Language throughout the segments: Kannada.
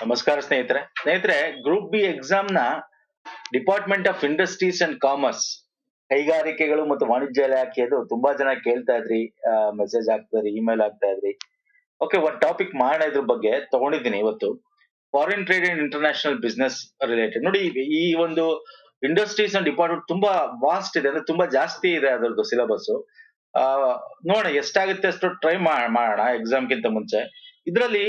ನಮಸ್ಕಾರ ಸ್ನೇಹಿತರೆ ಗ್ರೂಪ್ ಬಿ ಎಕ್ಸಾಮ್ ನ department of industries and commerce ಕೈಗಾರಿಕೆಗಳು ಮತ್ತು ವಾಣಿಜ್ಯ ಇಲಾಖೆದು ತುಂಬಾ ಜನ ಕೇಳ್ತಾ ಇದ್ರಿ, ಮೆಸೇಜ್ ಆಗ್ತಾ ಇದ್ರಿ, ಇಮೇಲ್ ಆಗ್ತಾ ಇದ್ರಿ. ಓಕೆ, ಒಂದ್ ಟಾಪಿಕ್ ಮಾಡೋಣ, ಇದ್ರ ಬಗ್ಗೆ ತಗೊಂಡಿದ್ದೀನಿ ಇವತ್ತು. Foreign trade and international business related. ನೋಡಿ, ಈ ಒಂದು ಇಂಡಸ್ಟ್ರೀಸ್ ಅಂಡ್ ಡಿಪಾರ್ಟ್ಮೆಂಟ್ ತುಂಬಾ ವಾಸ್ಟ್ ಇದೆ, ಅಂದ್ರೆ ತುಂಬಾ ಜಾಸ್ತಿ ಇದೆ ಅದರದ್ದು ಸಿಲೆಬಸ್. ಆ ನೋಡೋಣ ಎಷ್ಟಾಗುತ್ತೆ ಅಷ್ಟು ಟ್ರೈ ಮಾಡೋಣ ಎಕ್ಸಾಮ್ಗಿಂತ ಮುಂಚೆ. ಇದರಲ್ಲಿ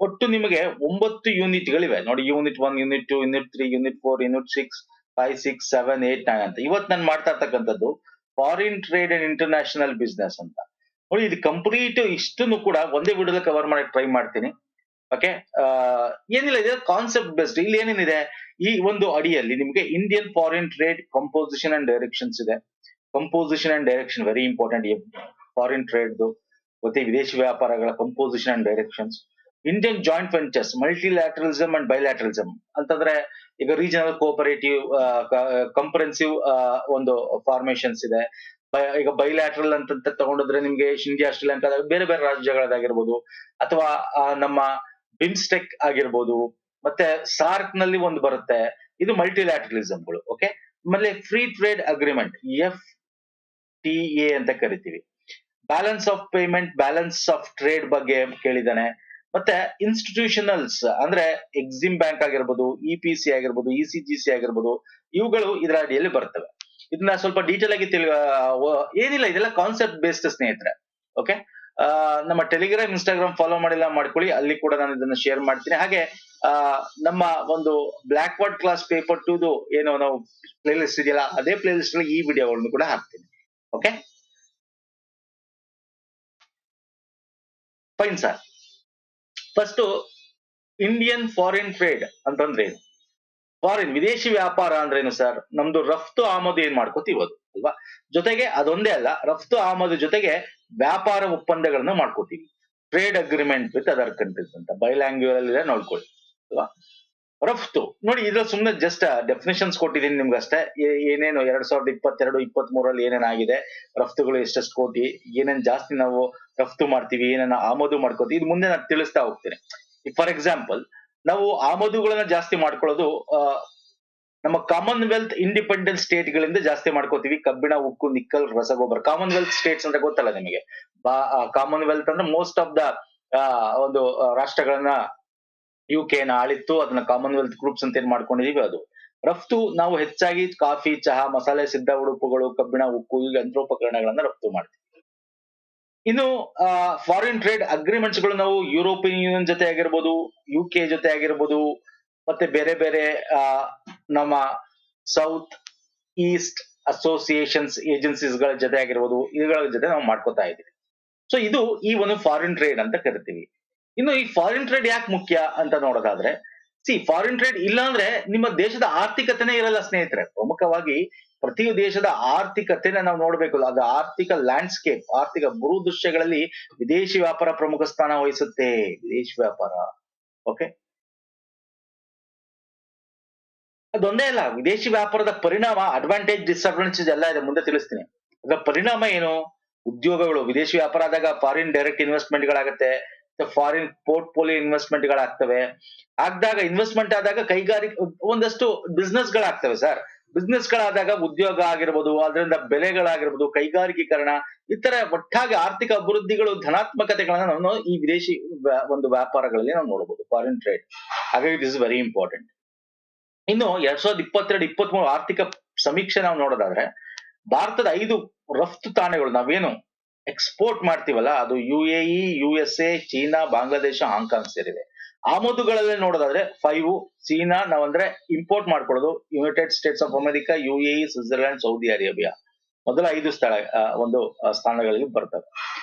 ಒಟ್ಟು ನಿಮಗೆ 9 ಯೂನಿಟ್ಗಳಿವೆ ನೋಡಿ. Unit 1, unit 2, unit 3, unit 4, unit 6, 5, 6, 7, 8, 9 ಅಂತ. ಇವತ್ತು ನಾನು ಮಾಡ್ತಾ ಇರ್ತಕ್ಕಂಥದ್ದು foreign trade and international business ಅಂತ. ನೋಡಿ, ಇದು ಕಂಪ್ಲೀಟ್ ಇಷ್ಟನ್ನು ಕೂಡ ಒಂದೇ ವಿಡಿಯೋದಲ್ಲಿ ಕವರ್ ಮಾಡಕ್ ಟ್ರೈ ಮಾಡ್ತೀನಿ. ಓಕೆ, ಏನಿಲ್ಲ, ಇದೆ ಕಾನ್ಸೆಪ್ಟ್ ಬೇಸ್ಡ್. ಇಲ್ಲಿ ಏನೇನಿದೆ ಈ ಒಂದು ಅಡಿಯಲ್ಲಿ ನಿಮಗೆ Indian foreign trade composition and directions ಇದೆ. Composition and direction very important. Foreign trade ಮತ್ತೆ ವಿದೇಶಿ ವ್ಯಾಪಾರಗಳ composition and directions. Indian joint ventures, multilateralism and bilateralism ಅಂತಂದ್ರೆ ಈಗ ರೀಜನಲ್ ಕೋಆಪರೇಟಿವ್ ಕಂಪ್ರೆನ್ಸಿವ್ ಒಂದು ಫಾರ್ಮೇಶನ್ಸ್ ಇದೆ. ಈಗ ಬೈಲ್ಯಾಟ್ರಲ್ ಅಂತ ತಗೊಂಡಿದ್ರೆ ನಿಮ್ಗೆ ಇಂಡಿಯಾ ಶ್ರೀಲಂಕಾ ಬೇರೆ ಬೇರೆ ರಾಜ್ಯಗಳದಾಗಿರ್ಬೋದು, ಅಥವಾ ನಮ್ಮ ಬಿಮ್ಸ್ಟೆಕ್ ಆಗಿರ್ಬೋದು, ಮತ್ತೆ ಸಾರ್ಕ್ ನಲ್ಲಿ ಒಂದು ಬರುತ್ತೆ, ಇದು ಮಲ್ಟಿಲ್ಯಾಟ್ರಲಿಸಮ್ಗಳು. ಓಕೆ, ಆಮೇಲೆ ಫ್ರೀ ಟ್ರೇಡ್ ಅಗ್ರಿಮೆಂಟ್, FTA ಅಂತ ಕರಿತೀವಿ. Balance of payment, balance of trade ಬಗ್ಗೆ ಕೇಳಿದಾನೆ. ಮತ್ತೆ ಇನ್ಸ್ಟಿಟ್ಯೂಷನಲ್ಸ್ ಅಂದ್ರೆ ಎಕ್ಸಿಮ್ ಬ್ಯಾಂಕ್ ಆಗಿರ್ಬೋದು, EPC ಆಗಿರ್ಬೋದು, ECGC ಆಗಿರ್ಬೋದು, ಇವುಗಳು ಇದರ ಅಡಿಯಲ್ಲಿ ಬರ್ತವೆ. ಇದನ್ನ ಸ್ವಲ್ಪ ಡೀಟೇಲ್ ಆಗಿ ಏನಿಲ್ಲ, ಇದೆಲ್ಲ ಕಾನ್ಸೆಪ್ಟ್ ಬೇಸ್ಡ್ ಸ್ನೇಹಿತರೆ. ಓಕೆ, ನಮ್ಮ ಟೆಲಿಗ್ರಾಮ್, ಇನ್ಸ್ಟಾಗ್ರಾಮ್ ಫಾಲೋ ಮಾಡಿಲ್ಲ ಮಾಡ್ಕೊಳ್ಳಿ, ಅಲ್ಲಿ ಕೂಡ ನಾನು ಇದನ್ನ ಶೇರ್ ಮಾಡ್ತೀನಿ. ಹಾಗೆ ನಮ್ಮ ಒಂದು ಬ್ಲಾಕ್ ಬೋರ್ಡ್ ಕ್ಲಾಸ್ ಪೇಪರ್ 2 ಏನು ನಾವು ಪ್ಲೇ ಲಿಸ್ಟ್ ಇದೆಯಲ್ಲ, ಅದೇ ಪ್ಲೇ ಲಿಸ್ಟ್ ಅಲ್ಲಿ ಈ ವಿಡಿಯೋಗಳನ್ನು ಕೂಡ ಹಾಕ್ತೀನಿ. Okay, fine sir. First, Indian foreign trade ಅಂತಂದ್ರೆ ಏನು? ಫಾರಿನ್ ವಿದೇಶಿ ವ್ಯಾಪಾರ ಅಂದ್ರೆ ಏನು ಸರ್? ನಮ್ದು ರಫ್ತು ಆಮದು ಏನ್ ಮಾಡ್ಕೋತೀವಿ ಅದು ಅಲ್ವಾ. ಜೊತೆಗೆ ಅದೊಂದೇ ಅಲ್ಲ, ರಫ್ತು ಆಮದು ಜೊತೆಗೆ ವ್ಯಾಪಾರ ಒಪ್ಪಂದಗಳನ್ನ ಮಾಡ್ಕೋತೀವಿ. Trade agreement with other countries ಅಂತ ಬೈಲ್ಯಾಂಗ್ವೇಜ್ ಇದೆ, ನೋಡ್ಕೊಳ್ಳಿ ಅಲ್ವಾ. ರಫ್ತು ನೋಡಿ, ಇದ್ರಲ್ಲಿ ಸುಮ್ಮನೆ ಜಸ್ಟ್ ಡೆಫಿನೇಷನ್ಸ್ ಕೊಟ್ಟಿದ್ದೀನಿ ನಿಮ್ಗೆ ಅಷ್ಟೇ. ಏನೇನು 2022, 23 ಏನೇನಾಗಿದೆ, ರಫ್ತುಗಳು ಎಷ್ಟೆಷ್ಟು ಕೋಟಿ, ಏನೇನ್ ಜಾಸ್ತಿ ನಾವು ರಫ್ತು ಮಾಡ್ತೀವಿ, ಏನೇನ ಆಮದು ಮಾಡ್ಕೋತೀವಿ, ಇದು ಮುಂದೆ ನಾನು ತಿಳಿಸ್ತಾ ಹೋಗ್ತೀನಿ. ಫಾರ್ ಎಕ್ಸಾಂಪಲ್, ನಾವು ಆಮದುಗಳನ್ನ ಜಾಸ್ತಿ ಮಾಡ್ಕೊಳ್ಳೋದು ನಮ್ಮ ಕಾಮನ್ವೆಲ್ತ್ ಇಂಡಿಪೆಂಡೆಂಟ್ ಸ್ಟೇಟ್ ಗಳಿಂದ ಜಾಸ್ತಿ ಮಾಡ್ಕೋತೀವಿ. ಕಬ್ಬಿಣ, ಉಕ್ಕು, ನಿಕ್ಕಲ್, ರಸಗೊಬ್ಬರ. ಕಾಮನ್ವೆಲ್ತ್ ಸ್ಟೇಟ್ಸ್ ಅಂದ್ರೆ ಗೊತ್ತಲ್ಲ ನಿಮಗೆ. ಕಾಮನ್ವೆಲ್ತ್ ಅಂದ್ರೆ ಮೋಸ್ಟ್ ಆಫ್ ದ ಒಂದು ರಾಷ್ಟ್ರಗಳನ್ನ UK ಆಳಿತ್ತು, ಅದನ್ನ ಕಾಮನ್ವೆಲ್ತ್ ಗ್ರೂಪ್ಸ್ ಅಂತ ಏನ್ ಮಾಡ್ಕೊಂಡಿದೀವಿ ಅದು. ರಫ್ತು ನಾವು ಹೆಚ್ಚಾಗಿ ಕಾಫಿ, ಚಹಾ, ಮಸಾಲೆ, ಸಿದ್ಧ ಉಡುಪುಗಳು, ಕಬ್ಬಿಣ, ಉಕ್ಕು, ಈ ಯಂತ್ರೋಪಕರಣಗಳನ್ನ ರಫ್ತು ಮಾಡ್ತೀವಿ. ಇನ್ನು ಫಾರಿನ್ ಟ್ರೇಡ್ ಅಗ್ರಿಮೆಂಟ್ಸ್ ಗಳು ನಾವು ಯುರೋಪಿಯನ್ ಯೂನಿಯನ್ ಜೊತೆ ಆಗಿರ್ಬೋದು, UK ಜೊತೆ ಆಗಿರ್ಬೋದು, ಮತ್ತೆ ಬೇರೆ ಬೇರೆ ನಮ್ಮ ಸೌತ್ ಈಸ್ಟ್ ಅಸೋಸಿಯೇಷನ್ಸ್ ಏಜೆನ್ಸೀಸ್ ಗಳ ಜೊತೆ ಆಗಿರ್ಬೋದು, ಇವುಗಳ ಜೊತೆ ನಾವು ಮಾಡ್ಕೋತಾ ಇದೀವಿ. ಸೊ ಇದು ಈ ಒಂದು ಫಾರಿನ್ ಟ್ರೇಡ್ ಅಂತ ಕರಿತೀವಿ. ಇನ್ನು ಈ ಫಾರಿನ್ ಟ್ರೇಡ್ ಯಾಕೆ ಮುಖ್ಯ ಅಂತ ನೋಡೋದಾದ್ರೆ, ಫಾರಿನ್ ಟ್ರೇಡ್ ಇಲ್ಲ ಅಂದ್ರೆ ನಿಮ್ಮ ದೇಶದ ಆರ್ಥಿಕತೆನೇ ಇರಲ್ಲ ಸ್ನೇಹಿತರೆ. ಪ್ರಮುಖವಾಗಿ ಪ್ರತಿ ದೇಶದ ಆರ್ಥಿಕತೆನ ನಾವು ನೋಡ್ಬೇಕು. ಅದು ಆರ್ಥಿಕ ಲ್ಯಾಂಡ್ಸ್ಕೇಪ್, ಆರ್ಥಿಕ ಭೂದೃಶ್ಯಗಳಲ್ಲಿ ವಿದೇಶಿ ವ್ಯಾಪಾರ ಪ್ರಮುಖ ಸ್ಥಾನ ವಹಿಸುತ್ತೆ. ವಿದೇಶಿ ವ್ಯಾಪಾರ, ಓಕೆ, ಅದೊಂದೇ ಅಲ್ಲ, ವಿದೇಶಿ ವ್ಯಾಪಾರದ ಪರಿಣಾಮ, ಅಡ್ವಾಂಟೇಜ್, ಡಿಸ್ಅಡ್ವಾಂಟೇಜ್ ಎಲ್ಲ ಇದೆ, ಮುಂದೆ ತಿಳಿಸ್ತೀನಿ. ಅದರ ಪರಿಣಾಮ ಏನು? ಉದ್ಯೋಗಗಳು, ವಿದೇಶಿ ವ್ಯಾಪಾರ ಆದಾಗ ಫಾರಿನ್ ಡೈರೆಕ್ಟ್ ಇನ್ವೆಸ್ಟ್ಮೆಂಟ್ ಗಳಾಗತ್ತೆ, ಫಾರಿನ್ ಪೋರ್ಟ್ಫೋಲಿಯೋ ಇನ್ವೆಸ್ಟ್ಮೆಂಟ್ ಗಳಾಗ್ತವೆ. ಆಗದಾಗ ಇನ್ವೆಸ್ಟ್ಮೆಂಟ್ ಆದಾಗ ಕೈಗಾರಿಕೆ ಒಂದಷ್ಟು ಬಿಸ್ನೆಸ್ ಗಳಾಗ್ತವೆ ಸರ್. ಬಿಸ್ನೆಸ್ ಗಳಾದಾಗ ಉದ್ಯೋಗ ಆಗಿರ್ಬೋದು, ಅದರಿಂದ ಬೆಲೆಗಳಾಗಿರ್ಬೋದು, ಕೈಗಾರಿಕೀಕರಣ, ಇತರ ಒಟ್ಟಾಗಿ ಆರ್ಥಿಕ ಅಭಿವೃದ್ಧಿಗಳು, ಧನಾತ್ಮಕತೆಗಳನ್ನ ನಾವು ಈ ವಿದೇಶಿ ಒಂದು ವ್ಯಾಪಾರಗಳಲ್ಲಿ ನಾವು ನೋಡಬಹುದು, ಫಾರಿನ್ ಟ್ರೇಡ್. ಹಾಗಾಗಿ ದಿಸ್ ಇಸ್ ವೆರಿ ಇಂಪಾರ್ಟೆಂಟ್. ಇನ್ನು 2022, 23 ಆರ್ಥಿಕ ಸಮೀಕ್ಷೆ ನಾವು ನೋಡೋದಾದ್ರೆ, ಭಾರತದ 5 ರಫ್ತು ತಾಣಗಳು ನಾವೇನು ಎಕ್ಸ್ಪೋರ್ಟ್ ಮಾಡ್ತೀವಲ್ಲ, ಅದು UAE, USA, China, Bangladesh, Hong Kong ಸೇರಿವೆ. ಆಮದುಗಳಲ್ಲಿ ನೋಡೋದಾದ್ರೆ 5 ಚೀನಾ ನಾವಂದ್ರೆ ಇಂಪೋರ್ಟ್ ಮಾಡ್ಕೊಳ್ಳೋದು, United States of America, UAE, Switzerland, Saudi Arabia ಮೊದಲ 5 ಸ್ಥಾನಗಳಲ್ಲಿ ಬರ್ತವೆ.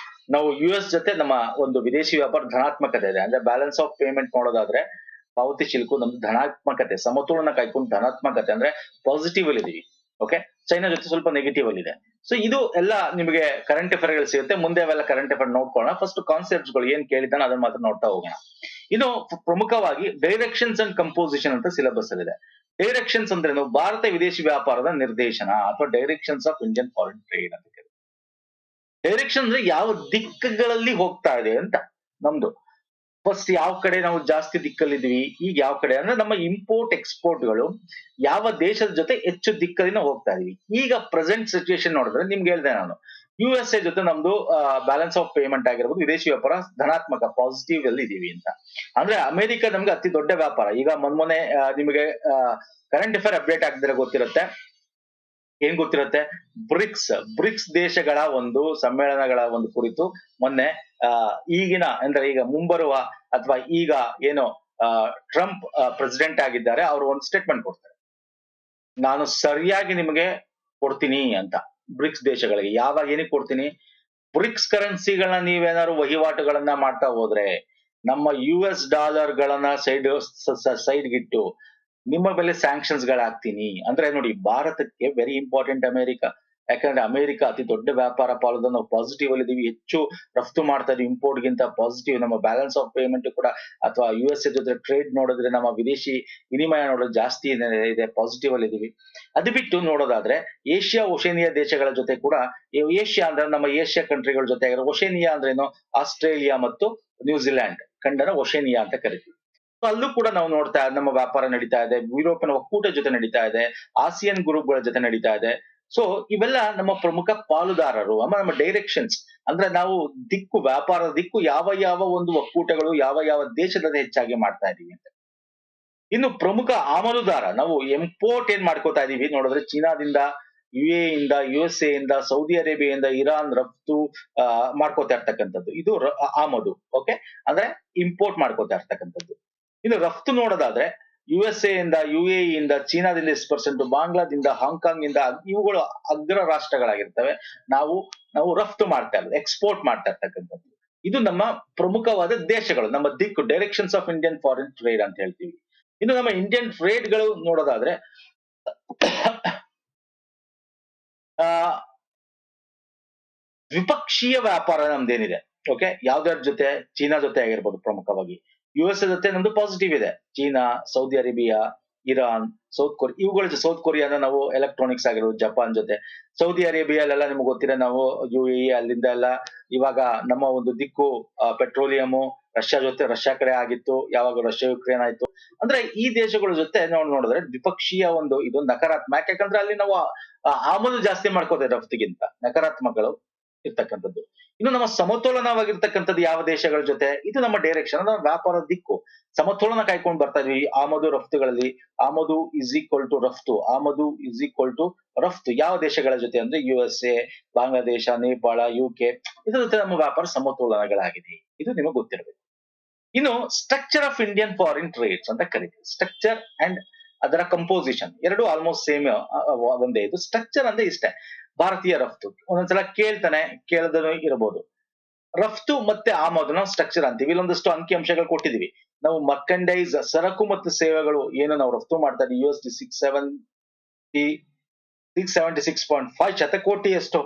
ನಾವು US ಜೊತೆ ನಮ್ಮ ಒಂದು ವಿದೇಶಿ ವ್ಯಾಪಾರ ಧನಾತ್ಮಕತೆ ಇದೆ, ಅಂದ್ರೆ ಬ್ಯಾಲೆನ್ಸ್ ಆಫ್ ಪೇಮೆಂಟ್ ನೋಡೋದಾದ್ರೆ ಪಾವತಿ ಶಿಲ್ಕು ನಮ್ದು ಧನಾತ್ಮಕತೆ, ಸಮತೋಲನ ಕಾಯ್ಕೊಂಡು ಧನಾತ್ಮಕತೆ ಅಂದ್ರೆ ಪಾಸಿಟಿವ್ ಅಲ್ಲಿ ಇದೀವಿ. ಓಕೆ, ಚೈನಾ ಜೊತೆ ಸ್ವಲ್ಪ ನೆಗೆಟಿವ್ ಅಲ್ಲಿ ಇದೆ. ಸೊ ಇದು ಎಲ್ಲ ನಿಮಗೆ ಕರೆಂಟ್ ಅಫೇರ್ ಗಳು ಸಿಗುತ್ತೆ. ಮುಂದೆ ಅವೆಲ್ಲ ಕರೆಂಟ್ ಅಫೇರ್ ನೋಡ್ಕೊಳ್ಳೋಣ. ಫಸ್ಟ್ ಕಾನ್ಸೆಪ್ಟ್ಸ್ ಗಳು ಏನ್ ಕೇಳಿದಾನೆ ಅದನ್ನ ಮಾತ್ರ ನೋಡ್ತಾ ಹೋಗೋಣ. ಇನ್ನು ಪ್ರಮುಖವಾಗಿ ಡೈರೆಕ್ಷನ್ಸ್ ಅಂಡ್ ಕಂಪೋಸಿಷನ್ ಅಂತ ಸಿಲೆಬಸ್ ಅಲ್ಲಿ ಇದೆ. ಡೈರೆಕ್ಷನ್ಸ್ ಅಂದ್ರೆ ಭಾರತ ವಿದೇಶಿ ವ್ಯಾಪಾರದ ನಿರ್ದೇಶನ ಅಥವಾ directions of Indian foreign trade ಅಂತ ಕರೀತಾರೆ. ಡೈರೆಕ್ಷನ್ ಅಂದ್ರೆ ಯಾವ ದಿಕ್ಕುಗಳಲ್ಲಿ ಹೋಗ್ತಾ ಇದೆ ಅಂತ ನಮ್ದು. ಫಸ್ಟ್ ಯಾವ ಕಡೆ ನಾವು ಜಾಸ್ತಿ ದಿಕ್ಕಲ್ಲಿದ್ವಿ, ಈಗ ಯಾವ ಕಡೆ ಅಂದ್ರೆ ನಮ್ಮ ಇಂಪೋರ್ಟ್ ಎಕ್ಸ್ಪೋರ್ಟ್ಗಳು ಯಾವ ದೇಶದ ಜೊತೆ ಹೆಚ್ಚು ದಿಕ್ಕಲ್ಲಿ ನಾವು ಹೋಗ್ತಾ ಇದೀವಿ. ಈಗ ಪ್ರೆಸೆಂಟ್ ಸಿಚುಯೇಷನ್ ನೋಡಿದ್ರೆ ನಿಮ್ಗೆ ಹೇಳ್ದೆ ನಾನು, USA ಜೊತೆ ನಮ್ದು ಬ್ಯಾಲೆನ್ಸ್ ಆಫ್ ಪೇಮೆಂಟ್ ಆಗಿರ್ಬೋದು, ವಿದೇಶಿ ವ್ಯಾಪಾರ ಧನಾತ್ಮಕ ಪಾಸಿಟಿವ್ ಅಲ್ಲಿ ಇದೀವಿ ಅಂತ. ಅಂದ್ರೆ ಅಮೆರಿಕ ನಮ್ಗೆ ಅತಿ ದೊಡ್ಡ ವ್ಯಾಪಾರ. ಈಗ ಮೊನ್ನೆ ನಿಮಗೆ ಕರೆಂಟ್ ಅಫೇರ್ ಅಪ್ಡೇಟ್ ಆಗಿದ್ರೆ ಗೊತ್ತಿರುತ್ತೆ. ಏನ್ ಗೊತ್ತಿರುತ್ತೆ? ಬ್ರಿಕ್ಸ್ ದೇಶಗಳ ಒಂದು ಸಮ್ಮೇಳನಗಳ ಒಂದು ಕುರಿತು ಮೊನ್ನೆ ಈಗಿನ ಅಂದ್ರೆ ಈಗ ಮುಂಬರುವ ಅಥವಾ ಈಗ ಏನು ಟ್ರಂಪ್ ಪ್ರೆಸಿಡೆಂಟ್ ಆಗಿದ್ದಾರೆ, ಅವರು ಒಂದು ಸ್ಟೇಟ್ಮೆಂಟ್ ಕೊಡ್ತಾರೆ, ನಾನು ಸರಿಯಾಗಿ ನಿಮಗೆ ಕೊಡ್ತೀನಿ ಅಂತ. ಬ್ರಿಕ್ಸ್ ದೇಶಗಳಿಗೆ ಯಾವಾಗ ಏನಕ್ಕೆ ಕೊಡ್ತೀನಿ? ಬ್ರಿಕ್ಸ್ ಕರೆನ್ಸಿಗಳನ್ನ ನೀವೇನಾದ್ರು ವಹಿವಾಟುಗಳನ್ನ ಮಾಡ್ತಾ ಹೋದ್ರೆ ನಮ್ಮ US ಡಾಲರ್ಗಳನ್ನ ಸೈಡ್ಗಿಟ್ಟು ನಿಮ್ಮ ಮೇಲೆ ಸ್ಯಾಂಕ್ಷನ್ಸ್ ಗಳಾಗ್ತೀನಿ. ಅಂದ್ರೆ ನೋಡಿ, ಭಾರತಕ್ಕೆ ವೆರಿ ಇಂಪಾರ್ಟೆಂಟ್ ಅಮೆರಿಕ. ಯಾಕಂದ್ರೆ ಅಮೆರಿಕ ಅತಿ ದೊಡ್ಡ ವ್ಯಾಪಾರ ಪಾಲುದ, ನಾವು ಪಾಸಿಟಿವ್ ಅಲ್ಲಿ ಇದೀವಿ, ಹೆಚ್ಚು ರಫ್ತು ಮಾಡ್ತಾ ಇದೀವಿ ಇಂಪೋರ್ಟ್ ಗಿಂತ. ಪಾಸಿಟಿವ್ ನಮ್ಮ ಬ್ಯಾಲೆನ್ಸ್ ಆಫ್ ಪೇಮೆಂಟ್ ಕೂಡ, ಅಥವಾ USA ಜೊತೆ ಟ್ರೇಡ್ ನೋಡಿದ್ರೆ ನಮ್ಮ ವಿದೇಶಿ ವಿನಿಮಯ ನೋಡೋದು ಜಾಸ್ತಿ ಇದೆ, ಪಾಸಿಟಿವ್ ಅಲ್ಲಿ ಇದೀವಿ. ಅದು ಬಿಟ್ಟು ನೋಡೋದಾದ್ರೆ ಏಷ್ಯಾ ಓಷೇನಿಯಾ ದೇಶಗಳ ಜೊತೆ ಕೂಡ, ಏಷ್ಯಾ ಅಂದ್ರೆ ನಮ್ಮ ಏಷ್ಯಾ ಕಂಟ್ರಿಗಳ ಜೊತೆ ಆಗಿರೋ, ಓಷೇನಿಯಾ ಅಂದ್ರೆ ಏನು? ಆಸ್ಟ್ರೇಲಿಯಾ ಮತ್ತು ನ್ಯೂಜಿಲ್ಯಾಂಡ್ ಖಂಡನ ಓಷೇನಿಯಾ ಅಂತ ಕರಿತೀವಿ. ಅಲ್ಲೂ ಕೂಡ ನಾವು ನೋಡ್ತಾ ನಮ್ಮ ವ್ಯಾಪಾರ ನಡೀತಾ ಇದೆ, ಯುರೋಪಿಯನ್ ಒಕ್ಕೂಟ ಜೊತೆ ನಡೀತಾ ಇದೆ, ಆಸಿಯನ್ ಗ್ರೂಪ್ಗಳ ಜೊತೆ ನಡೀತಾ ಇದೆ. ಸೊ ಇವೆಲ್ಲ ನಮ್ಮ ಪ್ರಮುಖ ಪಾಲುದಾರರು. ಆಮೇಲೆ ನಮ್ಮ ಡೈರೆಕ್ಷನ್ಸ್ ಅಂದ್ರೆ ನಾವು ದಿಕ್ಕು, ವ್ಯಾಪಾರದ ದಿಕ್ಕು ಯಾವ ಯಾವ ಒಂದು ಒಕ್ಕೂಟಗಳು ಯಾವ ಯಾವ ದೇಶದಲ್ಲಿ ಹೆಚ್ಚಾಗಿ ಮಾಡ್ತಾ ಇದೀವಿ ಅಂತ. ಇನ್ನು ಪ್ರಮುಖ ಆಮದುದಾರ, ನಾವು ಇಂಪೋರ್ಟ್ ಏನ್ ಮಾಡ್ಕೋತಾ ಇದೀವಿ ನೋಡಿದ್ರೆ, ಚೀನಾದಿಂದ, UAE ಇಂದ, USA ಇಂದ, ಸೌದಿ ಅರೇಬಿಯಾದಿಂದ, ಇರಾನ್ ರಫ್ತು ಮಾಡ್ಕೋತಾ ಇರ್ತಕ್ಕಂಥದ್ದು, ಇದು ಆಮದು. ಓಕೆ, ಅಂದ್ರೆ ಇಂಪೋರ್ಟ್ ಮಾಡ್ಕೋತಾ ಇರ್ತಕ್ಕಂಥದ್ದು. ಇನ್ನು ರಫ್ತು ನೋಡೋದಾದ್ರೆ USA ಇಂದ, UAE ಇಂದ, ಚೀನಾದಿಂದ 10%, ಬಾಂಗ್ಲಾದಿಂದ, ಹಾಂಗ್ಕಾಂಗ್ ಇಂದ, ಇವುಗಳು ಅಗ್ರ ರಾಷ್ಟ್ರಗಳಾಗಿರ್ತವೆ. ನಾವು ರಫ್ತು ಮಾಡ್ತಾ ಇರೋದು, ಎಕ್ಸ್ಪೋರ್ಟ್ ಮಾಡ್ತಾ ಇರ್ತಕ್ಕಂಥದ್ದು. ಇದು ನಮ್ಮ ಪ್ರಮುಖವಾದ ದೇಶಗಳು, ನಮ್ಮ ದಿಕ್ಕು, directions of Indian foreign trade ಅಂತ ಹೇಳ್ತೀವಿ. ಇನ್ನು ನಮ್ಮ ಇಂಡಿಯನ್ ಟ್ರೇಡ್ ಗಳು ನೋಡೋದಾದ್ರೆ ದ್ವಿಪಕ್ಷೀಯ ವ್ಯಾಪಾರ ನಮ್ದೇನಿದೆ, ಓಕೆ, ಯಾವ್ದಾರ ಜೊತೆ, ಚೀನಾ ಜೊತೆ ಆಗಿರ್ಬೋದು ಪ್ರಮುಖವಾಗಿ, USA ಜೊತೆ ನಮ್ದು ಪಾಸಿಟಿವ್ ಇದೆ. China, Saudi Arabia, Iran, South ಕೊರಿಯಾನ ನಾವು ಎಲೆಕ್ಟ್ರಾನಿಕ್ಸ್ ಆಗಿರೋದು, ಜಪಾನ್ ಜೊತೆ, ಸೌದಿ ಅರೇಬಿಯಾಲೆಲ್ಲ ನಿಮ್ಗೆ ಗೊತ್ತಿದೆ, ನಾವು UAE ಅಲ್ಲಿಂದ ಎಲ್ಲ ಇವಾಗ ನಮ್ಮ ಒಂದು ದಿಕ್ಕು ಪೆಟ್ರೋಲಿಯಂ ರಷ್ಯಾ ಕಡೆ ಆಗಿತ್ತು, ಯಾವಾಗ ರಷ್ಯಾ ಯುಕ್ರೇನ್ ಆಯ್ತು. ಅಂದ್ರೆ ಈ ದೇಶಗಳ ಜೊತೆ ನಾವು ನೋಡಿದ್ರೆ ದ್ವಿಪಕ್ಷೀಯ ಒಂದು ಇದು ನಕಾರಾತ್ಮಕ. ಯಾಕಂದ್ರೆ ಅಲ್ಲಿ ನಾವು ಆಮದು ಜಾಸ್ತಿ ಮಾಡ್ಕೋತೇವೆ ರಫ್ತಿಗಿಂತ, ನಕಾರಾತ್ಮಕಗಳು ಇರ್ತಕ್ಕಂಥದ್ದು. ಇನ್ನು ನಮ್ಮ ಸಮತೋಲನವಾಗಿರ್ತಕ್ಕಂಥದ್ದು ಯಾವ ದೇಶಗಳ ಜೊತೆ, ಇದು ನಮ್ಮ ಡೈರೆಕ್ಷನ್, ನಮ್ಮ ವ್ಯಾಪಾರದ ದಿಕ್ಕು, ಸಮತೋಲನ ಕಾಯ್ಕೊಂಡು ಬರ್ತಾ ಇದೀವಿ ಆಮದು ರಫ್ತುಗಳಲ್ಲಿ. ಆಮದು ಇಸ್ ಈಕ್ವಲ್ ಟು ರಫ್ತು, ಆಮದು ಇಸ್ ಈಕ್ವಲ್ ಟು ರಫ್ತು ಯಾವ ದೇಶಗಳ ಜೊತೆ ಅಂದ್ರೆ USA, ಬಾಂಗ್ಲಾದೇಶ, ನೇಪಾಳ, UK, ಇದ್ರ ಜೊತೆ ನಮ್ಮ ವ್ಯಾಪಾರ ಸಮತೋಲನಗಳಾಗಿದೆ. ಇದು ನಿಮಗೆ ಗೊತ್ತಿರಬೇಕು. ಇನ್ನು structure of Indian foreign trades ಅಂತ ಕರಿತೀವಿ. ಸ್ಟ್ರಕ್ಚರ್ ಅಂಡ್ ಅದರ ಕಂಪೋಸಿಷನ್ ಎರಡು ಆಲ್ಮೋಸ್ಟ್ ಸೇಮ್ ಒಂದೇ. ಇದು ಸ್ಟ್ರಕ್ಚರ್ ಅಂದ್ರೆ ಇಷ್ಟೇ, ಭಾರತೀಯ ರಫ್ತು. ಒಂದೊಂದ್ಸಲ ಕೇಳದನು ಇರಬಹುದು. ರಫ್ತು ಮತ್ತೆ ಆಮದುನ ಸ್ಟ್ರಕ್ಚರ್ ಅಂತೀವಿ. ಇಲ್ಲೊಂದಷ್ಟು ಅಂಕಿ ಅಂಶಗಳು ಕೊಟ್ಟಿದೀವಿ ನಾವು. ಮರ್ಕಂಡೈಸ್ ಸರಕು ಮತ್ತು ಸೇವೆಗಳು ಏನು ನಾವು ರಫ್ತು ಮಾಡ್ತಾ ಇದ್ದೀವಿ, USD 676.5 ಶತಕೋಟಿಯಷ್ಟು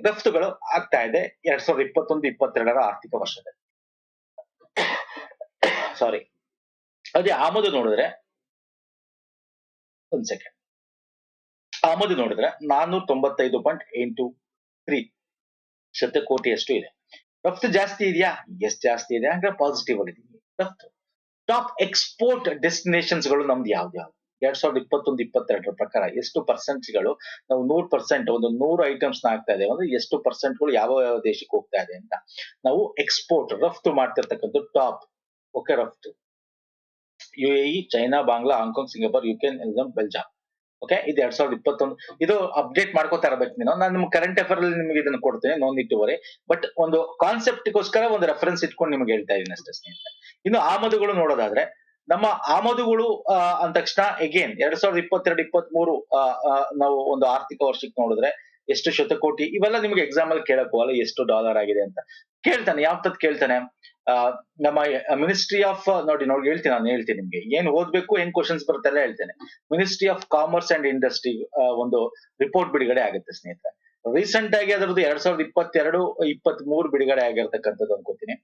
ರಫ್ತುಗಳು ಆಗ್ತಾ ಇದೆ 2021-22 ಆರ್ಥಿಕ ವರ್ಷದಲ್ಲಿ. ಅದೇ ಆಮದು ನೋಡಿದ್ರೆ, ಒಂದ್ ಸೆಕೆಂಡ್, ಆಮದು ನೋಡಿದ್ರೆ 495.83 ಶತಕೋಟಿಯಷ್ಟು ಇದೆ. ರಫ್ತು ಜಾಸ್ತಿ ಇದೆಯಾ? ಎಸ್ ಜಾಸ್ತಿ ಇದೆ, ಅಂದ್ರೆ ಪಾಸಿಟಿವ್ ಆಗಿದೆ ರಫ್ತು. ಟಾಪ್ ಎಕ್ಸ್ಪೋರ್ಟ್ ಡೆಸ್ಟಿನೇಷನ್ಸ್ ಗಳು ನಮ್ದು ಯಾವ್ದು 2021-22 ಪ್ರಕಾರ ಎಷ್ಟು ಪರ್ಸೆಂಟ್ಗಳು ನಾವು 100%, ಒಂದು 100 ಐಟಮ್ಸ್ ನ ಆಗ್ತಾ ಇದೆ ಅಂದ್ರೆ ಎಷ್ಟು ಪರ್ಸೆಂಟ್ಗಳು ಯಾವ ಯಾವ ದೇಶಕ್ಕೆ ಹೋಗ್ತಾ ಇದೆ ಅಂತ ನಾವು ಎಕ್ಸ್ಪೋರ್ಟ್ ರಫ್ತು ಮಾಡ್ತಿರ್ತಕ್ಕಂಥ ಟಾಪ್. ಓಕೆ, ರಫ್ತು UAE, China, Bangla, Hong Kong, Singapore, UK, Belgium. Okay, ಇದು 2021. ಇದು ಅಪ್ಡೇಟ್ ಮಾಡ್ಕೋತಾ ಇರಬೇಕು ನೀನು. ನಾನು ನಿಮ್ಗೆ ಕರೆಂಟ್ ಅಫೇರ್ ಅಲ್ಲಿ ನಿಮಗೆ ಇದನ್ನು ಕೊಡ್ತೇನೆ, no need to worry. But ಒಂದು ಕಾನ್ಸೆಪ್ಟ್ಗೋಸ್ಕರ ಒಂದು ರೆಫರೆನ್ಸ್ ಇಟ್ಕೊಂಡು ನಿಮ್ಗೆ ಹೇಳ್ತಾ ಇದೀನಿ ಅಷ್ಟೇ ಸ್ನೇಹಿತರೆ. ಇನ್ನು ಆಮದುಗಳು ನೋಡೋದಾದ್ರೆ, ನಮ್ಮ ಆಮದುಗಳು ಅಂದ ತಕ್ಷಣ ಅಗೇನ್ 2022-23 ನಾವು ಒಂದು ಆರ್ಥಿಕ ವರ್ಷಕ್ಕೆ ನೋಡಿದ್ರೆ ಎಷ್ಟು ಶತಕೋಟಿ, ಇವೆಲ್ಲ ನಿಮ್ಗೆ ಎಕ್ಸಾಮ್ ಅಲ್ಲಿ ಕೇಳಕ್ ಹೋಗಲ್ಲ ಎಷ್ಟು ಡಾಲರ್ ಆಗಿದೆ ಅಂತ. ಕೇಳ್ತಾನೆ, ಯಾವ್ದು ಕೇಳ್ತಾನೆ, ನಮ್ಮ ಮಿನಿಸ್ಟ್ರಿ ಆಫ್ ನೋಡಿ ಹೇಳ್ತೀನಿ, ನಾನು ಹೇಳ್ತೀನಿ ನಿಮ್ಗೆ ಏನ್ ಓದ್ಬೇಕು, ಏನ್ ಕ್ವಶನ್ಸ್ ಬರುತ್ತೆಲ್ಲ ಹೇಳ್ತೇನೆ. Ministry of commerce and industry ಒಂದು ರಿಪೋರ್ಟ್ ಬಿಡುಗಡೆ ಆಗುತ್ತೆ ಸ್ನೇಹಿತರೆ. ರೀಸೆಂಟ್ ಆಗಿ ಅದರದ್ದು 2022-23 ಬಿಡುಗಡೆ ಆಗಿರ್ತಕ್ಕಂಥದ್ದು ಅನ್ಕೋತೀನಿ.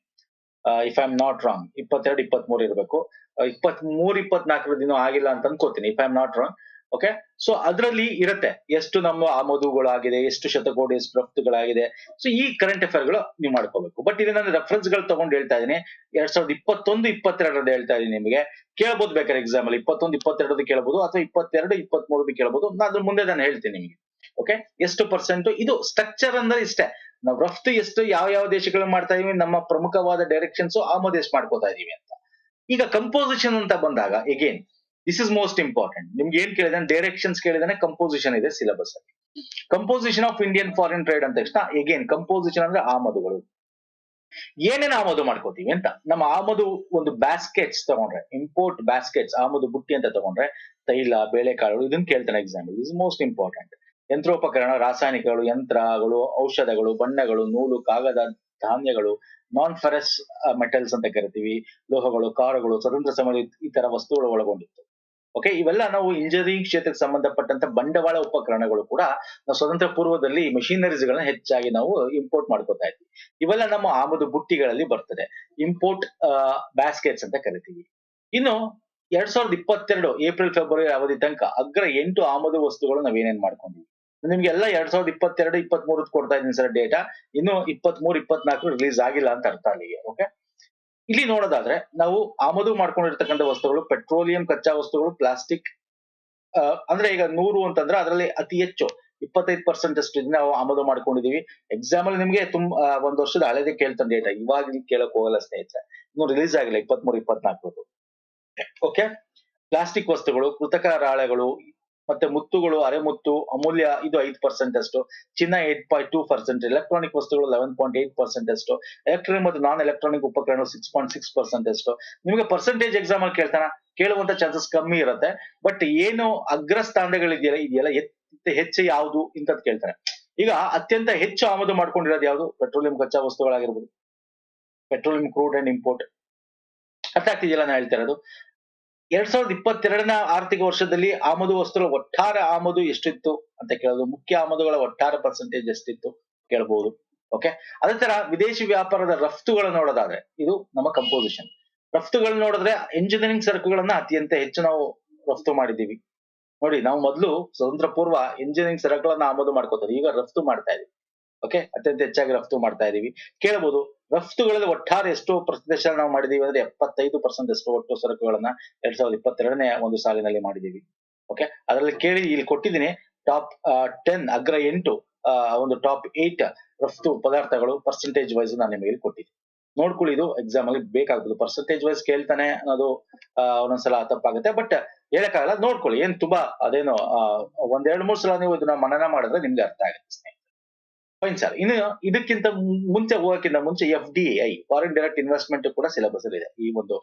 If I am not wrong 22-23 ಇರಬೇಕು. 23-24 ದಿನ ಆಗಿಲ್ಲ ಅಂತ ಅನ್ಕೋತೀನಿ, if I am not wrong. Okay. So ಅದರಲ್ಲಿ ಇರುತ್ತೆ ಎಷ್ಟು ನಮ್ಮ ಆಮದುಗಳಾಗಿದೆ, ಎಷ್ಟು ಶತಕೋಟಿ, ಎಷ್ಟು ರಫ್ತುಗಳಾಗಿದೆ. ಸೊ ಈ ಕರೆಂಟ್ ಅಫೇರ್ ಗಳು ನೀವು ಮಾಡ್ಕೋಬೇಕು. ಬಟ್ ಇಲ್ಲಿ ನಾನು ರೆಫರೆನ್ಸ್ ಗಳು ತಗೊಂಡು ಹೇಳ್ತಾ ಇದೀನಿ. 2021-22 ಹೇಳ್ತಾ ಇದೀನಿ ನಿಮಗೆ. ಕೇಳ್ಬೋದು ಬೇಕಾದ್ರೆ ಎಕ್ಸಾಮ್ ಅಲ್ಲಿ 21-22 ಕೇಳ್ಬೋದು, ಅಥವಾ 22-23 ಕೇಳ್ಬೋದು. ಅದ್ರ ಮುಂದೆ ನಾನು ಹೇಳ್ತೀನಿ ನಿಮಗೆ. ಓಕೆ, ಎಷ್ಟು ಪರ್ಸೆಂಟ್ ಇದು ಸ್ಟ್ರಕ್ಚರ್ ಅಂದ್ರೆ ಇಷ್ಟೇ. ನಾವು ರಫ್ತು ಎಷ್ಟು ಯಾವ ಯಾವ ದೇಶಗಳು ಮಾಡ್ತಾ ಇದೀವಿ, ನಮ್ಮ ಪ್ರಮುಖವಾದ ಡೈರೆಕ್ಷನ್ಸ್, ಆಮದು ಎಷ್ಟು ಮಾಡ್ಕೋತಾ ಇದೀವಿ ಅಂತ. ಈಗ ಕಂಪೋಸಿಷನ್ ಅಂತ ಬಂದಾಗ again this is most important. ನಿಮ್ಗೆ ಏನ್ ಕೇಳಿದಾನೆ, ಡೈರೆಕ್ಷನ್ಸ್ ಕೇಳಿದಾನೆ, ಕಂಪೋಸಿಷನ್ ಇದೆ ಸಿಲೆಬಸ್ ಅಲ್ಲಿ. Composition of Indian foreign trade ಅಂತ ತಕ್ಷಣ ಎಗೇನ್ ಕಂಪೋಸಿಷನ್ ಅಂದ್ರೆ ಆಮದುಗಳು. ಏನೇನು ಆಮದು ಮಾಡ್ಕೋತೀವಿ ಅಂತ. ನಮ್ಮ ಆಮದು ಒಂದು ಬ್ಯಾಸ್ಕೆಟ್ಸ್ ತಗೊಂಡ್ರೆ, ಇಂಪೋರ್ಟ್ ಬ್ಯಾಸ್ಕೆಟ್ಸ್, ಆಮದು ಬುಟ್ಟಿ ಅಂತ ತಗೊಂಡ್ರೆ ತೈಲ, ಬೇಳೆಕಾಳುಗಳು, ಇದನ್ನ ಕೇಳ್ತಾನೆ ಎಕ್ಸಾಮ್. Is most important. ಯಂತ್ರೋಪಕರಣ, ರಾಸಾಯನಿಕಗಳು, ಯಂತ್ರಗಳು, ಔಷಧಗಳು, ಬಣ್ಣಗಳು, ನೂಲು, ಕಾಗದ, ಧಾನ್ಯಗಳು, ನಾನ್ ಫೆರಸ್ ಮೆಟಲ್ಸ್ ಅಂತ ಕರಿತೀವಿ, ಲೋಹಗಳು, ಕಾರುಗಳು, ಸ್ವತಂತ್ರ ಸಮಯ ಈ ತರ ವಸ್ತುಗಳು ಒಳಗೊಂಡಿತ್ತು. ಓಕೆ, ಇವೆಲ್ಲ ನಾವು ಇಂಜಿನಿಯರಿಂಗ್ ಕ್ಷೇತ್ರಕ್ಕೆ ಸಂಬಂಧಪಟ್ಟಂತ ಬಂಡವಾಳ ಉಪಕರಣಗಳು ಕೂಡ ನಾವು ಸ್ವತಂತ್ರ ಪೂರ್ವದಲ್ಲಿ ಮೆಷಿನರೀಸ್ ಗಳನ್ನ ಹೆಚ್ಚಾಗಿ ನಾವು ಇಂಪೋರ್ಟ್ ಮಾಡ್ಕೋತಾ ಇದ್ವಿ. ಇವೆಲ್ಲ ನಮ್ಮ ಆಮದು ಬುಟ್ಟಿಗಳಲ್ಲಿ ಬರ್ತದೆ, ಇಂಪೋರ್ಟ್ ಬ್ಯಾಸ್ಕೆಟ್ಸ್ ಅಂತ ಕರಿತೀವಿ. ಇನ್ನು 2022 ಏಪ್ರಿಲ್ ಫೆಬ್ರವರಿ ಅವಧಿ ತನಕ ಅಗ್ರ 8 ಆಮದು ವಸ್ತುಗಳು ನಾವೇನೇನ್ ಮಾಡ್ಕೊಂಡಿವಿ. ನಿಮ್ಗೆಲ್ಲ 2022-23 ಕೊಡ್ತಾ ಇದೀನಿ ಸರ್ ಡೇಟಾ. ಇನ್ನು 23-24 ರಿಲೀಸ್ ಆಗಿಲ್ಲ ಅಂತ ಅರ್ಥ ಅಲ್ಲಿಗೆ. ಓಕೆ, ಇಲ್ಲಿ ನೋಡೋದಾದ್ರೆ ನಾವು ಆಮದು ಮಾಡ್ಕೊಂಡಿರ್ತಕ್ಕಂಥ ವಸ್ತುಗಳು ಪೆಟ್ರೋಲಿಯಂ ಕಚ್ಚಾ ವಸ್ತುಗಳು, ಪ್ಲಾಸ್ಟಿಕ್. ಅಂದ್ರೆ ಈಗ 100 ಅಂತಂದ್ರೆ ಅದರಲ್ಲಿ ಅತಿ ಹೆಚ್ಚು 25% ಅಷ್ಟು ನಾವು ಆಮದು ಮಾಡ್ಕೊಂಡಿದೀವಿ. ಎಕ್ಸಾಮ್ ಅಲ್ಲಿ ನಿಮ್ಗೆ ಒಂದ್ ವರ್ಷದ ಹಳೆದೇ ಕೇಳ್ತಾನೆ ಡೇಟಾ, ಇವಾಗ ಕೇಳಕ್ ಹೋಗಲ್ಲ ಸ್ನೇಹಿತರೆ. ಇನ್ನು ರಿಲೀಸ್ ಆಗಿಲ್ಲ 23-24. ಓಕೆ, ಪ್ಲಾಸ್ಟಿಕ್ ವಸ್ತುಗಳು, ಕೃತಕ ರಾಳೆಗಳು, ಮತ್ತೆ ಮುತ್ತುಗಳು, ಅರೆಮುತ್ತು, ಅಮೂಲ್ಯ ಇದು 5% ಅಷ್ಟು, ಚಿನ್ನ 8.2%, ಎಲೆಕ್ಟ್ರಾನಿಕ್ ವಸ್ತುಗಳು 11.8% ಅಷ್ಟು, ಎಲೆಕ್ಟ್ರಾನಿಕ್ ಮತ್ತು ನಾನ್ ಎಲೆಕ್ಟ್ರಾನಿಕ್ ಉಪಕರಣಗಳು 6.6% ಅಷ್ಟು. ನಿಮಗೆ ಪರ್ಸೆಂಟೇಜ್ ಎಕ್ಸಾಮ್ ಅಲ್ಲಿ ಕೇಳುವಂತ ಚಾನ್ಸಸ್ ಕಮ್ಮಿ ಇರುತ್ತೆ. ಬಟ್ ಏನು ಅಗ್ರ ಸ್ಥಾನಗಳಿದೆಯಲ್ಲ ಹೆಚ್ಚು ಯಾವುದು ಇಂತದ್ ಕೇಳ್ತಾರೆ. ಈಗ ಅತ್ಯಂತ ಹೆಚ್ಚು ಆಮದು ಮಾಡ್ಕೊಂಡಿರೋದು ಯಾವುದು? ಪೆಟ್ರೋಲಿಯಂ ಕಚ್ಚಾ ವಸ್ತುಗಳಾಗಿರ್ಬೋದು, ಪೆಟ್ರೋಲಿಯಂ ಕ್ರೂಡ್ ಅಂಡ್ ಇಂಪೋರ್ಟ್. ಅರ್ಥ ಆಗ್ತಿದೆಯಲ್ಲ ನಾ ಹೇಳ್ತಾ ಇರೋದು. 2022ನೇ ಆರ್ಥಿಕ ವರ್ಷದಲ್ಲಿ ಆಮದು ವಸ್ತುಗಳ ಒಟ್ಟಾರೆ ಆಮದು ಎಷ್ಟಿತ್ತು ಅಂತ ಕೇಳೋದು, ಮುಖ್ಯ ಆಮದುಗಳ ಒಟ್ಟಾರೆ ಪರ್ಸೆಂಟೇಜ್ ಎಷ್ಟಿತ್ತು ಕೇಳಬಹುದು. ಓಕೆ, ಅದೇ ತರ ವಿದೇಶಿ ವ್ಯಾಪಾರದ ರಫ್ತುಗಳು ನೋಡೋದಾದ್ರೆ ಇದು ನಮ್ಮ ಕಂಪೋಸಿಷನ್. ರಫ್ತುಗಳು ನೋಡಿದ್ರೆ ಇಂಜಿನಿಯರಿಂಗ್ ಸರಕುಗಳನ್ನ ಅತ್ಯಂತ ಹೆಚ್ಚು ನಾವು ರಫ್ತು ಮಾಡಿದೀವಿ. ನೋಡಿ, ನಾವು ಮೊದಲು ಸ್ವತಂತ್ರ ಪೂರ್ವ ಇಂಜಿನಿಯರಿಂಗ್ ಸರಕುಗಳನ್ನ ಆಮದು ಮಾಡ್ಕೋತೀವಿ, ಈಗ ರಫ್ತು ಮಾಡ್ತಾ ಇದೀವಿ. ಓಕೆ, ಅತ್ಯಂತ ಹೆಚ್ಚಾಗಿ ರಫ್ತು ಮಾಡ್ತಾ ಇದೀವಿ. ಕೇಳಬಹುದು, ರಫ್ತುಗಳಲ್ಲಿ ಒಟ್ಟಾರೆ ಎಷ್ಟು ಪ್ರದೇಶ ನಾವು ಮಾಡಿದೀವಿ ಅಂದ್ರೆ 75% ಅಷ್ಟು ಒಟ್ಟು ಸರಕುಗಳನ್ನ 2022ನೇ ಒಂದು ಸಾಲಿನಲ್ಲಿ ಮಾಡಿದೀವಿ. ಓಕೆ, ಅದರಲ್ಲಿ ಕೇಳಿ ಇಲ್ಲಿ ಕೊಟ್ಟಿದ್ದೀನಿ ಟಾಪ್ 10 ಅಗ್ರ 8 ಒಂದು ಟಾಪ್ 8 ರಫ್ತು ಪದಾರ್ಥಗಳು ಪರ್ಸೆಂಟೇಜ್ ವೈಸ್ ನಾನು ನಿಮಗೆ ಕೊಟ್ಟಿದ್ದೀನಿ. ನೋಡ್ಕೊಳ್ಳಿ, ಇದು ಎಕ್ಸಾಮ್ ಅಲ್ಲಿ ಬೇಕಾಗ್ತದೆ. ಪರ್ಸೆಂಟೇಜ್ ವೈಸ್ ಕೇಳ್ತಾನೆ ಅನ್ನೋದು ಒಂದೊಂದ್ಸಲ ತಪ್ಪಾಗುತ್ತೆ, ಬಟ್ ಹೇಳಕ್ಕಾಗಲ್ಲ. ನೋಡ್ಕೊಳ್ಳಿ, ಏನ್ ತುಂಬಾ ಅದೇನು 1-2-3 ಸಲ ನೀವು ಇದನ್ನ ಮನನ ಮಾಡಿದ್ರೆ ನಿಮ್ಗೆ ಅರ್ಥ ಆಗುತ್ತೆ ಸ್ನೇಹಿತರೆ. Fine sir. ಇನ್ನು ಇದಕ್ಕಿಂತ ಮುಂಚೆ ಹೋಗಕ್ಕಿಂತ ಮುಂಚೆ FDI ಫಾರಿನ್ ಡೈರೆಕ್ಟ್ ಇನ್ವೆಸ್ಟ್ಮೆಂಟ್ ಕೂಡ ಸಿಲೆಬಸ್ ಅಲ್ಲಿ ಇದೆ. ಈ ಒಂದು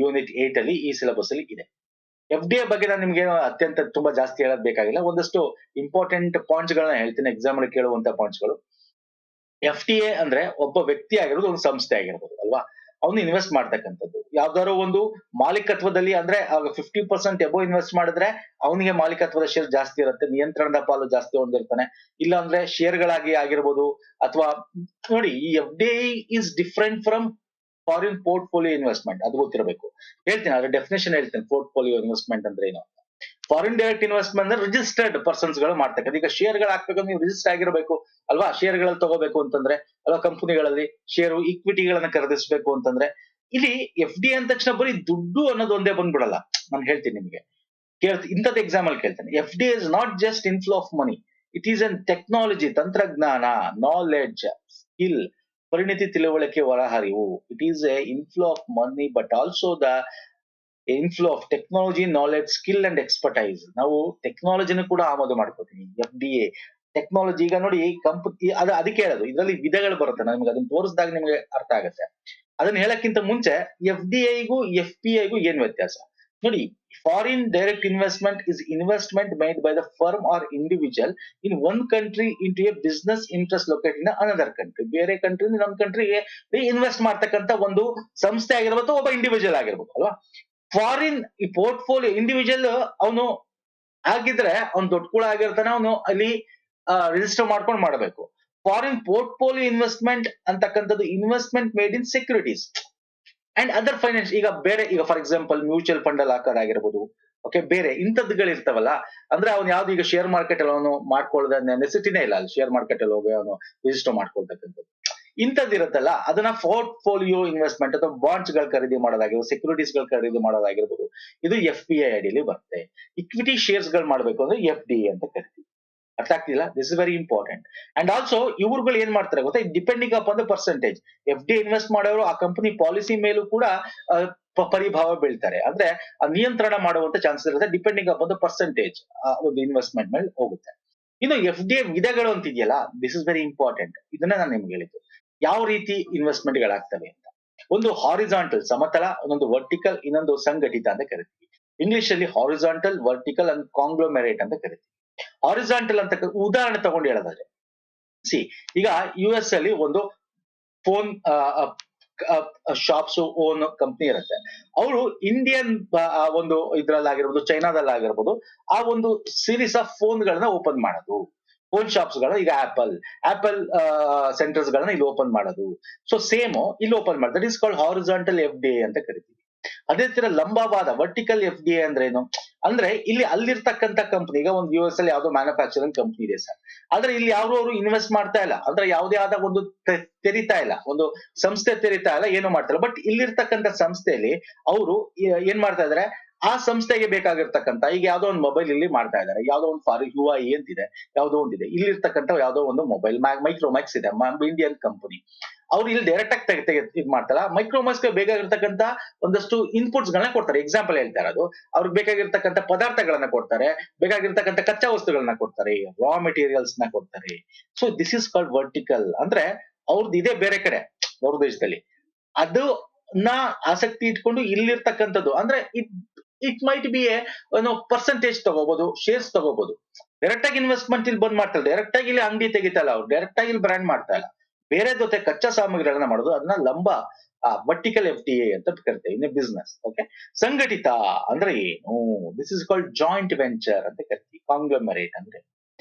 ಯೂನಿಟ್ 8 ಅಲ್ಲಿ ಈ ಸಿಲೆಬಸ್ ಅಲ್ಲಿ ಇದೆ. FDI ಬಗ್ಗೆ ನಾನು ನಿಮ್ಗೆ ಅತ್ಯಂತ ತುಂಬಾ ಜಾಸ್ತಿ ಹೇಳೋದ್ ಬೇಕಾಗಿಲ್ಲ. ಒಂದಷ್ಟು ಇಂಪಾರ್ಟೆಂಟ್ ಪಾಯಿಂಟ್ಸ್ ಗಳನ್ನ ಹೇಳ್ತೀನಿ, ಎಕ್ಸಾಮ್ ಅಲ್ಲಿ ಕೇಳುವಂತ ಪಾಯಿಂಟ್ಸ್ ಗಳು. FDI ಅಂದ್ರೆ ಒಬ್ಬ ವ್ಯಕ್ತಿ ಆಗಿರೋದು, ಒಂದು ಸಂಸ್ಥೆ ಆಗಿರ್ಬೋದು ಅಲ್ವಾ, ಅವನು ಇನ್ವೆಸ್ಟ್ ಮಾಡ್ತಕ್ಕಂಥದ್ದು. ಯಾವ್ದಾದ್ರು ಒಂದು ಮಾಲೀಕತ್ವದಲ್ಲಿ ಅಂದ್ರೆ 50% ಎಬೋ ಇನ್ವೆಸ್ಟ್ ಮಾಡಿದ್ರೆ ಅವನಿಗೆ ಮಾಲೀಕತ್ವದ ಶೇರ್ ಜಾಸ್ತಿ ಇರುತ್ತೆ, ನಿಯಂತ್ರಣದ ಪಾಲು ಜಾಸ್ತಿ ಹೊಂದಿರ್ತಾನೆ. ಇಲ್ಲ ಅಂದ್ರೆ ಗಳಾಗಿ ಆಗಿರ್ಬೋದು, ಅಥವಾ ನೋಡಿ, ಈ FDI is different from foreign portfolio investment. ಅದು ಗೊತ್ತಿರಬೇಕು. ಹೇಳ್ತೀನಿ, ಅದ್ರ ಡೆಫಿನೇಷನ್ ಹೇಳ್ತೀನಿ, ಪೋರ್ಟ್ಫೋಲಿಯೋ ಇನ್ವೆಸ್ಟ್ಮೆಂಟ್ ಅಂದ್ರೆ ಏನು. ಫಾರಿನ್ ಡೈರೆಕ್ಟ್ ಇನ್ವೆಸ್ಟ್ಮೆಂಟ್ ಅಂದ್ರೆ ರಿಜಿಸ್ಟರ್ಡ್ ಪರ್ಸನ್ಸ್ ಗಳು ಮಾಡ್ತಕ್ಕಂಥ. ಈಗ ಗಳು ಹಾಕ್ಬೇಕಂದ್ರೆ ನೀವು ರಿಜಿಸ್ಟರ್ ಆಗಿರಬೇಕು ಅಲ್ವಾ. ಗಳಲ್ಲಿ ತಗೋಬೇಕು ಅಂತಂದ್ರೆ, ಅಲ್ವಾ, ಕಂಪನಿಗಳಲ್ಲಿ ಇಕ್ವಿಟಿಗಳನ್ನ ಖರೀದಿಸಬೇಕು ಅಂತಂದ್ರೆ, ಇಲ್ಲಿ FDI ಅಂದ ತಕ್ಷಣ ಬರೀ ದುಡ್ಡು ಅನ್ನೋದು ಒಂದೇ ಬಂದ್ಬಿಡಲ್ಲ. ನಾನು ಹೇಳ್ತೀನಿ ನಿಮಗೆ, ಇಂಥದ್ದು ಎಕ್ಸಾಮ್ ಅಲ್ಲಿ ಕೇಳ್ತೇನೆ. FDI is not just inflow of money, it is an technology, ತಂತ್ರಜ್ಞಾನ, ನಾಲೆಡ್ಜ್, ಸ್ಕಿಲ್, ಪರಿಣಿತಿ, ತಿಳುವಳಿಕೆ, ಹೊರಹರಿವು. It is a inflow of money but also the inflow of technology, knowledge, skill and expertise. ನಾವು ಟೆಕ್ನಾಲಜಿನ ಕೂಡ ಆಮದು ಮಾಡ್ಕೋತೀವಿ. FDI technology. ಈಗ ನೋಡಿ, ಅದಕ್ಕೆ ಹೇಳೋದು, ಇದರಲ್ಲಿ ವಿಧಗಳು ಬರುತ್ತೆ. ನಿಮ್ಗೆ ಅದನ್ನ ತೋರಿಸಿದಾಗ ನಿಮ್ಗೆ ಅರ್ಥ ಆಗುತ್ತೆ. ಅದನ್ನ ಹೇಳಕ್ಕಿಂತ ಮುಂಚೆ FDIಗೂ FPIಗೂ ಏನ್ ವ್ಯತ್ಯಾಸ ನೋಡಿ. Foreign direct investment is investment made by the firm or individual in one country into a business interest located in another country. ಬೇರೆ ಕಂಟ್ರಿ ಇನ್ನೊಂದು ಕಂಟ್ರಿಗೆ ಇನ್ವೆಸ್ಟ್ ಮಾಡ್ತಕ್ಕಂಥ ಒಂದು ಸಂಸ್ಥೆ ಆಗಿರ್ಬೋದು, ಒಬ್ಬ ಇಂಡಿವಿಜುವಲ್ ಆಗಿರ್ಬೋದು ಅಲ್ವಾ. ಫಾರಿನ್ ಈ ಪೋರ್ಟ್ಫೋಲಿಯೋ ಇಂಡಿವಿಜುವಲ್ ಅವನು ಆಗಿದ್ರೆ ಅವ್ನು ದೊಡ್ಡ ಕೂಡ ಆಗಿರ್ತಾನೆ, ಅವನು ಅಲ್ಲಿ ರಿಜಿಸ್ಟರ್ ಮಾಡ್ಕೊಂಡು ಮಾಡಬೇಕು. ಫಾರಿನ್ ಪೋರ್ಟ್ಫೋಲಿಯೋ ಇನ್ವೆಸ್ಟ್ಮೆಂಟ್ ಅಂತಕ್ಕಂಥದ್ದು investment made in securities and other finance. ಈಗ ಬೇರೆ, ಈಗ ಫಾರ್ ಎಕ್ಸಾಂಪಲ್ ಮ್ಯೂಚುವಲ್ ಫಂಡ್ ಅಲ್ಲಿ ಹಾಕೋದಾಗಿರ್ಬೋದು, ಓಕೆ, ಬೇರೆ ಇಂಥದ್ದುಗಳಿರ್ತಾವಲ್ಲ, ಅಂದ್ರೆ ಅವ್ನು ಯಾವ್ದು ಈಗ ಶೇರ್ ಮಾರ್ಕೆಟ್ ಅಲ್ಲಿ ಅವನು ಮಾಡ್ಕೊಳ್ಳೋದ ನೆಸೆಸಿಟಿನೇ ಇಲ್ಲ ಅಲ್ಲಿ ಶೇರ್ ಮಾರ್ಕೆಟ್ ಅಲ್ಲಿ ಹೋಗಿ ಅವನು ರಿಜಿಸ್ಟರ್ ಮಾಡ್ಕೊಳ್ತಕ್ಕಂಥದ್ದು. ಇಂಥದ್ದಿರುತ್ತಲ್ಲ ಅದನ್ನ ಪೋರ್ಟ್ಫೋಲಿಯೋ ಇನ್ವೆಸ್ಟ್ಮೆಂಟ್ ಅಥವಾ ಬಾಂಡ್ಸ್ ಗಳು ಖರೀದಿ ಮಾಡೋದಾಗಿರ್ಬೋದು, ಸೆಕ್ಯೂರಿಟೀಸ್ ಗಳು ಖರೀದಿ ಮಾಡೋದಾಗಿರ್ಬೋದು, ಇದು FPI ಅಡಿಯಲ್ಲಿ ಬರುತ್ತೆ. ಇಕ್ವಿಟಿ ಶೇರ್ಸ್ ಗಳು ಮಾಡ್ಬೇಕು ಅಂದ್ರೆ FDI ಅಂತ ಕರಿತೀವಿ. ಅರ್ಥ ಆಗ್ತಿಲ್ಲ? This is very important. And also ಇವ್ರುಗಳು ಏನ್ ಮಾಡ್ತಾರೆ ಗೊತ್ತಾ, depending upon the percentage. FDI invest ಮಾಡೋರು ಆ ಕಂಪನಿ ಪಾಲಿಸಿ ಮೇಲೂ ಕೂಡ ಪರಿಭಾವ ಬೀಳ್ತಾರೆ. ಅಂದ್ರೆ ನಿಯಂತ್ರಣ ಮಾಡುವಂತ ಚಾನ್ಸಸ್ ಇರುತ್ತೆ, ಡಿಪೆಂಡಿಂಗ್ ಅಪಾನ್ ದ ಪರ್ಸೆಂಟೇಜ್ ಒಂದು ಇನ್ವೆಸ್ಟ್ಮೆಂಟ್ ಮೇಲೆ ಹೋಗುತ್ತೆ. ಇನ್ನು FDI ವಿಧಗಳು ಅಂತಿದೆಯಲ್ಲ, ದಿಸ್ ಇಸ್ ವೆರಿ ಇಂಪಾರ್ಟೆಂಟ್. ಇದನ್ನ ನಾನು ನಿಮ್ಗೆ ಹೇಳಿದ್ದು ಯಾವ ರೀತಿ ಇನ್ವೆಸ್ಟ್ಮೆಂಟ್ ಗಳಾಗ್ತವೆ ಅಂತ. ಒಂದು ಹಾರಿಜಾಂಟಲ್ ಸಮತಲ, ಇನ್ನೊಂದು ವರ್ಟಿಕಲ್, ಇನ್ನೊಂದು ಸಂಘಟಿತ ಅಂತ ಕರಿತೀವಿ. ಇಂಗ್ಲಿಷ್ ಅಲ್ಲಿ ಹಾರಿಜಾಂಟಲ್, ವರ್ಟಿಕಲ್ ಅಂಡ್ ಕಾಂಗ್ಲೊಮೆರೇಟ್ ಅಂತ ಕರಿತೀವಿ. ಹಾರಿಜಾಂಟಲ್ ಅಂತ ಉದಾಹರಣೆ ತಗೊಂಡು ಹೇಳೋದಾದ್ರೆ, ಸಿ ಈಗ US ಅಲ್ಲಿ ಒಂದು ಫೋನ್ ಶಾಪ್ಸ್ ಓನ್ ಕಂಪ್ನಿ ಇರುತ್ತೆ. ಅವರು ಇಂಡಿಯನ್ ಒಂದು ಇದ್ರಲ್ಲಾಗಿರ್ಬೋದು, ಚೈನಾದಲ್ಲಾಗಿರ್ಬೋದು, ಆ ಒಂದು ಸೀರೀಸ್ ಆಫ್ ಫೋನ್ ಗಳನ್ನ ಓಪನ್ ಮಾಡೋದು, ಫೋನ್ ಶಾಪ್ಸ್ ಗಳನ್ನ, ಈಗ ಆಪಲ್ ಸೆಂಟರ್ಸ್ ಗಳನ್ನ ಇಲ್ಲಿ ಓಪನ್ ಮಾಡೋದು. ಸೊ ಸೇಮ್ ಇಲ್ಲಿ ಓಪನ್ ಮಾಡ್ತಾರೆ. It is called horizontal FDI ಅಂತ ಕರಿತೀವಿ. ಅದೇ ತರ ಲಂಬವಾದ ವರ್ಟಿಕಲ್ FDI ಅಂದ್ರೆ ಏನು ಅಂದ್ರೆ, ಇಲ್ಲಿ ಅಲ್ಲಿರ್ತಕ್ಕಂಥ ಕಂಪ್ನಿ, ಈಗ ಒಂದು US ಅಲ್ಲಿ ಯಾವ್ದೋ ಮ್ಯಾನುಫ್ಯಾಕ್ಚರಿಂಗ್ ಕಂಪ್ನಿ ಇದೆ ಸರ್, ಆದ್ರೆ ಇಲ್ಲಿ ಅವರು ಇನ್ವೆಸ್ಟ್ ಮಾಡ್ತಾ ಇಲ್ಲ, ಅಂದ್ರೆ ಯಾವುದೇ ಆದ ಒಂದು ತೆರಿತಾ ಇಲ್ಲ, ಒಂದು ಸಂಸ್ಥೆ ತೆರಿತಾ ಇಲ್ಲ, ಏನು ಮಾಡ್ತಾ ಇಲ್ಲ. ಬಟ್ ಇಲ್ಲಿರ್ತಕ್ಕಂಥ ಸಂಸ್ಥೆಯಲ್ಲಿ ಅವರು ಏನ್ ಮಾಡ್ತಾ ಇದಾರೆ, ಆ ಸಂಸ್ಥೆಗೆ ಬೇಕಾಗಿರ್ತಕ್ಕಂಥ, ಈಗ ಯಾವ್ದೋ ಒಂದು ಮೊಬೈಲ್ ಇಲ್ಲಿ ಮಾಡ್ತಾ ಇದ್ದಾರೆ, ಯಾವ್ದೋ ಒಂದು UI ಅಂತಿದೆ, ಯಾವ್ದೋ ಒಂದಿದೆ, ಇಲ್ಲಿರ್ತಕ್ಕಂಥ ಯಾವ್ದೋ ಒಂದು ಮೊಬೈಲ್ ಮೈಕ್ರೋಮ್ಯಾಕ್ಸ್ ಇದೆ, ಇಂಡಿಯನ್ ಕಂಪನಿ. ಅವ್ರು ಇಲ್ಲಿ ಡೈರೆಕ್ಟ್ ಆಗಿ ಇದ್ ಮಾಡ್ತಾರ. ಮೈಕ್ರೋಮ್ಯಾಕ್ಸ್ ಗೆ ಬೇಕಾಗಿರ್ತಕ್ಕಂಥ ಒಂದಷ್ಟು ಇನ್ಪುಟ್ಸ್ ಗಳನ್ನ ಕೊಡ್ತಾರೆ. ಎಕ್ಸಾಂಪಲ್ ಹೇಳ್ತಾ ಇರೋದು, ಅವ್ರಿಗೆ ಬೇಕಾಗಿರ್ತಕ್ಕಂಥ ಪದಾರ್ಥಗಳನ್ನ ಕೊಡ್ತಾರೆ, ಬೇಕಾಗಿರ್ತಕ್ಕಂಥ ಕಚ್ಚಾ ವಸ್ತುಗಳನ್ನ ಕೊಡ್ತಾರೆ, ರಾ ಮೆಟೀರಿಯಲ್ಸ್ ನ ಕೊಡ್ತಾರೆ. So this is called vertical. ಅಂದ್ರೆ ಅವ್ರದ್ದು ಇದೆ ಬೇರೆ ಕಡೆ ಹೊರ ದೇಶದಲ್ಲಿ, ಅದು ಆಸಕ್ತಿ ಇಟ್ಕೊಂಡು ಇಲ್ಲಿರ್ತಕ್ಕಂಥದ್ದು, ಅಂದ್ರೆ ಇಟ್ ಮೈಟ್ ಬಿ ಪರ್ಸೆಂಟೇಜ್ ತಗೋಬಹುದು, ಶೇರ್ಸ್ ತಗೋಬಹುದು. ಡೈರೆಕ್ಟ್ ಆಗಿ ಇನ್ವೆಸ್ಟ್ಮೆಂಟ್ ಇಲ್ಲಿ ಬಂದ್ ಮಾಡ್ತಾರೆ, ಡೈರೆಕ್ಟ್ ಆಗಿ ಇಲ್ಲಿ ಅಂಗಡಿ ತೆಗಿತಾ ಇಲ್ಲ, ಅವ್ರು ಡೈರೆಕ್ಟ್ ಆಗಿ ಇಲ್ಲಿ ಬ್ರ್ಯಾಂಡ್ ಮಾಡ್ತಾ ಇಲ್ಲ, ಬೇರೆ ಜೊತೆ ಕಚ್ಚಾ ಸಾಮಗ್ರಿಗಳನ್ನ ಮಾಡೋದು, ಅದನ್ನ ಲಂಬ ವರ್ಟಿಕಲ್ FDI ಅಂತ ಕರಿತೇವೆ ಇನ್ ಬಿಸ್ನೆಸ್. ಓಕೆ, ಸಂಘಟಿತ ಅಂದ್ರೆ ಏನು? This is called joint venture ಅಂತ ಕರಿತೀವಿ. ಕಾಂಗ್ಲೊಮರೇಟ್ ಅಂದ್ರೆ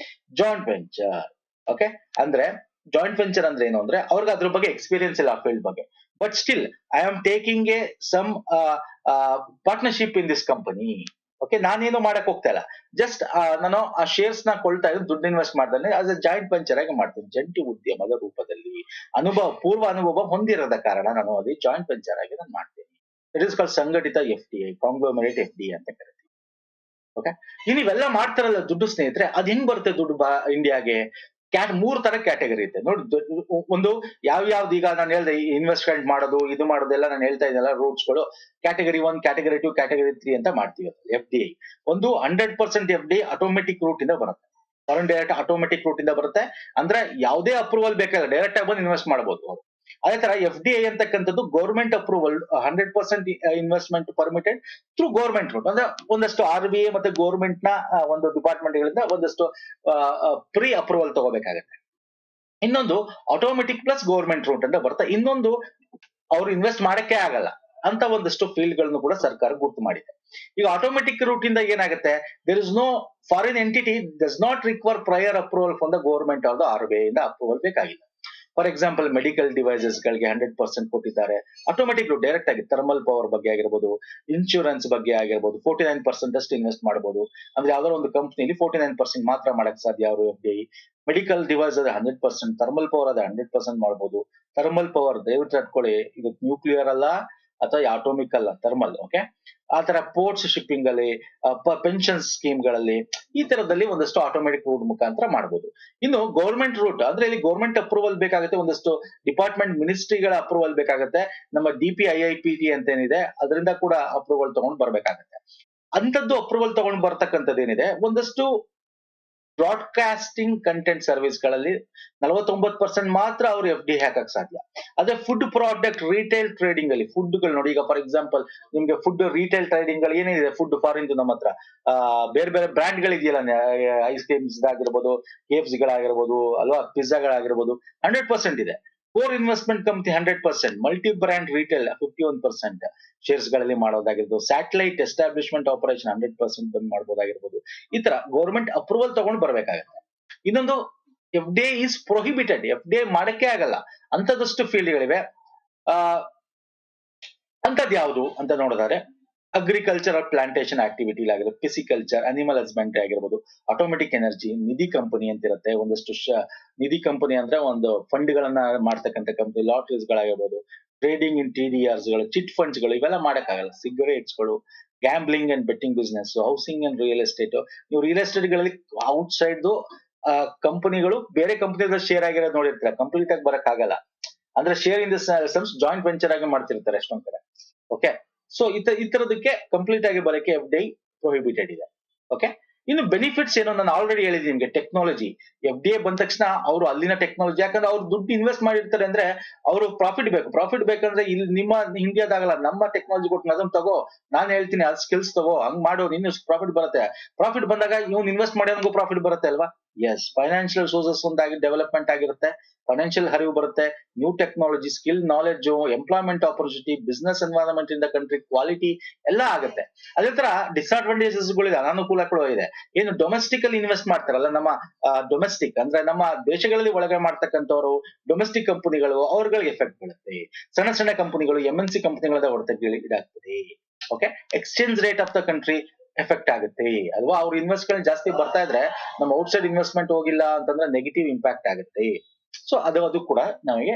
ಜಾಯಿಂಟ್ ವೆಂಚರ್. ಓಕೆ, ಅಂದ್ರೆ ಜಾಯಿಂಟ್ ವೆಂಚರ್ ಅಂದ್ರೆ ಏನು ಅಂದ್ರೆ, ಅವ್ರಿಗೆ ಅದ್ರ ಬಗ್ಗೆ ಎಕ್ಸ್ಪೀರಿಯನ್ಸ್ ಇಲ್ಲ ಆ ಫೀಲ್ಡ್ ಬಗ್ಗೆ, but still I am taking some partnership in this company. Okay, ನಾನೇನು ಮಾಡಕ್ ಹೋಗ್ತಾ ಇಲ್ಲ, ಜಸ್ಟ್ ನಾನು ಆ ಶೇರ್ಸ್ ನ ಕೊಳ್ತಾ ಇದ್ದು ದುಡ್ಡು ಇನ್ವೆಸ್ಟ್ ಮಾಡ್ತಾನೆ, ಆಸ್ ಅ ಜಾಯಿಂಟ್ ವೆಂಚರ್ ಆಗಿ ಮಾಡ್ತೀನಿ, ಜಂಟಿ ಉದ್ಯಮದ ರೂಪದಲ್ಲಿ. ಪೂರ್ವ ಅನುಭವ ಹೊಂದಿರದ ಕಾರಣ ನಾನು ಅದೇ ಜಾಯಿಂಟ್ ವೆಂಚರ್ ಆಗಿ ನಾನು ಮಾಡ್ತೀನಿ. ಇಟ್ ಇಸ್ ಕಾಲ್ಡ್ ಸಂಘಟಿತ FDI, ಕಾಂಗ್ಲೊಮರೇಟ್ FDI ಅಂತ ಕರಿತೀವಿ. ಓಕೆ, ಇವೆಲ್ಲ ಮಾಡ್ತಾರಲ್ಲ ದುಡ್ಡು ಸ್ನೇಹಿತರೆ, ಅದ್ ಹೆಂಗ್ ಬರುತ್ತೆ ದುಡ್ಡು ಇಂಡಿಯಾಗೆ? 3 ತರ ಕ್ಯಾಟಗರಿ ಇದೆ ನೋಡಿ. ಒಂದು ಯಾವ್ದು ಈಗ ನಾನು ಹೇಳ್ದೆ, ಇನ್ವೆಸ್ಟ್ಮೆಂಟ್ ಮಾಡೋದು, ಇದು ಮಾಡೋದೆಲ್ಲ ನಾನು ಹೇಳ್ತಾ ಇದ್ದೆಲ್ಲ ರೂಟ್ಸ್ ಗಳು. ಕ್ಯಾಟಗರಿ 1, ಕ್ಯಾಟಗರಿ 2, ಕ್ಯಾಟಗರಿ 3 ಅಂತ ಮಾಡ್ತೀವಿ. FDI ಒಂದು 100% FDI ಆಟೋಮೆಟಿಕ್ ರೂಟ್ ಇಂದ ಬರುತ್ತೆ, ಫಾರಿನ್ ಡೈರೆಕ್ಟ್ ಆಟೋಮೆಟಿಕ್ ರೂಟ್ ಇಂದ ಬರುತ್ತೆ. ಅಂದ್ರೆ ಯಾವುದೇ ಅಪ್ರೂವಲ್ ಬೇಕಾಗಿಲ್ಲ, ಡೈರೆಕ್ಟ್ ಆಗಿ ಬಂದು ಇನ್ವೆಸ್ಟ್ ಮಾಡಬಹುದು. ಅದೇ ತರ FDI ಅಂತಕ್ಕಂಥದ್ದು government approval, 100% investment permitted through government route. ಅಂದ್ರೆ ಒಂದಷ್ಟು RBI ಮತ್ತೆ ಗೌರ್ಮೆಂಟ್ ನ ಒಂದು ಡಿಪಾರ್ಟ್ಮೆಂಟ್ ಗಳಿಂದ ಒಂದಷ್ಟು ಪ್ರೀ ಅಪ್ರೂವಲ್ ತಗೋಬೇಕಾಗತ್ತೆ. ಇನ್ನೊಂದು ಆಟೋಮೆಟಿಕ್ ಪ್ಲಸ್ ಗೌರ್ಮೆಂಟ್ ರೂಟ್ ಅಂತ ಬರುತ್ತೆ. ಇನ್ನೊಂದು ಅವ್ರು ಇನ್ವೆಸ್ಟ್ ಮಾಡಕ್ಕೆ ಆಗಲ್ಲ ಅಂತ ಒಂದಷ್ಟು ಫೀಲ್ಡ್ ಗಳನ್ನು ಕೂಡ ಸರ್ಕಾರ ಗುರ್ತು ಮಾಡಿದೆ. ಈಗ ಆಟೋಮೆಟಿಕ್ ರೂಟ್ ಇಂದ ಏನಾಗುತ್ತೆ, there is no foreign entity does not require prior approval from the government or the RBI ಇಂದ ಅಪ್ರೂವಲ್ ಬೇಕಾಗಿಲ್ಲ. ಫಾರ್ ಎಕ್ಸಾಂಪಲ್ ಮೆಡಿಕಲ್ ಡಿವೈಸಸ್ ಗಳಿಗೆ 100% ಕೊಟ್ಟಿದ್ದಾರೆ ಆಟೋಮೆಟಿಕ್ ಡೈರೆಕ್ಟ್ ಆಗಿ. ಥರ್ಮಲ್ ಪವರ್ ಬಗ್ಗೆ ಆಗಿರ್ಬೋದು, ಇನ್ಶೂರೆನ್ಸ್ ಬಗ್ಗೆ ಆಗಿರ್ಬೋದು, 49% ಅಷ್ಟು ಇನ್ವೆಸ್ಟ್ ಮಾಡಬಹುದು. ಅಂದ್ರೆ ಯಾವ್ದಾದ್ರು ಒಂದು ಕಂಪ್ನಿಲಿ 49% ಮಾತ್ರ ಮಾಡಕ್ ಸಾಧ್ಯ ಅವರು FDI. ಮೆಡಿಕಲ್ ಡಿವೈಸ್ ಅದ 100%, ಥರ್ಮಲ್ ಪವರ್ ಅದ 100% ಮಾಡಬಹುದು. ಥರ್ಮಲ್ ಪವರ್ ದಯವಿಟ್ಟು ಇಟ್ಕೊಳ್ಳಿ, ಇದು ನ್ಯೂಕ್ಲಿಯರ್ ಅಲ್ಲ ಅಥವಾ ಆಟೋಮಿಕ್ ಅಲ್ಲ, ಥರ್ಮಲ್. ಓಕೆ, ಆ ತರ ಪೋರ್ಟ್ಸ್ ಶಿಪ್ಪಿಂಗ್ ಅಲ್ಲಿ, ಪೆನ್ಷನ್ ಸ್ಕೀಮ್ ಗಳಲ್ಲಿ, ಈ ತರದಲ್ಲಿ ಒಂದಷ್ಟು ಆಟೋಮೆಟಿಕ್ ರೂಟ್ ಮುಖಾಂತರ ಮಾಡಬಹುದು. ಇನ್ನು ಗೌರ್ಮೆಂಟ್ ರೂಟ್ ಅಂದ್ರೆ ಇಲ್ಲಿ ಗೌರ್ಮೆಂಟ್ ಅಪ್ರೂವಲ್ ಬೇಕಾಗುತ್ತೆ, ಒಂದಷ್ಟು ಡಿಪಾರ್ಟ್ಮೆಂಟ್ ಮಿನಿಸ್ಟ್ರಿಗಳ ಅಪ್ರೂವಲ್ ಬೇಕಾಗುತ್ತೆ. ನಮ್ಮ DPIIPT ಅಂತ ಏನಿದೆ ಅದರಿಂದ ಕೂಡ ಅಪ್ರೂವಲ್ ತಗೊಂಡು ಬರ್ಬೇಕಾಗತ್ತೆ. ಅಂತದ್ದು ಅಪ್ರೂವಲ್ ತಗೊಂಡು ಬರ್ತಕ್ಕಂಥದ್ದು ಏನಿದೆ, ಒಂದಷ್ಟು ಬ್ರಾಡ್ಕಾಸ್ಟಿಂಗ್ ಕಂಟೆಂಟ್ ಸರ್ವಿಸ್ ಗಳಲ್ಲಿ 49% ಮಾತ್ರ ಅವ್ರು FDI ಹಾಕಕ್ ಸಾಧ್ಯ. ಅದೇ ಫುಡ್ ಪ್ರಾಡಕ್ಟ್ ರಿಟೇಲ್ ಟ್ರೇಡಿಂಗ್ ಅಲ್ಲಿ, ಫುಡ್ ಗಳು ನೋಡಿ, ಈಗ ಫಾರ್ ಎಕ್ಸಾಂಪಲ್ ನಿಮ್ಗೆ ಫುಡ್ ರಿಟೇಲ್ ಟ್ರೇಡಿಂಗ್ ಗಳು ಏನಿದೆ, ಫುಡ್ ಫಾರಿನ್ ನಮ್ಮ ಹತ್ರ ಬೇರೆ ಬೇರೆ ಬ್ರ್ಯಾಂಡ್ ಗಳಿದೆಯಲ್ಲ, ಐಸ್ ಕ್ರೀಮ್ಸ್ ಆಗಿರ್ಬೋದು, KFC ಗಳಾಗಿರ್ಬೋದು ಅಲ್ವಾ, ಪಿಜ್ಜಾಗಳಾಗಿರ್ಬೋದು, 100% ಇದೆ. Core investment company 100%, multi brand retail 51% shares ಗಳಲ್ಲಿ ಮಾಡೋದಾಗಿರ್ಬೋದು, ಸ್ಯಾಟಲೈಟ್ ಎಸ್ಟಾಬ್ಲಿಷ್ಮೆಂಟ್ ಆಪರೇಷನ್ 100% ಬಂದ್ ಮಾಡಬಹುದಾಗಿರ್ಬೋದು. ಈ ತರ ಗೌರ್ಮೆಂಟ್ ಅಪ್ರೂವಲ್ ತಗೊಂಡು ಬರ್ಬೇಕಾಗತ್ತೆ. ಇನ್ನೊಂದು FDI ಈಸ್ ಪ್ರೊಹಿಬಿಟೆಡ್, FDI ಮಾಡಕ್ಕೆ ಆಗಲ್ಲ ಅಂತದಷ್ಟು ಫೀಲ್ಡ್ ಗಳಿವೆ. ಅಂತದ್ ಯಾವುದು ಅಂತ ನೋಡಿದ್ರೆ, ಅಗ್ರಿಕಲ್ಚರ್ ಪ್ಲಾಂಟೇಶನ್ ಆಕ್ಟಿವಿಟಿ ಆಗಿರ್ಬೋದು, ಪಿಸಿಕಲ್ಚರ್, ಅನಿಮಲ್ ಹಸ್ಬೆಂಡ್ರಿ ಆಗಿರ್ಬೋದು, ಆಟೋಮೆಟಿಕ್ ಎನರ್ಜಿ, ನಿಧಿ ಕಂಪನಿ ಅಂತ ಇರುತ್ತೆ ಒಂದಷ್ಟು ನಿಧಿ ಕಂಪನಿ ಅಂದ್ರೆ ಒಂದು ಫಂಡ್ ಗಳನ್ನ ಮಾಡ್ತಕ್ಕಂಥ ಕಂಪನಿ, ಲಾಟರೀಸ್ ಗಳಾಗಿರ್ಬೋದು, ಟ್ರೇಡಿಂಗ್ ಇನ್ ಟಿಡಿಆರ್ಸ್ ಗಳು, ಚಿಟ್ ಫಂಡ್ಸ್ ಗಳು, ಇವೆಲ್ಲ ಮಾಡಕ್ಕಾಗಲ್ಲ. ಸಿಗರೇಟ್ಸ್ ಗಳು, gambling and betting business, housing and real estate. ನೀವು ರಿಯಲ್ ಎಸ್ಟೇಟ್ ಗಳಲ್ಲಿ ಔಟ್ ಸೈಡ್ ಕಂಪನಿಗಳು ಬೇರೆ ಕಂಪನಿಗಳ ಶೇರ್ ಆಗಿರೋದು ನೋಡಿರ್ತಾರೆ, ಕಂಪ್ಲೀಟ್ ಆಗಿ ಬರಕ್ ಆಗಲ್ಲ. ಅಂದ್ರೆ share in the sums joint venture ಆಗಿ ಮಾಡ್ತಿರ್ತಾರೆ ಎಷ್ಟೊಂದ್ ಕಡೆ. ಓಕೆ, ಸೊ ಈ ತರದಕ್ಕೆ ಕಂಪ್ಲೀಟ್ ಆಗಿ ಬರಕ್ಕೆ ಎಫ್ ಡಿ ಐ ಪ್ರೊಹಿಬಿಟೆಡ್ ಇದೆ. ಓಕೆ, ಇನ್ನು ಬೆನಿಫಿಟ್ಸ್ ಏನು ನಾನು ಆಲ್ರೆಡಿ ಹೇಳಿದ್ದೀನಿ ನಿಮ್ಗೆ. ಟೆಕ್ನಾಲಜಿ, ಎಫ್ ಡಿ ಐ ಬಂದ ತಕ್ಷಣ ಅವರು ಅಲ್ಲಿನ ಟೆಕ್ನಾಲಜಿ, ಯಾಕಂದ್ರೆ ಅವ್ರು ದುಡ್ಡು ಇನ್ವೆಸ್ಟ್ ಮಾಡಿರ್ತಾರೆ ಅಂದ್ರೆ ಅವರು ಪ್ರಾಫಿಟ್ ಬೇಕು. ಪ್ರಾಫಿಟ್ ಬೇಕಂದ್ರೆ ಇಲ್ಲಿ ನಿಮ್ಮ ಇಂಡಿಯಾದಾಗಲ್ಲ, ನಮ್ಮ ಟೆಕ್ನಾಲಜಿ ಕೊಟ್ಟು ಅದನ್ನ ತಗೋ, ನಾನು ಹೇಳ್ತೀನಿ ಅದು ಸ್ಕಿಲ್ಸ್ ತಗೋ, ಹಂಗ್ ಮಾಡೋ, ನಿನ್ನ ಪ್ರಾಫಿಟ್ ಬರುತ್ತೆ. ಪ್ರಾಫಿಟ್ ಬಂದಾಗ ಇವ್ನು ಇನ್ವೆಸ್ಟ್ ಮಾಡೋನ್ಗೂ ಪ್ರಾಫಿಟ್ ಬರುತ್ತೆ ಅಲ್ವಾ. ಎಸ್, ಫೈನಾನ್ಷಿಯಲ್ ಸೋರ್ಸಸ್ ಒಂದಾಗಿ ಡೆವಲಪ್ಮೆಂಟ್ ಆಗಿರುತ್ತೆ, ಫೈನಾನ್ಷಿಯಲ್ ಹರಿವು ಬರುತ್ತೆ, new technology, skill, knowledge, employment opportunity, business environment in the country, quality ಎಲ್ಲ ಆಗುತ್ತೆ. ಅದೇ ತರ ಡಿಸ್ಅಡ್ವಾಂಟೇಜಸ್ ಗಳಿದೆ, ಅನಾನುಕೂಲಗಳು ಇದೆ. ಏನು ಡೊಮೆಸ್ಟಿಕ್ ಅಲ್ಲಿ ಇನ್ವೆಸ್ಟ್ ಮಾಡ್ತಾರಲ್ಲ, ನಮ್ಮ ಡೊಮೆಸ್ಟಿಕ್ ಅಂದ್ರೆ ನಮ್ಮ ದೇಶಗಳಲ್ಲಿ ಒಳಗೆ ಮಾಡ್ತಕ್ಕಂಥವ್ರು, ಡೊಮೆಸ್ಟಿಕ್ ಕಂಪನಿಗಳು, ಅವ್ರಗಳಿಗೆ ಎಫೆಕ್ಟ್ ಬೀಳುತ್ತೆ. ಸಣ್ಣ ಸಣ್ಣ ಕಂಪನಿಗಳು, MNC ಕಂಪನಿಗಳ ಹೊಡೆತ ಇದಾಗ್ತದೆ. Okay, exchange rate of the country effect ಆಗುತ್ತೆ ಅಲ್ವಾ. ಅವ್ರ ಇನ್ವೆಸ್ಟ್ ಜಾಸ್ತಿ ಬರ್ತಾ ಇದ್ರೆ ನಮ್ಮ ಔಟ್ಸೈಡ್ ಇನ್ವೆಸ್ಟ್ಮೆಂಟ್ ಹೋಗಿಲ್ಲ ಅಂತಂದ್ರೆ ನೆಗೆಟಿವ್ ಇಂಪ್ಯಾಕ್ಟ್ ಆಗುತ್ತೆ. ಸೊ ಅದು ಕೂಡ ನಮಗೆ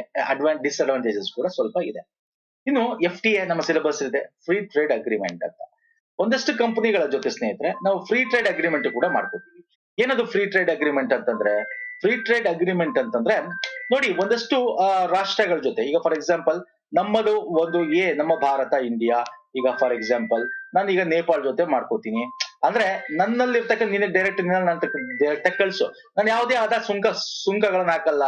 ಡಿಸ್ಅಡ್ವಾಂಟೇಜಸ್ ಕೂಡ ಸ್ವಲ್ಪ ಇದೆ. ಇನ್ನು FTA ನಮ್ಮ ಸಿಲೆಬಸ್ ಇದೆ, ಫ್ರೀ ಟ್ರೇಡ್ ಅಗ್ರಿಮೆಂಟ್ ಅಂತ. ಒಂದಷ್ಟು ಕಂಪನಿಗಳ ಜೊತೆ ಸ್ನೇಹಿತರೆ ನಾವು ಫ್ರೀ ಟ್ರೇಡ್ ಅಗ್ರಿಮೆಂಟ್ ಕೂಡ ಮಾಡ್ಕೋತೀವಿ. ಏನದು ಫ್ರೀ ಟ್ರೇಡ್ ಅಗ್ರಿಮೆಂಟ್ ಅಂತಂದ್ರೆ? ಫ್ರೀ ಟ್ರೇಡ್ ಅಗ್ರಿಮೆಂಟ್ ಅಂತಂದ್ರೆ ನೋಡಿ, ಒಂದಷ್ಟು ರಾಷ್ಟ್ರಗಳ ಜೊತೆ, ಈಗ ಫಾರ್ ಎಕ್ಸಾಂಪಲ್ ನಮ್ಮದು ನಮ್ಮ ಭಾರತ, ಇಂಡಿಯಾ, ಈಗ ಫಾರ್ ಎಕ್ಸಾಂಪಲ್ ನಾನೀಗ ನೇಪಾಳ ಜೊತೆ ಮಾಡ್ಕೋತೀನಿ ಅಂದ್ರೆ ನನ್ನಲ್ಲಿರ್ತಕ್ಕಂಥ ನಿನಗೆ ಡೈರೆಕ್ಟ್ ಡೈರೆಕ್ಟ್ ಆಗಿ ಕಳ್ಸು, ನಾನು ಯಾವುದೇ ಆದ ಸುಂಕಗಳನ್ನ ಹಾಕಲ್ಲ,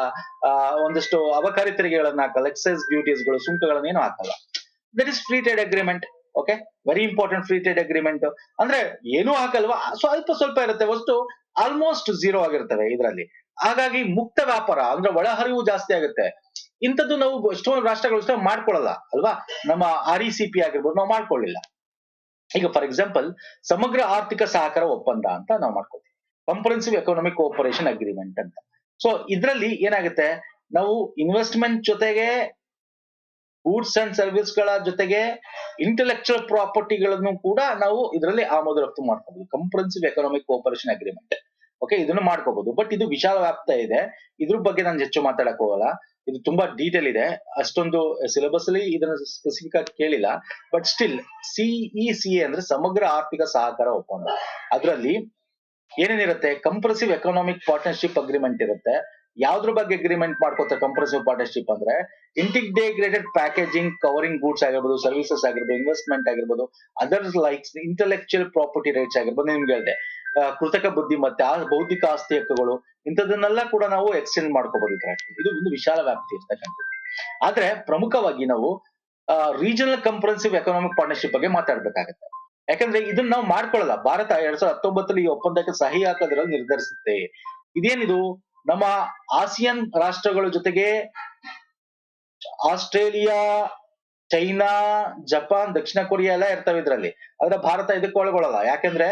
ಒಂದಷ್ಟು ಅಬಕಾರಿ ತೆರಿಗೆಗಳನ್ನ ಹಾಕಲ್ಲ, ಎಕ್ಸೈಸ್ ಡ್ಯೂಟೀಸ್ಗಳು, ಸುಂಕಗಳನ್ನ ಏನು ಹಾಕಲ್ಲ. That is free trade agreement. Okay, very important. Free trade agreement ಅಂದ್ರೆ ಏನೂ ಹಾಕಲ್ವಾ, ಸ್ವಲ್ಪ ಇರುತ್ತೆ, ವಸ್ತು ಆಲ್ಮೋಸ್ಟ್ ಝೀರೋ ಆಗಿರ್ತವೆ ಇದರಲ್ಲಿ. ಹಾಗಾಗಿ ಮುಕ್ತ ವ್ಯಾಪಾರ ಅಂದ್ರೆ ಒಳಹರಿವು ಜಾಸ್ತಿ ಆಗುತ್ತೆ. ಇಂಥದ್ದು ನಾವು ಎಷ್ಟೊಂದು ರಾಷ್ಟ್ರಗಳು ಮಾಡ್ಕೊಳ್ಳಲ್ಲ ಅಲ್ವಾ. ನಮ್ಮ RECP ಆಗಿರ್ಬೋದು ನಾವು ಮಾಡ್ಕೊಳ್ಳಿಲ್ಲ. ಈಗ ಫಾರ್ ಎಕ್ಸಾಂಪಲ್ ಸಮಗ್ರ ಆರ್ಥಿಕ ಸಹಕಾರ ಒಪ್ಪಂದ ಅಂತ ನಾವು ಮಾಡ್ಕೊತೀವಿ, ಕಾಂಪ್ರಿಹೆನ್ಸಿವ್ ಎಕನಾಮಿಕ್ ಕೋಆಪರೇಷನ್ ಅಗ್ರಿಮೆಂಟ್ ಅಂತ. ಸೊ ಇದ್ರಲ್ಲಿ ಏನಾಗುತ್ತೆ, ನಾವು ಇನ್ವೆಸ್ಟ್ಮೆಂಟ್ ಜೊತೆಗೆ ಗೂಡ್ಸ್ ಅಂಡ್ ಸರ್ವಿಸ್ ಗಳ ಜೊತೆಗೆ ಇಂಟೆಲೆಕ್ಚುಯಲ್ ಪ್ರಾಪರ್ಟಿಗಳನ್ನು ಕೂಡ ನಾವು ಇದರಲ್ಲಿ ಆಮದು ರಫ್ತು ಮಾಡ್ಕೋಬಹುದು. Comprehensive economic cooperation agreement. Okay, ಇದನ್ನು ಮಾಡ್ಕೋಬಹುದು. ಬಟ್ ಇದು ವಿಶಾಲ ವ್ಯಾಪ್ತ ಇದೆ, ಇದ್ರ ಬಗ್ಗೆ ನಾನು ಹೆಚ್ಚು ಮಾತಾಡಕ್ ಹೋಗಲ್ಲ. ಇದು ತುಂಬಾ ಡೀಟೇಲ್ ಇದೆ, ಅಷ್ಟೊಂದು ಸಿಲೆಬಸ್ ಅಲ್ಲಿ ಇದನ್ನ ಸ್ಪೆಸಿಫಿಕ್ ಆಗಿ ಕೇಳಿಲ್ಲ. ಬಟ್ ಸ್ಟಿಲ್ CECA ಅಂದ್ರೆ ಸಮಗ್ರ ಆರ್ಥಿಕ ಸಹಕಾರ ಒಪ್ಪಂದ. ಅದರಲ್ಲಿ ಏನೇನಿರುತ್ತೆ, ಕಂಪ್ರೆಸಿವ್ ಎಕನಾಮಿಕ್ ಪಾರ್ಟ್ನರ್ಶಿಪ್ ಅಗ್ರಿಮೆಂಟ್ ಇರುತ್ತೆ. ಯಾವ್ದ್ರ ಬಗ್ಗೆ ಅಗ್ರಿಮೆಂಟ್ ಮಾಡ್ಕೋತಾರೆ ಕಂಪ್ರೆಸಿವ್ ಪಾರ್ಟ್ನರ್ಶಿಪ್ ಅಂದ್ರೆ? ಇಂಟಿಗ್ರೇಟೆಡ್ ಪ್ಯಾಕೇಜಿಂಗ್ ಕವರಿಂಗ್ ಗೂಡ್ಸ್ ಆಗಿರ್ಬೋದು, ಸರ್ವಿಸಸ್ ಆಗಿರ್ಬೋದು, ಇನ್ವೆಸ್ಟ್ಮೆಂಟ್ ಆಗಿರ್ಬೋದು, others likes intellectual property rights ಆಗಿರ್ಬೋದು, ನಿಮ್ಗೆ ಹೇಳಿದೆ ಕೃತಕ ಬುದ್ಧಿಮತ್ತೆ, ಬೌದ್ಧಿಕ ಆಸ್ತಿ ಹಕ್ಕುಗಳು, ಇಂಥದನ್ನೆಲ್ಲ ಕೂಡ ನಾವು ಎಕ್ಸ್ಟೆಂಡ್ ಮಾಡ್ಕೋಬಹುದು. ಇದು ಒಂದು ವಿಶಾಲ ವ್ಯಾಪ್ತಿ ಇರ್ತಕ್ಕಂಥದ್ದು. ಆದ್ರೆ ಪ್ರಮುಖವಾಗಿ ನಾವು ರೀಜನಲ್ ಕಂಪ್ರೆನ್ಸಿವ್ ಎಕನಾಮಿಕ್ ಪಾರ್ಟ್ನರ್ಶಿಪ್ ಬಗ್ಗೆ ಮಾತಾಡ್ಬೇಕಾಗತ್ತೆ. ಯಾಕಂದ್ರೆ ಇದನ್ನ ನಾವು ಮಾಡ್ಕೊಳ್ಳಲ್ಲ. ಭಾರತ 2019 ಈ ಒಪ್ಪಂದಕ್ಕೆ ಸಹಿ ಹಾಕೋದ್ರಲ್ಲಿ ನಿರ್ಧರಿಸುತ್ತೆ. ಇದೇನಿದು, ನಮ್ಮ ಆಸಿಯನ್ ರಾಷ್ಟ್ರಗಳ ಜೊತೆಗೆ ಆಸ್ಟ್ರೇಲಿಯಾ, ಚೈನಾ, ಜಪಾನ್, ದಕ್ಷಿಣ ಕೊರಿಯಾ ಎಲ್ಲ ಇರ್ತವೆ ಇದ್ರಲ್ಲಿ. ಆದ್ರೆ ಭಾರತ ಇದಕ್ಕೆ ಒಳಗೊಳ್ಳಲ್ಲ. ಯಾಕಂದ್ರೆ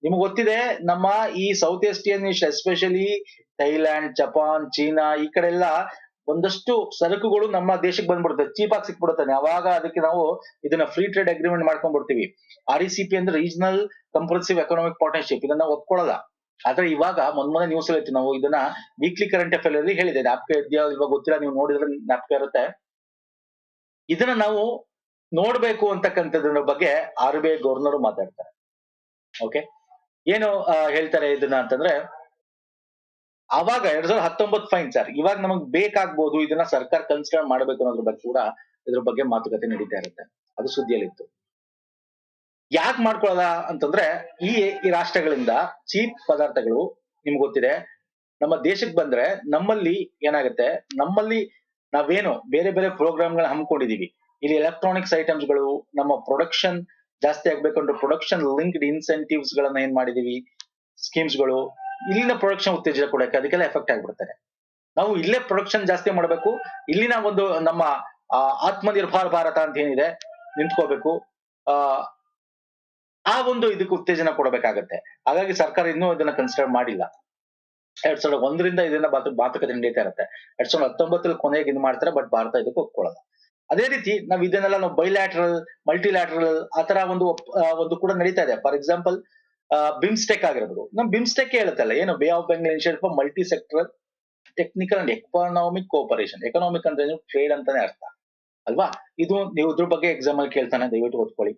ನಿಮ್ಗೆ ಗೊತ್ತಿದೆ, ನಮ್ಮ ಈ south Asian, especially Thailand, Japan, China, ಈ ಕಡೆ ಎಲ್ಲ ಒಂದಷ್ಟು ಸರಕುಗಳು ನಮ್ಮ ದೇಶಕ್ಕೆ ಬಂದ್ಬಿಡುತ್ತೆ, ಚೀಪ್ ಆಗಿ ಸಿಕ್ಬಿಡುತ್ತೆ. ಅವಾಗ ಅದಕ್ಕೆ ನಾವು ಇದನ್ನ ಫ್ರೀ ಟ್ರೇಡ್ ಅಗ್ರಿಮೆಂಟ್ ಮಾಡ್ಕೊಂಡ್ಬಿಡ್ತೀವಿ. RECP ಅಂದ್ರೆ ರೀಜನಲ್ ಕಂಪ್ರೆನ್ಸಿವ್ ಎಕನಾಮಿಕ್ ಪಾರ್ಟ್ನರ್ಶಿಪ್, ಇದನ್ನ ನಾವು ಒಪ್ಕೊಳ್ಳಲ್ಲ. ಆದ್ರೆ ಇವಾಗ ಮೊನ್ನೆ ನ್ಯೂಸ್ ಅಲ್ಲಿ ನಾವು ಇದನ್ನ ವೀಕ್ಲಿ ಕರೆಂಟ್ ಅಫೇರ್ ಅಲ್ಲಿ ಹೇಳಿದೆ, ಜ್ಞಾಪಕ ಇದೆಯಾ ಇವಾಗ ಗೊತ್ತಿಲ್ಲ, ನೀವು ನೋಡಿದ್ರೆ ಜ್ಞಾಪಕ ಇರುತ್ತೆ. ಇದನ್ನ ನಾವು ನೋಡ್ಬೇಕು ಅಂತಕ್ಕಂಥದ್ರ ಬಗ್ಗೆ RBI ಗವರ್ನರ್ ಮಾತಾಡ್ತಾರೆ. ಓಕೆ, ಏನು ಹೇಳ್ತಾರೆ ಇದನ್ನ ಅಂತಂದ್ರೆ, ಅವಾಗ 2019 ಫೈನ್ ಸರ್, ಇವಾಗ ನಮಗ್ ಬೇಕಾಗ್ಬೋದು, ಇದನ್ನ ಸರ್ಕಾರ ಕನ್ಸಿಡರ್ ಮಾಡ್ಬೇಕು ಅನ್ನೋದ್ರ ಬಗ್ಗೆ ಕೂಡ ಇದ್ರ ಬಗ್ಗೆ ಮಾತುಕತೆ ನಡೀತಾ ಇರುತ್ತೆ. ಅದು ಸುದ್ದಿಯಲ್ಲಿತ್ತು. ಯಾಕೆ ಮಾಡ್ಕೊಳ್ಳಲ್ಲ ಅಂತಂದ್ರೆ, ಈ ರಾಷ್ಟ್ರಗಳಿಂದ ಚೀಪ್ ಪದಾರ್ಥಗಳು ನಿಮ್ಗೆ ಗೊತ್ತಿದೆ ನಮ್ಮ ದೇಶಕ್ಕೆ ಬಂದ್ರೆ ನಮ್ಮಲ್ಲಿ ಏನಾಗುತ್ತೆ, ನಮ್ಮಲ್ಲಿ ನಾವೇನು ಬೇರೆ ಬೇರೆ ಪ್ರೋಗ್ರಾಮ್ಗಳನ್ನ ಹಮ್ಮಿಕೊಂಡಿದೀವಿ. ಇಲ್ಲಿ ಎಲೆಕ್ಟ್ರಾನಿಕ್ಸ್ ಐಟಮ್ಸ್ ಗಳು, ನಮ್ಮ ಪ್ರೊಡಕ್ಷನ್ ಜಾಸ್ತಿ ಆಗ್ಬೇಕಂದ್ರೆ ಪ್ರೊಡಕ್ಷನ್ ಲಿಂಕ್ಡ್ ಇನ್ಸೆಂಟಿವ್ಸ್ ಗಳನ್ನ ಏನ್ ಮಾಡಿದೀವಿ, ಸ್ಕೀಮ್ಸ್ ಗಳು, ಇಲ್ಲಿನ ಪ್ರೊಡಕ್ಷನ್ ಉತ್ತೇಜನ ಕೊಡಕ್ಕೆ ಅದಕ್ಕೆಲ್ಲ ಎಫೆಕ್ಟ್ ಆಗ್ಬಿಡ್ತಾರೆ. ನಾವು ಇಲ್ಲೇ ಪ್ರೊಡಕ್ಷನ್ ಜಾಸ್ತಿ ಮಾಡಬೇಕು, ಇಲ್ಲಿನ ಒಂದು ನಮ್ಮ ಆತ್ಮನಿರ್ಭರ್ ಭಾರತ ಅಂತ ಏನಿದೆ ನಿಂತ್ಕೋಬೇಕು, ಆ ಒಂದು ಇದಕ್ಕೆ ಉತ್ತೇಜನ ಕೊಡಬೇಕಾಗತ್ತೆ. ಹಾಗಾಗಿ ಸರ್ಕಾರ ಇನ್ನೂ ಇದನ್ನ ಕನ್ಸಿಡರ್ ಮಾಡಿಲ್ಲ. 2001 ಇದನ್ನ ಮಾತುಕತೆ ನಡೀತಾ ಇರುತ್ತೆ. 2019 ಕೊನೆಗೆ ಇದು ಮಾಡ್ತಾರೆ, ಬಟ್ ಭಾರತ ಇದಕ್ಕೆ ಒಪ್ಕೊಳ್ಳಲ್ಲ. ಅದೇ ರೀತಿ ನಾವು ಇದನ್ನೆಲ್ಲ ನಾವು ಬೈಲ್ಯಾಟ್ರಲ್, ಮಲ್ಟಿಲ್ಯಾಟ್ರಲ್ ಆತರ ಒಂದು ಕೂಡ ನಡೀತಾ ಇದೆ. ಫಾರ್ ಎಕ್ಸಾಂಪಲ್ ಬಿಮ್ಸ್ಟೆಕ್ ಆಗಿರ್ಬೋದು. ನಮ್ ಬಿಮ್ಸ್ಟೆಕ್ ಹೇಳುತ್ತಲ್ಲ ಏನು, bay of Bengal initiative for multi sectoral technical and economic cooperation. Economic ಅಂದ್ರೆ ಟ್ರೇಡ್ ಅಂತಾನೆ ಅರ್ಥ ಅಲ್ವಾ. ಇದು ನೀವು ಇದ್ರ ಬಗ್ಗೆ ಎಕ್ಸಾಮ್ ಅಲ್ಲಿ ಕೇಳ್ತಾನೆ, ದಯವಿಟ್ಟು ಓದ್ಕೊಳ್ಳಿ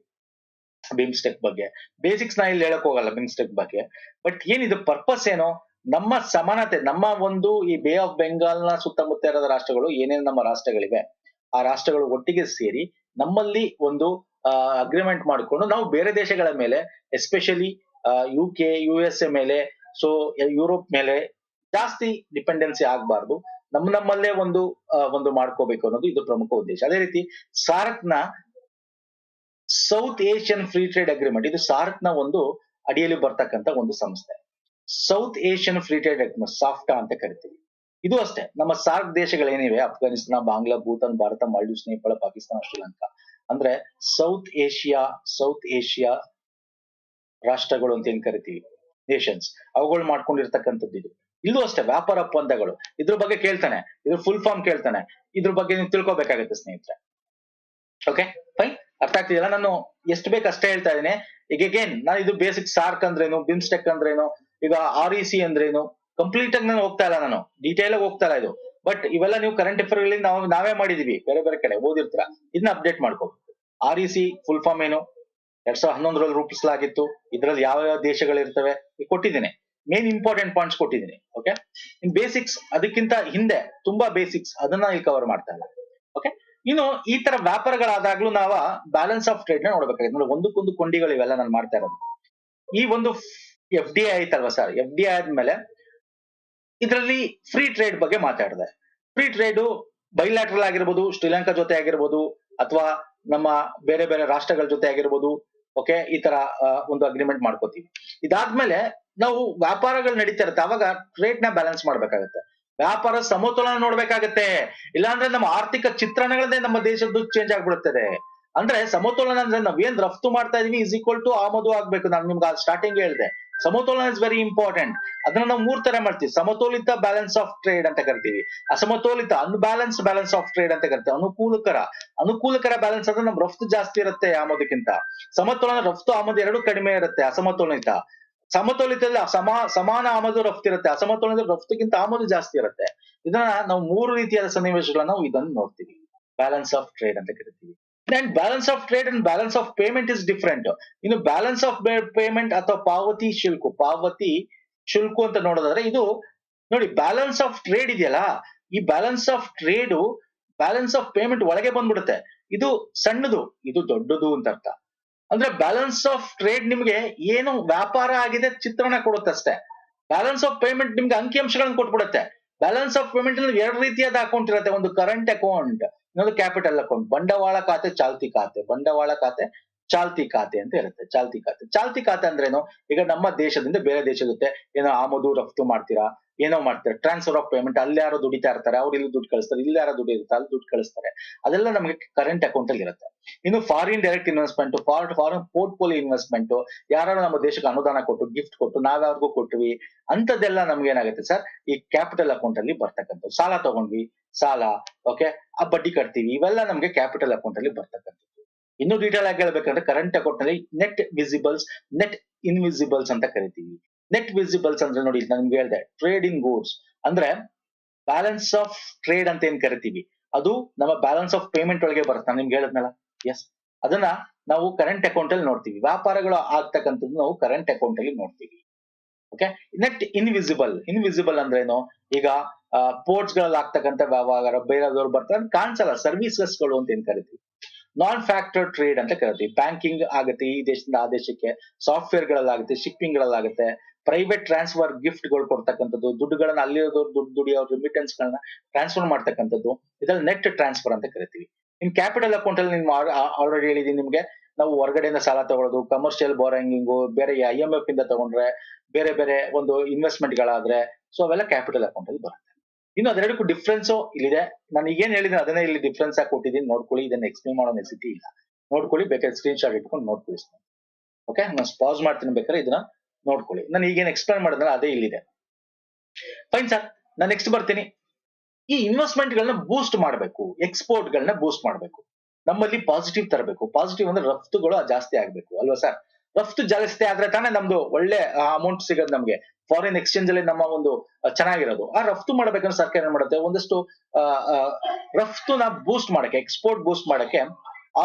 ಬಿಮ್ಸ್ಟೆಕ್ ಬಗ್ಗೆ. ಬೇಸಿಕ್ಸ್ ನಾ ಇಲ್ಲಿ ಹೇಳಕ್ ಹೋಗಲ್ಲ ಬಿಮ್ಸ್ಟೆಕ್ ಬಗ್ಗೆ. ಬಟ್ ಏನಿದು ಪರ್ಪಸ್ ಏನು, ನಮ್ಮ ಸಮಾನತೆ, ನಮ್ಮ ಒಂದು ಈ ಬೇ ಆಫ್ ಬೆಂಗಾಲ್ ನ ಸುತ್ತಮುತ್ತ ಇರೋದ ರಾಷ್ಟ್ರಗಳು ಏನೇನು ನಮ್ಮ ರಾಷ್ಟ್ರಗಳಿವೆ, ಆ ರಾಷ್ಟ್ರಗಳು ಒಟ್ಟಿಗೆ ಸೇರಿ ನಮ್ಮಲ್ಲಿ ಒಂದು ಅಗ್ರಿಮೆಂಟ್ ಮಾಡಿಕೊಂಡು ನಾವು ಬೇರೆ ದೇಶಗಳ ಮೇಲೆ, ಎಸ್ಪೆಷಲಿ UK, USA ಮೇಲೆ, ಸೊ ಯುರೋಪ್ ಮೇಲೆ ಜಾಸ್ತಿ ಡಿಪೆಂಡೆನ್ಸಿ ಆಗ್ಬಾರ್ದು, ನಮ್ಮಲ್ಲೇ ಒಂದು ಮಾಡ್ಕೋಬೇಕು ಅನ್ನೋದು ಇದು ಪ್ರಮುಖ ಉದ್ದೇಶ. ಅದೇ ರೀತಿ ಸಾರ್ಕ್ ನ South Asian free trade agreement, ಇದು ಸಾರ್ಕ್ ನ ಒಂದು ಅಡಿಯಲ್ಲಿ ಬರ್ತಕ್ಕಂತ ಒಂದು ಸಂಸ್ಥೆ. South Asian free trade agreement, SAFTA ಅಂತ ಕರಿತೀವಿ. ಇದು ಅಷ್ಟೇ, ನಮ್ಮ ಸಾರ್ಕ್ ದೇಶಗಳೇನಿವೆ ಅಫ್ಘಾನಿಸ್ತಾನ, ಬಾಂಗ್ಲಾ, ಭೂತಾನ್, ಭಾರತ, ಮಾಲ್ಡೀವ್ಸ್, ನೇಪಾಳ, ಪಾಕಿಸ್ತಾನ, ಶ್ರೀಲಂಕಾ, ಅಂದ್ರೆ ಸೌತ್ ಏಷ್ಯಾ ರಾಷ್ಟ್ರಗಳು ಅಂತ ಏನ್ ಕರಿತೀವಿ, ನೇಷನ್ಸ್, ಅವುಗಳು ಮಾಡ್ಕೊಂಡಿರ್ತಕ್ಕಂಥದ್ದು ಇದು. ಇಲ್ಲೂ ಅಷ್ಟೇ ವ್ಯಾಪಾರ ಒಪ್ಪಂದಗಳು, ಇದ್ರ ಬಗ್ಗೆ ಕೇಳ್ತಾನೆ, ಇದ್ರ ಫುಲ್ ಫಾರ್ಮ್ ಕೇಳ್ತಾನೆ, ಇದ್ರ ಬಗ್ಗೆ ನೀವು ತಿಳ್ಕೊಬೇಕಾಗತ್ತೆ ಸ್ನೇಹಿತರೆ. ಓಕೆ ಫೈನ್, ಅರ್ಥ ಆಗ್ತಿದೆಯಲ್ಲ. ನಾನು ಎಷ್ಟು ಬೇಕು ಅಷ್ಟೇ ಹೇಳ್ತಾ ಇದ್ದೀನಿ. ಈಗ ಅಗೇನ್ ನಾನು ಇದು ಬೇಸಿಕ್ ಸಾರ್ಕ್ ಅಂದ್ರೇನು, ಬಿಮ್ಸ್ಟೆಕ್ ಅಂದ್ರೇನು, ಈಗ REC ಅಂದ್ರೇನು, ಕಂಪ್ಲೀಟ್ ಆಗಿ ನಾನು ಹೋಗ್ತಾ ಇಲ್ಲ, ನಾನು ಡೀಟೇಲ್ ಆಗಿ ಹೋಗ್ತಾ ಇಲ್ಲ ಇದು. ಬಟ್ ಇವೆಲ್ಲ ನೀವು ಕರೆಂಟ್ ಅಫೇರ್ ಗಳಲ್ಲಿ ನಾವೇ ಮಾಡಿದೀವಿ, ಬೇರೆ ಬೇರೆ ಕಡೆ ಓದಿರ್ತೀರ, ಇದನ್ನ ಅಪ್ಡೇಟ್ ಮಾಡ್ಕೋಬೇಕು. REC ಫುಲ್ ಫಾರ್ಮ್ ಏನು, 2011ರಲ್ಲಿ ರೂಪಿಸಲಾಗಿತ್ತು. ಇದರಲ್ಲಿ ಯಾವ ಯಾವ ದೇಶಗಳಿರ್ತವೆ ಕೊಟ್ಟಿದ್ದೀನಿ, ಮೇನ್ ಇಂಪಾರ್ಟೆಂಟ್ ಪಾಯಿಂಟ್ಸ್ ಕೊಟ್ಟಿದ್ದೀನಿ. ಓಕೆ, ಇನ್ ಬೇಸಿಕ್ಸ್ ಅದಕ್ಕಿಂತ ಹಿಂದೆ ತುಂಬಾ ಬೇಸಿಕ್ಸ್, ಅದನ್ನ ಇಲ್ಲಿ ಕವರ್ ಮಾಡ್ತಾ ಇಲ್ಲ. ಓಕೆ, ಇನ್ನು ಈ ತರ ವ್ಯಾಪಾರಗಳಾದಾಗ್ಲೂ ನಾವ ಬ್ಯಾಲೆನ್ಸ್ ಆಫ್ ಟ್ರೇಡ್ ನ ನೋಡ್ಬೇಕಾಗಿದೆ. ನೋಡಿ, ಒಂದಕ್ಕೊಂದು ಕೊಂಡಿಗಳು ಇವೆಲ್ಲ ನಾನು ಮಾಡ್ತಾ ಇರೋದು. ಈ ಒಂದು FDI ಆಯ್ತಲ್ವಾ ಸರ್, FDI ಆದ್ಮೇಲೆ ಇದರಲ್ಲಿ ಫ್ರೀ ಟ್ರೇಡ್ ಬಗ್ಗೆ ಮಾತಾಡಿದೆ. ಫ್ರೀ ಟ್ರೇಡ್ ಬೈಲ್ಯಾಟ್ರಲ್ ಆಗಿರ್ಬೋದು, ಶ್ರೀಲಂಕಾ ಜೊತೆ ಆಗಿರ್ಬೋದು, ಅಥವಾ ನಮ್ಮ ಬೇರೆ ಬೇರೆ ರಾಷ್ಟ್ರಗಳ ಜೊತೆ ಆಗಿರ್ಬೋದು. ಓಕೆ, ಈ ತರ ಒಂದು ಅಗ್ರಿಮೆಂಟ್ ಮಾಡ್ಕೋತೀವಿ. ಇದಾದ್ಮೇಲೆ ನಾವು ವ್ಯಾಪಾರಗಳು ನಡೀತಾ ಇರುತ್ತೆ, ಅವಾಗ ಟ್ರೇಡ್ ನ ಬ್ಯಾಲೆನ್ಸ್ ಮಾಡ್ಬೇಕಾಗತ್ತೆ, ವ್ಯಾಪಾರ ಸಮತೋಲನ ನೋಡ್ಬೇಕಾಗತ್ತೆ. ಇಲ್ಲಾಂದ್ರೆ ನಮ್ಮ ಆರ್ಥಿಕ ಚಿತ್ರಣಗಳನ್ನೇ ನಮ್ಮ ದೇಶದ್ದು ಚೇಂಜ್ ಆಗ್ಬಿಡುತ್ತದೆ. ಅಂದ್ರೆ ಸಮತೋಲನ ಅಂದ್ರೆ ನಾವ್ ಏನ್ ರಫ್ತು ಮಾಡ್ತಾ ಇದೀವಿ ಇಸ್ ಈಕ್ವಲ್ ಟು ಆಮದು ಆಗ್ಬೇಕು. ನಾನು ನಿಮ್ಗೆ ಸ್ಟಾರ್ಟಿಂಗ್ ಹೇಳಿದೆ, ಸಮತೋಲನ ಇಸ್ ವೆರಿ ಇಂಪಾರ್ಟೆಂಟ್. ಅದನ್ನ ನಾವು 3 ತರ ಮಾಡ್ತೀವಿ. ಸಮತೋಲಿತ ಬ್ಯಾಲೆನ್ಸ್ ಆಫ್ ಟ್ರೇಡ್ ಅಂತ ಕರಿತೀವಿ, ಅಸಮತೋಲಿತ ಅನ್ಬ್ಯಾಲೆನ್ಸ್ಡ್ ಬ್ಯಾಲೆನ್ಸ್ ಆಫ್ ಟ್ರೇಡ್ ಅಂತ ಕರಿತೀವಿ, ಅನುಕೂಲಕರ ಬ್ಯಾಲೆನ್ಸ್ ಅಂದ್ರೆ ನಮ್ ರಫ್ತು ಜಾಸ್ತಿ ಇರುತ್ತೆ ಆಮದಕ್ಕಿಂತ, ಸಮತೋಲನ ರಫ್ತು ಆಮದು ಎರಡು ಕಡಿಮೆ ಇರುತ್ತೆ. ಸಮತೋಲಿತದಲ್ಲಿ ಸಮಾನ ಆಮದು ರಫ್ತು ಇರುತ್ತೆ, ಅಸಮತೋಲಿತ ರಫ್ತುಗಿಂತ ಆಮದು ಜಾಸ್ತಿ ಇರುತ್ತೆ. ಇದನ್ನ ನಾವು 3 ರೀತಿಯಾದ ಸನ್ನಿವೇಶಗಳನ್ನ ನಾವು ಇದನ್ನು ನೋಡ್ತೀವಿ, ಬ್ಯಾಲೆನ್ಸ್ ಆಫ್ ಟ್ರೇಡ್ ಅಂತ ಕರಿತೀವಿ. And balance of trade and balance of payment is different. ಇನ್ನು ಬ್ಯಾಲೆನ್ಸ್ ಆಫ್ ಪೇಮೆಂಟ್ ಅಥವಾ ಪಾವತಿ ಶುಲ್ಕು ಅಂತ ನೋಡೋದಾದ್ರೆ, ಇದು ನೋಡಿ ಬ್ಯಾಲೆನ್ಸ್ ಆಫ್ ಟ್ರೇಡ್ ಇದೆಯಲ್ಲ, ಈ balance of trade balance of payment ಒಳಗೆ ಬಂದ್ಬಿಡುತ್ತೆ. ಇದು ಸಣ್ಣದು, ಇದು ದೊಡ್ಡದು ಅಂತ ಅರ್ಥ. ಅಂದ್ರೆ ಬ್ಯಾಲೆನ್ಸ್ ಆಫ್ ಟ್ರೇಡ್ ನಿಮ್ಗೆ ಏನು ವ್ಯಾಪಾರ ಆಗಿದೆ ಚಿತ್ರಣ ಕೊಡುತ್ತಷ್ಟೇ. ಬ್ಯಾಲೆನ್ಸ್ ಆಫ್ ಪೇಮೆಂಟ್ ನಿಮ್ಗೆ ಅಂಕಿಅಂಶಗಳನ್ನ ಕೊಟ್ಬಿಡುತ್ತೆ. ಬ್ಯಾಲೆನ್ಸ್ ಆಫ್ ಪೇಮೆಂಟ್ ಅಲ್ಲಿ 2 ರೀತಿಯಾದ ಅಕೌಂಟ್ ಇರುತ್ತೆ, ಒಂದು ಕರೆಂಟ್ ಅಕೌಂಟ್, ಇನ್ನೊಂದು ಕ್ಯಾಪಿಟಲ್ ಅಕೌಂಟ್. ಬಂಡವಾಳ ಖಾತೆ, ಚಾಲ್ತಿ ಖಾತೆ. ಬಂಡವಾಳ ಖಾತೆ, ಚಾಲ್ತಿ ಖಾತೆ ಅಂತ ಇರುತ್ತೆ. ಚಾಲ್ತಿ ಖಾತೆ ಅಂದ್ರೇನು, ಈಗ ನಮ್ಮ ದೇಶದಿಂದ ಬೇರೆ ದೇಶದ ಜೊತೆ ಏನೋ ಆಮದು ರಫ್ತು ಮಾಡ್ತೀರಾ, ಏನೋ ಮಾಡ್ತಾರೆ, ಟ್ರಾನ್ಸ್ಫರ್ ಆಫ್ ಪೇಮೆಂಟ್, ಅಲ್ಲಿ ಯಾರೋ ದುಡಿತಾ ಇರ್ತಾರೆ, ಅವ್ರು ಇಲ್ಲಿ ದುಡ್ಡು ಕಳಿಸ್ತಾರೆ, ಇಲ್ಲಿ ಯಾರೋ ದುಡ್ಡು ಇರುತ್ತೆ, ಅಲ್ಲಿ ದುಡ್ಡು ಕಳಿಸ್ತಾರೆ, ಅದೆಲ್ಲ ನಮಗೆ ಕರೆಂಟ್ ಅಕೌಂಟ್ ಅಲ್ಲಿ ಇರುತ್ತೆ. ಇನ್ನು foreign direct investment, foreign portfolio investment, ಯಾರು ನಮ್ಮ ದೇಶಕ್ಕೆ ಅನುದಾನ ಕೊಟ್ಟು, ಗಿಫ್ಟ್ ಕೊಟ್ಟು, ನಾವ್ಯಾರಿಗೂ ಕೊಟ್ವಿ, ಅಂತದೆಲ್ಲ ನಮ್ಗೆ ಏನಾಗುತ್ತೆ ಸರ್, ಈ ಕ್ಯಾಪಿಟಲ್ ಅಕೌಂಟ್ ಅಲ್ಲಿ ಬರ್ತಕ್ಕಂಥದ್ದು. ಸಾಲ ತಗೊಂಡ್ವಿ, ಸಾಲ, ಓಕೆ, ಆ ಬಡ್ಡಿ ಕಟ್ತೀವಿ, ಇವೆಲ್ಲ ನಮ್ಗೆ ಕ್ಯಾಪಿಟಲ್ ಅಕೌಂಟ್ ಅಲ್ಲಿ ಬರ್ತಕ್ಕಂಥದ್ದು. ಇನ್ನು ಡೀಟೇಲ್ ಆಗಿ ಹೇಳ್ಬೇಕಂದ್ರೆ ಕರೆಂಟ್ ಅಕೌಂಟ್ ನಲ್ಲಿ ನೆಟ್ ವಿಸಿಬಲ್ಸ್, ನೆಟ್ ಇನ್ವಿಸಿಬಲ್ಸ್ ಅಂತ ಕರಿತೀವಿ. ನೆಟ್ ವಿಸಿಬಲ್ಸ್ ಅಂದ್ರೆ ನೋಡಿ, ನಾನು ನಿಮ್ಗೆ ಹೇಳಿದೆ, ಟ್ರೇಡ್ ಇನ್ ಗೂಡ್ಸ್ ಅಂದ್ರೆ ಬ್ಯಾಲೆನ್ಸ್ ಆಫ್ ಟ್ರೇಡ್ ಅಂತ ಏನ್ ಕರಿತೀವಿ, ಅದು ನಮ್ಮ ಬ್ಯಾಲೆನ್ಸ್ ಆಫ್ ಪೇಮೆಂಟ್ ಒಳಗೆ ಬರುತ್ತೆ. ನಾನು ನಿಮ್ಗೆ ಹೇಳಿದ್ನಲ್ಲ, ಎಸ್, ಅದನ್ನ ನಾವು ಕರೆಂಟ್ ಅಕೌಂಟ್ ಅಲ್ಲಿ ನೋಡ್ತೀವಿ. ವ್ಯಾಪಾರಗಳು ಆಗ್ತಕ್ಕಂಥದ್ದು ನಾವು ಕರೆಂಟ್ ಅಕೌಂಟ್ ಅಲ್ಲಿ ನೋಡ್ತೀವಿ. ಓಕೆ, ನೆಟ್ ಇನ್ವಿಸಿಬಲ್ ಅಂದ್ರೆ ಏನು, ಈಗ ಪೋರ್ಟ್ಸ್ ಗಳಲ್ಲಿ ಆಗ್ತಕ್ಕಂಥ ವ್ಯವಹಾರ ಬೇರೆದವ್ರು ಬರ್ತಾರೆ, ಕಾಣಿಸಲ್ಲ, ಸರ್ವಿಸಸ್ ಗಳು ಅಂತ ಏನ್ ಕರಿತೀವಿ. ನಾನ್ ಫ್ಯಾಕ್ಟರ್ ಟ್ರೇಡ್ ಅಂತ ಕರಿತೀವಿ. ಬ್ಯಾಂಕಿಂಗ್ ಆಗುತ್ತೆ ಈ ದೇಶದಿಂದ ಆ ದೇಶಕ್ಕೆ, ಸಾಫ್ಟ್ವೇರ್ ಗಳಲ್ಲಾಗುತ್ತೆ, ಶಿಪ್ಪಿಂಗ್ ಗಳಲ್ಲಾಗುತ್ತೆ, ಪ್ರೈವೇಟ್ ಟ್ರಾನ್ಸ್ಫರ್ ಗಿಫ್ಟ್ ಗಳು ಕೊಡ್ತಕ್ಕಂಥದ್ದು, ದುಡ್ಡುಗಳನ್ನ ಅಲ್ಲಿರೋದು ದುಡಿಯೋ ರಿಮಿಟೆನ್ಸ್ ಗಳನ್ನ ಟ್ರಾನ್ಸ್ಫರ್ ಮಾಡ್ತಕ್ಕಂಥದ್ದು, ಇದ್ರಲ್ಲಿ ನೆಟ್ ಟ್ರಾನ್ಸ್ಫರ್ ಅಂತ ಕರಿತೀವಿ. ಇನ್ ಕ್ಯಾಪಿಟಲ್ ಅಕೌಂಟ್ ಅಲ್ಲಿ ನಿಮ್ಗೆ ಆಲ್ರೆಡಿ ಹೇಳಿದೀನಿ ನಿಮ್ಗೆ, ನಾವು ಹೊರಗಡೆಯಿಂದ ಸಾಲ ತಗೊಳ್ಳೋದು, ಕಮರ್ಷಿಯಲ್ ಬೋರಿಂಗಿಂಗು, ಬೇರೆ IMF ಇಂದ ತಗೊಂಡ್ರೆ, ಬೇರೆ ಬೇರೆ ಒಂದು ಇನ್ವೆಸ್ಟ್ಮೆಂಟ್ ಗಳಾದ್ರೆ, ಸೊ ಅವೆಲ್ಲ ಕ್ಯಾಪಿಟಲ್ ಅಕೌಂಟ್ ಅಲ್ಲಿ ಬರುತ್ತೆ. ಇನ್ನು ಅದೆರಡಕ್ಕೂ ಡಿಫ್ರೆನ್ಸ್ ಇಲ್ಲಿದೆ. ನಾನು ಈಗೇನ್ ಹೇಳಿದ್ರೆ ಅದನ್ನೇ ಇಲ್ಲಿ ಡಿಫ್ರೆನ್ಸ್ ಆಗಿ ಕೊಟ್ಟಿದ್ದೀನಿ, ನೋಡ್ಕೊಳ್ಳಿ. ಇದನ್ನ ಎಕ್ಸ್ಪ್ಲೇನ್ ಮಾಡೋ ನೆಸಿಟಿ ಇಲ್ಲ, ನೋಡ್ಕೊಳ್ಳಿ, ಬೇಕಾದ್ರೆ ಸ್ಕ್ರೀನ್ ಶಾಟ್ ಇಟ್ಕೊಂಡು ನೋಡ್ಕೊಳ್ಳಿ. ಓಕೆ, ನಾನು ಪಾಸ್ ಮಾಡ್ತೀನಿ, ಬೇಕಾದ್ರೆ ಇದನ್ನ ನೋಡ್ಕೊಳ್ಳಿ. ನಾನು ಈಗೇನ್ ಎಕ್ಸ್ಪ್ಲೇನ್ ಮಾಡಿದ್ನಲ್ಲ ಅದೇ ಇಲ್ಲಿದೆ. ಫೈನ್ ಸರ್, ನಾನು ನೆಕ್ಸ್ಟ್ ಬರ್ತೀನಿ. ಈ ಇನ್ವೆಸ್ಟ್ಮೆಂಟ್ ಗಳನ್ನ ಬೂಸ್ಟ್ ಮಾಡಬೇಕು, ಎಕ್ಸ್ಪೋರ್ಟ್ ಗಳನ್ನ ಬೂಸ್ಟ್ ಮಾಡಬೇಕು, ನಮ್ಮಲ್ಲಿ ಪಾಸಿಟಿವ್ ತರಬೇಕು. ಪಾಸಿಟಿವ್ ಅಂದ್ರೆ ರಫ್ತುಗಳು ಜಾಸ್ತಿ ಆಗ್ಬೇಕು ಅಲ್ವಾ ಸರ್? ರಫ್ತು ಜಾಸ್ತಿ ಆದ್ರೆ ತಾನೇ ನಮ್ದು ಒಳ್ಳೆ ಅಮೌಂಟ್ ಸಿಗೋದು ನಮ್ಗೆ. ಫಾರಿನ್ ಎಕ್ಸ್ಚೇಂಜ್ ಅಲ್ಲಿ ನಮ್ಮ ಒಂದು ಚೆನ್ನಾಗಿರೋದು. ಆ ರಫ್ತು ಮಾಡ್ಬೇಕಂದ್ರೆ ಸರ್ಕಾರ ಏನ್ ಮಾಡುತ್ತೆ, ಒಂದಷ್ಟು ರಫ್ತುನ ಬೂಸ್ಟ್ ಮಾಡಕ್ಕೆ, ಎಕ್ಸ್ಪೋರ್ಟ್ ಬೂಸ್ಟ್ ಮಾಡಕ್ಕೆ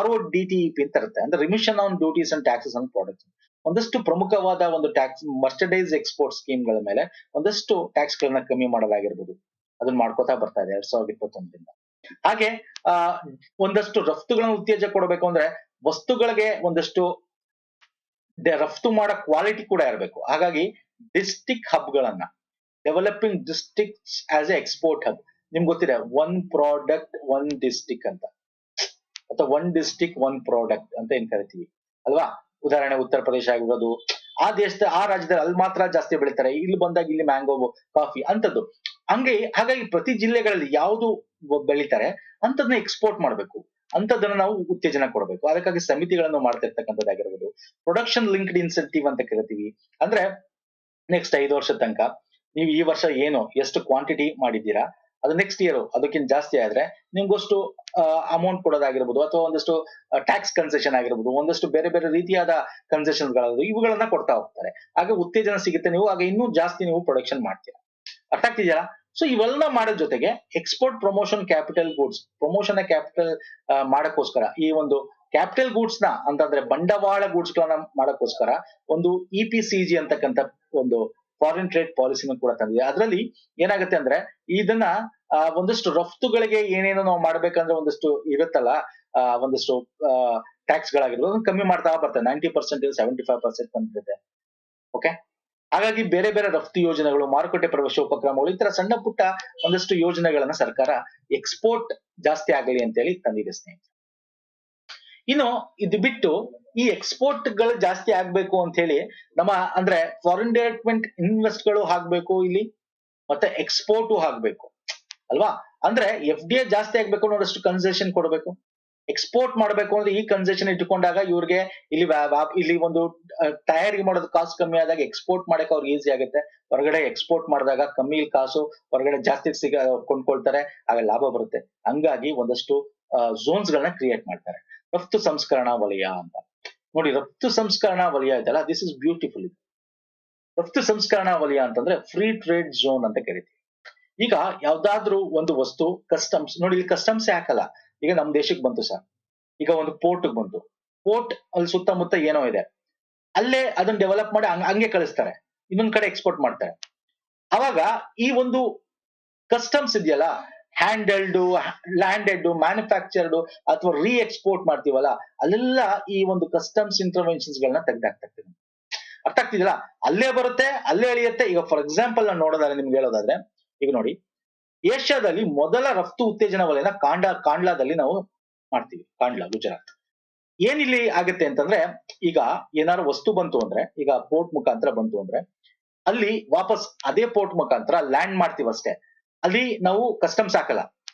RODTEP ಅಂತ ಇರುತ್ತೆ, ಅಂದ್ರೆ remission on duties and taxes and products. ಒಂದಷ್ಟು ಪ್ರಮುಖವಾದ ಒಂದು ಟ್ಯಾಕ್ಸ್ ಮರ್ಚಂಡೈಸ್ ಎಕ್ಸ್ಪೋರ್ಟ್ ಸ್ಕೀಮ್ ಗಳ ಮೇಲೆ ಒಂದಷ್ಟು ಟ್ಯಾಕ್ಸ್ ಗಳನ್ನ ಕಮ್ಮಿ ಮಾಡೋದಾಗಿರ್ಬೋದು, ಅದನ್ನ ಮಾಡ್ಕೋತಾ ಬರ್ತಾ ಇದೆ 2021ರಿಂದ. ಹಾಗೆ ಆ ಒಂದಷ್ಟು ರಫ್ತುಗಳನ್ನ ಉತ್ತೇಜನ ಕೊಡಬೇಕು ಅಂದ್ರೆ ವಸ್ತುಗಳಿಗೆ ಒಂದಷ್ಟು ರಫ್ತು ಮಾಡೋ ಕ್ವಾಲಿಟಿ ಕೂಡ ಇರಬೇಕು. ಹಾಗಾಗಿ ಡಿಸ್ಟಿಕ್ ಹಬ್ ಗಳನ್ನ developing districts as A export hub. ನಿಮ್ಗೆ ಗೊತ್ತಿದೆ, ಒನ್ ಪ್ರಾಡಕ್ಟ್ ಒನ್ ಡಿಸ್ಟಿಕ್ ಅಂತ, ಅಥವಾ ಒನ್ ಡಿಸ್ಟಿಕ್ ಒನ್ ಪ್ರಾಡಕ್ಟ್ ಅಂತ ಏನ್ ಕರಿತೀವಿ ಅಲ್ವಾ? ಉದಾಹರಣೆ ಉತ್ತರ ಪ್ರದೇಶ ಆಗಿರೋದು, ಆ ದೇಶದ ಆ ರಾಜ್ಯದಲ್ಲಿ ಅಲ್ಲಿ ಮಾತ್ರ ಜಾಸ್ತಿ ಬೆಳಿತಾರೆ, ಇಲ್ಲಿ ಬಂದಾಗ ಇಲ್ಲಿ ಮ್ಯಾಂಗೋ, ಕಾಫಿ ಅಂತದ್ದು. ಹಾಗಾಗಿ ಪ್ರತಿ ಜಿಲ್ಲೆಗಳಲ್ಲಿ ಯಾವುದು ಬೆಳಿತಾರೆ ಅಂತದನ್ನ ಎಕ್ಸ್ಪೋರ್ಟ್ ಮಾಡ್ಬೇಕು, ಅಂತದನ್ನ ನಾವು ಉತ್ತೇಜನ ಕೊಡಬೇಕು. ಅದಕ್ಕಾಗಿ ಸಮಿತಿಗಳನ್ನು ಮಾಡ್ತಿರ್ತಕ್ಕಂಥದ್ದಾಗಿರ್ಬೋದು. ಪ್ರೊಡಕ್ಷನ್ ಲಿಂಕ್ಡ್ ಇನ್ಸೆಂಟಿವ್ ಅಂತ ಕರಿತೀವಿ. ಅಂದ್ರೆ ನೆಕ್ಸ್ಟ್ 5 ವರ್ಷದ ತನಕ ನೀವು ಈ ವರ್ಷ ಏನು ಎಷ್ಟು ಕ್ವಾಂಟಿಟಿ ಮಾಡಿದ್ದೀರಾ, ಅದು ನೆಕ್ಸ್ಟ್ ಇಯರ್ ಅದಕ್ಕಿಂತ ಜಾಸ್ತಿ ಆದ್ರೆ ನಿಮ್ಗೋಷ್ಟು ಅಮೌಂಟ್ ಕೊಡೋದಾಗಿರ್ಬೋದು, ಅಥವಾ ಒಂದಷ್ಟು ಟ್ಯಾಕ್ಸ್ ಕನ್ಸೆಷನ್ ಆಗಿರ್ಬೋದು, ಒಂದಷ್ಟು ಬೇರೆ ಬೇರೆ ರೀತಿಯಾದ ಕನ್ಸೆಷನ್ ಗಳಾದ್ರು ಇವುಗಳನ್ನ ಕೊಡ್ತಾ ಹೋಗ್ತಾರೆ. ಆಗ ಉತ್ತೇಜನ ಸಿಗುತ್ತೆ, ನೀವು ಆಗ ಇನ್ನೂ ಜಾಸ್ತಿ ನೀವು ಪ್ರೊಡಕ್ಷನ್ ಮಾಡ್ತೀರಾ. ಅರ್ಥ ಆಗ್ತಿದೆಯಲ್ಲ? ಸೊ ಇವೆಲ್ಲ ಮಾಡೋದ್ ಜೊತೆಗೆ export promotion capital goods, promotion capital ಮಾಡಕ್ಕೋಸ್ಕರ ಈ ಒಂದು ಕ್ಯಾಪಿಟಲ್ ಗೂಡ್ಸ್ ನ ಅಂತಂದ್ರೆ ಬಂಡವಾಳ ಗೂಡ್ಸ್ ಗಳನ್ನ ಮಾಡಕ್ಕೋಸ್ಕರ ಒಂದು EPCG ಅಂತಕ್ಕಂಥ ಒಂದು ಫಾರಿನ್ ಟ್ರೇಡ್ ಪಾಲಿಸಿನ ಕೂಡ ತಂದಿದೆ. ಅದರಲ್ಲಿ ಏನಾಗುತ್ತೆ ಅಂದ್ರೆ ಇದನ್ನ ಒಂದಷ್ಟು ರಫ್ತುಗಳಿಗೆ ಏನೇನೋ ನಾವು ಮಾಡ್ಬೇಕಂದ್ರೆ ಒಂದಷ್ಟು ಇರುತ್ತಲ್ಲ, ಒಂದಷ್ಟು ಟ್ಯಾಕ್ಸ್ ಗಳಾಗಿರ್ಬೋದು, ಅದನ್ನ ಕಮ್ಮಿ ಮಾಡ್ತಾ ಬರ್ತದೆ. 90% 75% ಬಂದಿರುತ್ತೆ. ಓಕೆ, ಹಾಗಾಗಿ ಬೇರೆ ಬೇರೆ ರಫ್ತು ಯೋಜನೆಗಳು, ಮಾರುಕಟ್ಟೆ ಪ್ರವೇಶ ಉಪಕ್ರಮಗಳು, ಈ ತರ ಸಣ್ಣ ಪುಟ್ಟ ಒಂದಷ್ಟು ಯೋಜನೆಗಳನ್ನ ಸರ್ಕಾರ ಎಕ್ಸ್ಪೋರ್ಟ್ ಜಾಸ್ತಿ ಆಗಲಿ ಅಂತೇಳಿ ತಂದಿದೆ ಸ್ನೇಹಿತರೆ. ಇನ್ನು ಇದು ಬಿಟ್ಟು ಈ ಎಕ್ಸ್ಪೋರ್ಟ್ ಗಳು ಜಾಸ್ತಿ ಆಗ್ಬೇಕು ಅಂತ ಹೇಳಿ ನಮ್ಮ ಅಂದ್ರೆ ಫಾರಿನ್ ಡೈರೆಕ್ಟ್ ಇನ್ವೆಸ್ಟ್ ಗಳು ಆಗ್ಬೇಕು ಇಲ್ಲಿ, ಮತ್ತೆ ಎಕ್ಸ್ಪೋರ್ಟು ಆಗ್ಬೇಕು ಅಲ್ವಾ? ಅಂದ್ರೆ FDI ಜಾಸ್ತಿ ಆಗ್ಬೇಕು ಅನ್ನೋದಷ್ಟು ಕನ್ಸೆಷನ್ ಕೊಡಬೇಕು. ಎಕ್ಸ್ಪೋರ್ಟ್ ಮಾಡ್ಬೇಕು ಅಂದ್ರೆ ಈ ಕನ್ಸೆಷನ್ ಇಟ್ಕೊಂಡಾಗ ಇವ್ರಿಗೆ ಇಲ್ಲಿ ಒಂದು ತಯಾರಿ ಮಾಡೋದು ಕಾಸು ಕಮ್ಮಿ ಆದಾಗ ಎಕ್ಸ್ಪೋರ್ಟ್ ಮಾಡಕ್ಕೆ ಅವ್ರಿಗೆ ಈಸಿ ಆಗುತ್ತೆ. ಹೊರಗಡೆ ಎಕ್ಸ್ಪೋರ್ಟ್ ಮಾಡಿದಾಗ ಕಮ್ಮಿ ಕಾಸು, ಹೊರಗಡೆ ಜಾಸ್ತಿ ಕೊಂಡ್ಕೊಳ್ತಾರೆ, ಆಗ ಲಾಭ ಬರುತ್ತೆ. ಹಂಗಾಗಿ ಒಂದಷ್ಟು ಝೋನ್ಸ್ ಗಳನ್ನ ಕ್ರಿಯೇಟ್ ಮಾಡ್ತಾರೆ. ರಫ್ತು ಸಂಸ್ಕರಣಾ ವಲಯ ಅಂತ ನೋಡಿ, ರಫ್ತು ಸಂಸ್ಕರಣಾ ವಲಯ ಇದೆಯಲ್ಲ, ದಿಸ್ ಇಸ್ ಬ್ಯೂಟಿಫುಲ್. ರಫ್ತು ಸಂಸ್ಕರಣಾ ವಲಯ ಅಂತಂದ್ರೆ ಫ್ರೀ ಟ್ರೇಡ್ ಝೋನ್ ಅಂತ ಕರಿತೀವಿ. ಈಗ ಯಾವ್ದಾದ್ರು ಒಂದು ವಸ್ತು ಕಸ್ಟಮ್ಸ್ ನೋಡಿ, ಇಲ್ಲಿ ಕಸ್ಟಮ್ಸ್ ಹಾಕಲ್ಲ. ಈಗ ನಮ್ ದೇಶಕ್ಕೆ ಬಂತು ಸರ್, ಈಗ ಒಂದು ಪೋರ್ಟ್ ಬಂತು, ಪೋರ್ಟ್ ಅಲ್ಲಿ ಸುತ್ತಮುತ್ತ ಏನೋ ಇದೆ, ಅಲ್ಲೇ ಅದನ್ನ ಡೆವಲಪ್ ಮಾಡಿ ಹಂಗೆ ಕಳಿಸ್ತಾರೆ, ಇನ್ನೊಂದ್ ಕಡೆ ಎಕ್ಸ್ಪೋರ್ಟ್ ಮಾಡ್ತಾರೆ. ಅವಾಗ ಈ ಒಂದು ಕಸ್ಟಮ್ಸ್ ಇದೆಯಲ್ಲ, ಹ್ಯಾಂಡಲ್ಡ್, ಲ್ಯಾಂಡೆಡ್, ಮ್ಯಾನುಫ್ಯಾಕ್ಚರ್ಡ್ ಅಥವಾ ರೀ ಎಕ್ಸ್ಪೋರ್ಟ್ ಮಾಡ್ತೀವಲ್ಲ, ಅಲ್ಲೆಲ್ಲ ಈ ಒಂದು ಕಸ್ಟಮ್ಸ್ ಇಂಟರ್ವೆನ್ಷನ್ಸ್ ಗಳನ್ನ ತೆಗೆದಾಕ್ತಾರೆ. ಅರ್ಥ ಆಗ್ತಿದಿಲ್ಲ? ಅಲ್ಲೇ ಬರುತ್ತೆ, ಅಲ್ಲೇ ಎಳಿಯುತ್ತೆ. ಈಗ ಫಾರ್ ಎಕ್ಸಾಂಪಲ್ ನಾನು ನೋಡೋದಾದ್ರೆ ನಿಮ್ಗೆ ಹೇಳೋದಾದ್ರೆ, ಈಗ ನೋಡಿ, ಏಷ್ಯಾದಲ್ಲಿ ಮೊದಲ ರಫ್ತು ಉತ್ತೇಜನ ವಲಯನ ಕಾಂಡ್ಲಾದಲ್ಲಿ ನಾವು ಮಾಡ್ತೀವಿ. ಕಾಂಡ್ಲಾ, ಗುಜರಾತ್. ಏನಿಲ್ಲಿ ಆಗುತ್ತೆ ಅಂತಂದ್ರೆ, ಈಗ ಏನಾದ್ರು ವಸ್ತು ಬಂತು ಅಂದ್ರೆ, ಈಗ ಪೋರ್ಟ್ ಮುಖಾಂತರ ಬಂತು ಅಂದ್ರೆ, ಅಲ್ಲಿ ವಾಪಸ್ ಅದೇ ಪೋರ್ಟ್ ಮುಖಾಂತರ ಲ್ಯಾಂಡ್ ಮಾಡ್ತೀವಿ ಅಷ್ಟೇ. ಅಲ್ಲಿ ನಾವು ಕಸ್ಟಮ್ಸ್ ಹಾಕಲ್ಲ.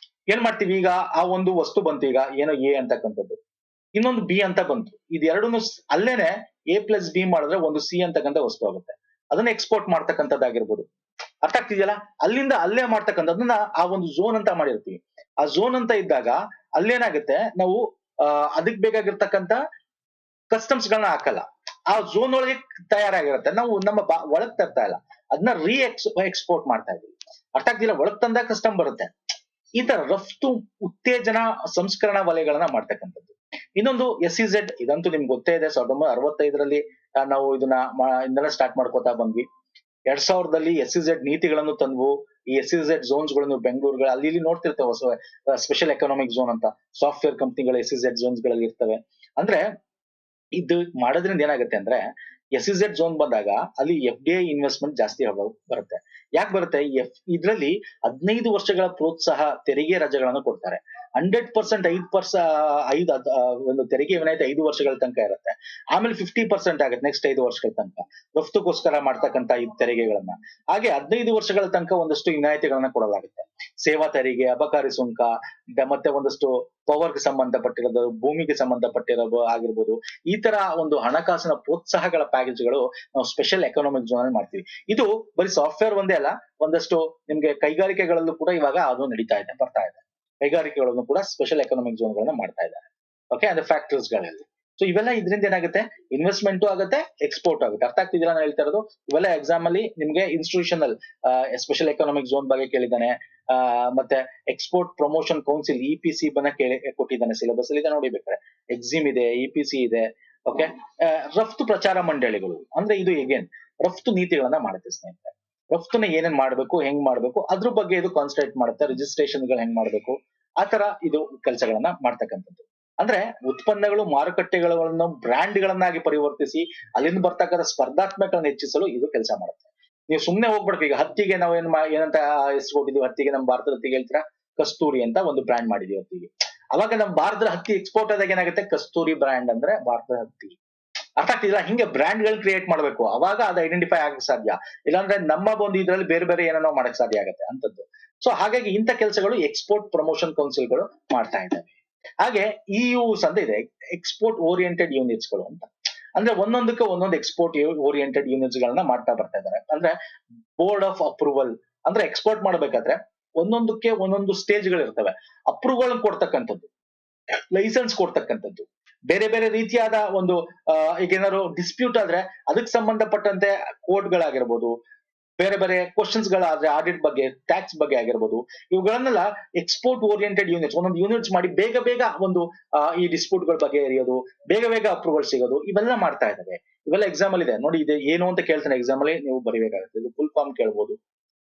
ಏನ್ ಮಾಡ್ತೀವಿ, ಈಗ ಆ ಒಂದು ವಸ್ತು ಬಂತು, ಈಗ ಏನೋ A ಅಂತಕ್ಕಂಥದ್ದು, ಇನ್ನೊಂದು B ಅಂತ ಬಂತು, ಇದೆರಡನ್ನು ಅಲ್ಲೇನೆ A+B ಮಾಡಿದ್ರೆ ಒಂದು C ಅಂತಕ್ಕಂಥ ವಸ್ತು ಆಗುತ್ತೆ. ಅದನ್ನ ಎಕ್ಸ್ಪೋರ್ಟ್ ಮಾಡ್ತಕ್ಕಂಥದ್ದಾಗಿರ್ಬೋದು. ಅರ್ಥ ಆಗ್ತಿದೆಯಲ್ಲ? ಅಲ್ಲಿಂದ ಅಲ್ಲೇ ಮಾಡ್ತಕ್ಕಂಥದ್ದನ್ನ ಆ ಒಂದು ಝೋನ್ ಅಂತ ಮಾಡಿರ್ತೀವಿ. ಆ ಝೋನ್ ಅಂತ ಇದ್ದಾಗ ಅಲ್ಲೇನಾಗುತ್ತೆ, ನಾವು ಅದಕ್ ಬೇಕಾಗಿರ್ತಕ್ಕಂಥ ಕಸ್ಟಮ್ಸ್ ಗಳನ್ನ ಹಾಕಲ್ಲ. ಆ ಝೋನ್ ಒಳಗೆ ತಯಾರಾಗಿರುತ್ತೆ, ನಾವು ನಮ್ಮ ಒಳಗ್ ತರ್ತಾ ಇಲ್ಲ, ಅದನ್ನ ಎಕ್ಸ್ಪೋರ್ಟ್ ಮಾಡ್ತಾ ಇದೀವಿ. ಅರ್ಥ ಆಗ್ತಿಲ್ಲ? ಒಳಗ್ ತಂದಾಗ ಕಸ್ಟಮ್ ಬರುತ್ತೆ. ಈ ತರ ರಫ್ತು ಉತ್ತೇಜನ ಸಂಸ್ಕರಣಾ ವಲಯಗಳನ್ನ ಮಾಡ್ತಕ್ಕಂಥದ್ದು. ಇನ್ನೊಂದು SEZ, ಇದಂತೂ ನಿಮ್ಗೆ ಗೊತ್ತೇ ಇದೆ. 1965ರಲ್ಲಿ ನಾವು ಇದನ್ನ ಸ್ಟಾರ್ಟ್ ಮಾಡ್ಕೋತಾ ಬಂದ್ವಿ. 2000ದಲ್ಲಿ SEZ ನೀತಿಗಳನ್ನು ತಂದ್ವು. ಈ SEZ ಝೋನ್ಸ್ ಗಳನ್ನು ಬೆಂಗಳೂರುಗಳು ಅಲ್ಲಿ ಇಲ್ಲಿ ನೋಡ್ತಿರ್ತೇವೆ, ಸ್ಪೆಷಲ್ ಎಕನಾಮಿಕ್ ಝೋನ್ ಅಂತ ಸಾಫ್ಟ್ವೇರ್ ಕಂಪ್ನಿಗಳು SEZ ಝೋನ್ಸ್ ಗಳಲ್ಲಿ ಇರ್ತವೆ. ಅಂದ್ರೆ ಇದು ಮಾಡೋದ್ರಿಂದ ಏನಾಗುತ್ತೆ ಅಂದ್ರೆ, SEZ ಝೋನ್ ಬಂದಾಗ ಅಲ್ಲಿ FDI ಇನ್ವೆಸ್ಟ್ಮೆಂಟ್ ಜಾಸ್ತಿ ಬರುತ್ತೆ. ಯಾಕೆ ಬರುತ್ತೆ? ಇದ್ರಲ್ಲಿ 15 ವರ್ಷಗಳ ಪ್ರೋತ್ಸಾಹ ತೆರಿಗೆ ರಜೆಗಳನ್ನು ಕೊಡ್ತಾರೆ. 100% 5 ಒಂದು ತೆರಿಗೆ ವಿನಾಯಿತಿ 5 ವರ್ಷಗಳ ತನಕ ಇರುತ್ತೆ. ಆಮೇಲೆ 50% ಆಗುತ್ತೆ ನೆಕ್ಸ್ಟ್ 5 ವರ್ಷಗಳ ತನಕ ರಫ್ತುಗೋಸ್ಕರ ಮಾಡ್ತಕ್ಕಂತ ಈ ತೆರಿಗೆಗಳನ್ನ. ಹಾಗೆ 15 ವರ್ಷಗಳ ತನಕ ಒಂದಷ್ಟು ವಿನಾಯಿತಿಗಳನ್ನ ಕೊಡಲಾಗುತ್ತೆ. ಸೇವಾ ತೆರಿಗೆ, ಅಬಕಾರಿ ಸುಂಕ, ಮತ್ತೆ ಒಂದಷ್ಟು ಪವರ್ಗೆ ಸಂಬಂಧಪಟ್ಟಿರೋದು, ಭೂಮಿಗೆ ಸಂಬಂಧಪಟ್ಟಿರೋದು ಆಗಿರ್ಬೋದು. ಈ ತರ ಒಂದು ಹಣಕಾಸಿನ ಪ್ರೋತ್ಸಾಹಗಳ ಪ್ಯಾಕೇಜ್ಗಳು ನಾವು ಸ್ಪೆಷಲ್ ಎಕನಾಮಿಕ್ ಝೋನ್ ಅಲ್ಲಿ ಮಾಡ್ತೀವಿ. ಇದು ಬರೀ ಸಾಫ್ಟ್ವೇರ್ ಒಂದೇ ಅಲ್ಲ, ಒಂದಷ್ಟು ನಿಮ್ಗೆ ಕೈಗಾರಿಕೆಗಳಲ್ಲೂ ಕೂಡ ಇವಾಗ ಅದು ನಡೀತಾ ಇದೆ, ಬರ್ತಾ ಇದೆ. ಕೈಗಾರಿಕೆಗಳನ್ನು ಕೂಡ ಸ್ಪೆಷಲ್ ಎಕನಾಮಿಕ್ ಝೋನ್ ಗಳನ್ನ ಮಾಡ್ತಾ ಇದ್ದಾರೆ. ಓಕೆ, ಅಂದ್ರೆ ಫ್ಯಾಕ್ಟರೀಸ್ ಗಳಲ್ಲಿ. ಸೊ ಇವೆಲ್ಲ ಇದರಿಂದ ಏನಾಗುತ್ತೆ, ಇನ್ವೆಸ್ಟ್ಮೆಂಟ್ ಆಗುತ್ತೆ, ಎಕ್ಸ್ಪೋರ್ಟ್ ಆಗುತ್ತೆ. ಅರ್ಥ ಆಗ್ತಿದ್ದೀರಾ ನಾನು ಹೇಳ್ತಾ ಇರೋದು? ಇವೆಲ್ಲ ಎಕ್ಸಾಮ್ ಅಲ್ಲಿ ನಿಮ್ಗೆ ಇನ್ಸ್ಟಿಟ್ಯೂಷನಲ್ ಸ್ಪೆಷಲ್ ಎಕನಾಮಿಕ್ ಝೋನ್ ಬಗ್ಗೆ ಕೇಳಿದ್ದಾನೆ. ಮತ್ತೆ ಎಕ್ಸ್ಪೋರ್ಟ್ ಪ್ರಮೋಷನ್ ಕೌನ್ಸಿಲ್ EPC ಬನ್ನ ಕೊಟ್ಟಿದ್ದಾನೆ, ಸಿಲೆಬಸ್ ಅಲ್ಲಿ ಇದೆ ನೋಡಿ ಬೇಕಾದ್ರೆ. ಎಕ್ಸಿಮ್ ಇದೆ, EPC ಇದೆ. ಓಕೆ, ರಫ್ತು ಪ್ರಚಾರ ಮಂಡಳಿಗಳು ಅಂದ್ರೆ ಇದು ಎಗೇನ್ ರಫ್ತು ನೀತಿಗಳನ್ನ ಮಾಡುತ್ತೆ ಸ್ನೇಹಿತರೆ. ರಫ್ತುನ ಏನೇನ್ ಮಾಡ್ಬೇಕು, ಹೆಂಗ್ ಮಾಡ್ಬೇಕು, ಅದ್ರ ಬಗ್ಗೆ ಇದು ಕಾನ್ಸಂಟ್ರೇಟ್ ಮಾಡುತ್ತೆ. ರಿಜಿಸ್ಟ್ರೇಷನ್ ಗಳು ಹೆಂಗ್ ಮಾಡ್ಬೇಕು, ಆತರ ಇದು ಕೆಲಸಗಳನ್ನ ಮಾಡ್ತಕ್ಕಂಥದ್ದು. ಅಂದ್ರೆ ಉತ್ಪನ್ನಗಳು, ಮಾರುಕಟ್ಟೆಗಳನ್ನು ಬ್ರ್ಯಾಂಡ್ ಗಳನ್ನಾಗಿ ಪರಿವರ್ತಿಸಿ ಅಲ್ಲಿಂದ ಬರ್ತಕ್ಕಂಥ ಸ್ಪರ್ಧಾತ್ಮಕಗಳನ್ನು ಹೆಚ್ಚಿಸಲು ಇದು ಕೆಲಸ ಮಾಡುತ್ತೆ. ನೀವು ಸುಮ್ನೆ ಹೋಗ್ಬಿಡ್ಬೇಕು. ಈಗ ಹತ್ತಿಗೆ ನಾವು ಏನಂತ ಹೆಸರು ಕೊಟ್ಟಿದ್ವಿ, ಹತ್ತಿಗೆ ನಮ್ಮ ಭಾರತದ ಹತ್ತಿಗೆ ಹೇಳ್ತೀರಾ, ಕಸ್ತೂರಿ ಅಂತ ಒಂದು ಬ್ರ್ಯಾಂಡ್ ಮಾಡಿದೀವಿ ಹತ್ತಿಗೆ. ಅವಾಗ ನಮ್ಮ ಭಾರತದ ಹತ್ತಿ ಎಕ್ಸ್ಪೋರ್ಟ್ ಆದಾಗ ಏನಾಗುತ್ತೆ, ಕಸ್ತೂರಿ ಬ್ರ್ಯಾಂಡ್ ಅಂದ್ರೆ ಭಾರತದ ಹತ್ತಿ. ಅರ್ಥ ಆಗ್ತಿಲ್ಲ? ಹಿಂಗೆ ಬ್ರ್ಯಾಂಡ್ ಗಳು ಕ್ರಿಯೇಟ್ ಮಾಡ್ಬೇಕು, ಅವಾಗ ಅದು ಐಡೆಂಟಿಫೈ ಆಗಕ್ಕೆ ಸಾಧ್ಯ. ಇಲ್ಲಾಂದ್ರೆ ನಮ್ಮ ಒಂದು ಇದ್ರಲ್ಲಿ ಬೇರೆ ಬೇರೆ ಏನೋ ಮಾಡಕ್ ಸಾಧ್ಯ ಆಗುತ್ತೆ ಅಂತದ್ದು. ಸೊ ಹಾಗಾಗಿ ಇಂಥ ಕೆಲಸಗಳು ಎಕ್ಸ್ಪೋರ್ಟ್ ಪ್ರಮೋಷನ್ ಕೌನ್ಸಿಲ್ಗಳು ಮಾಡ್ತಾ ಇದ್ದಾವೆ. ಹಾಗೆ EUs ಅಂತ ಇದೆ, ಎಕ್ಸ್ಪೋರ್ಟ್ ಓರಿಯೆಂಟೆಡ್ ಯೂನಿಟ್ಸ್ ಗಳು ಅಂತ. ಅಂದ್ರೆ ಒಂದೊಂದಕ್ಕೆ ಒಂದೊಂದು ಎಕ್ಸ್ಪೋರ್ಟ್ ಓರಿಯೆಂಟೆಡ್ ಯೂನಿಟ್ಸ್ ಗಳನ್ನ ಮಾಡ್ತಾ ಬರ್ತಾ ಇದ್ದಾರೆ. ಅಂದ್ರೆ ಬೋರ್ಡ್ ಆಫ್ ಅಪ್ರೂವಲ್, ಅಂದ್ರೆ ಎಕ್ಸ್ಪೋರ್ಟ್ ಮಾಡ್ಬೇಕಾದ್ರೆ ಒಂದೊಂದಕ್ಕೆ ಒಂದೊಂದು ಸ್ಟೇಜ್ ಗಳು ಇರ್ತವೆ. ಅಪ್ರೂವಲ್ ಕೊಡ್ತಕ್ಕಂಥದ್ದು, ಲೈಸೆನ್ಸ್ ಕೊಡ್ತಕ್ಕಂಥದ್ದು, ಬೇರೆ ಬೇರೆ ರೀತಿಯಾದ ಒಂದು ಈಗ ಏನಾದ್ರು ಡಿಸ್ಪ್ಯೂಟ್ ಆದ್ರೆ ಅದಕ್ಕೆ ಸಂಬಂಧಪಟ್ಟಂತೆ ಕೋರ್ಟ್ಗಳಾಗಿರ್ಬೋದು, ಬೇರೆ ಬೇರೆ ಕ್ವಶನ್ಸ್ ಗಳಾದ್ರೆ ಆಡಿಟ್ ಬಗ್ಗೆ, ಟ್ಯಾಕ್ಸ್ ಬಗ್ಗೆ ಆಗಿರ್ಬೋದು, ಇವುಗಳನ್ನೆಲ್ಲ ಎಕ್ಸ್ಪೋರ್ಟ್ ಓರಿಯೆಂಟೆಡ್ ಯೂನಿಟ್ಸ್ ಒಂದೊಂದು ಯೂನಿಟ್ಸ್ ಮಾಡಿ ಬೇಗ ಬೇಗ ಒಂದು ಈ ಡಿಸ್ಪ್ಯೂಟ್ ಗಳ ಬಗ್ಗೆ ಎರಿಯೋದು, ಬೇಗ ಬೇಗ ಅಪ್ರೂವಲ್ ಸಿಗೋದು, ಇವೆಲ್ಲ ಮಾಡ್ತಾ ಇದ್ದಾವೆ. ಇವೆಲ್ಲ ಎಕ್ಸಾಮ್ ಅಲ್ಲಿ ಇದೆ ನೋಡಿ. ಇದೆ ಏನು ಅಂತ ಕೇಳ್ತಾನೆ ಎಕ್ಸಾಮ್ ಅಲ್ಲಿ, ನೀವು ಬರಿಬೇಕಾಗುತ್ತೆ. ಇದು ಫುಲ್ ಫಾರ್ಮ್ ಕೇಳ್ಬೋದು.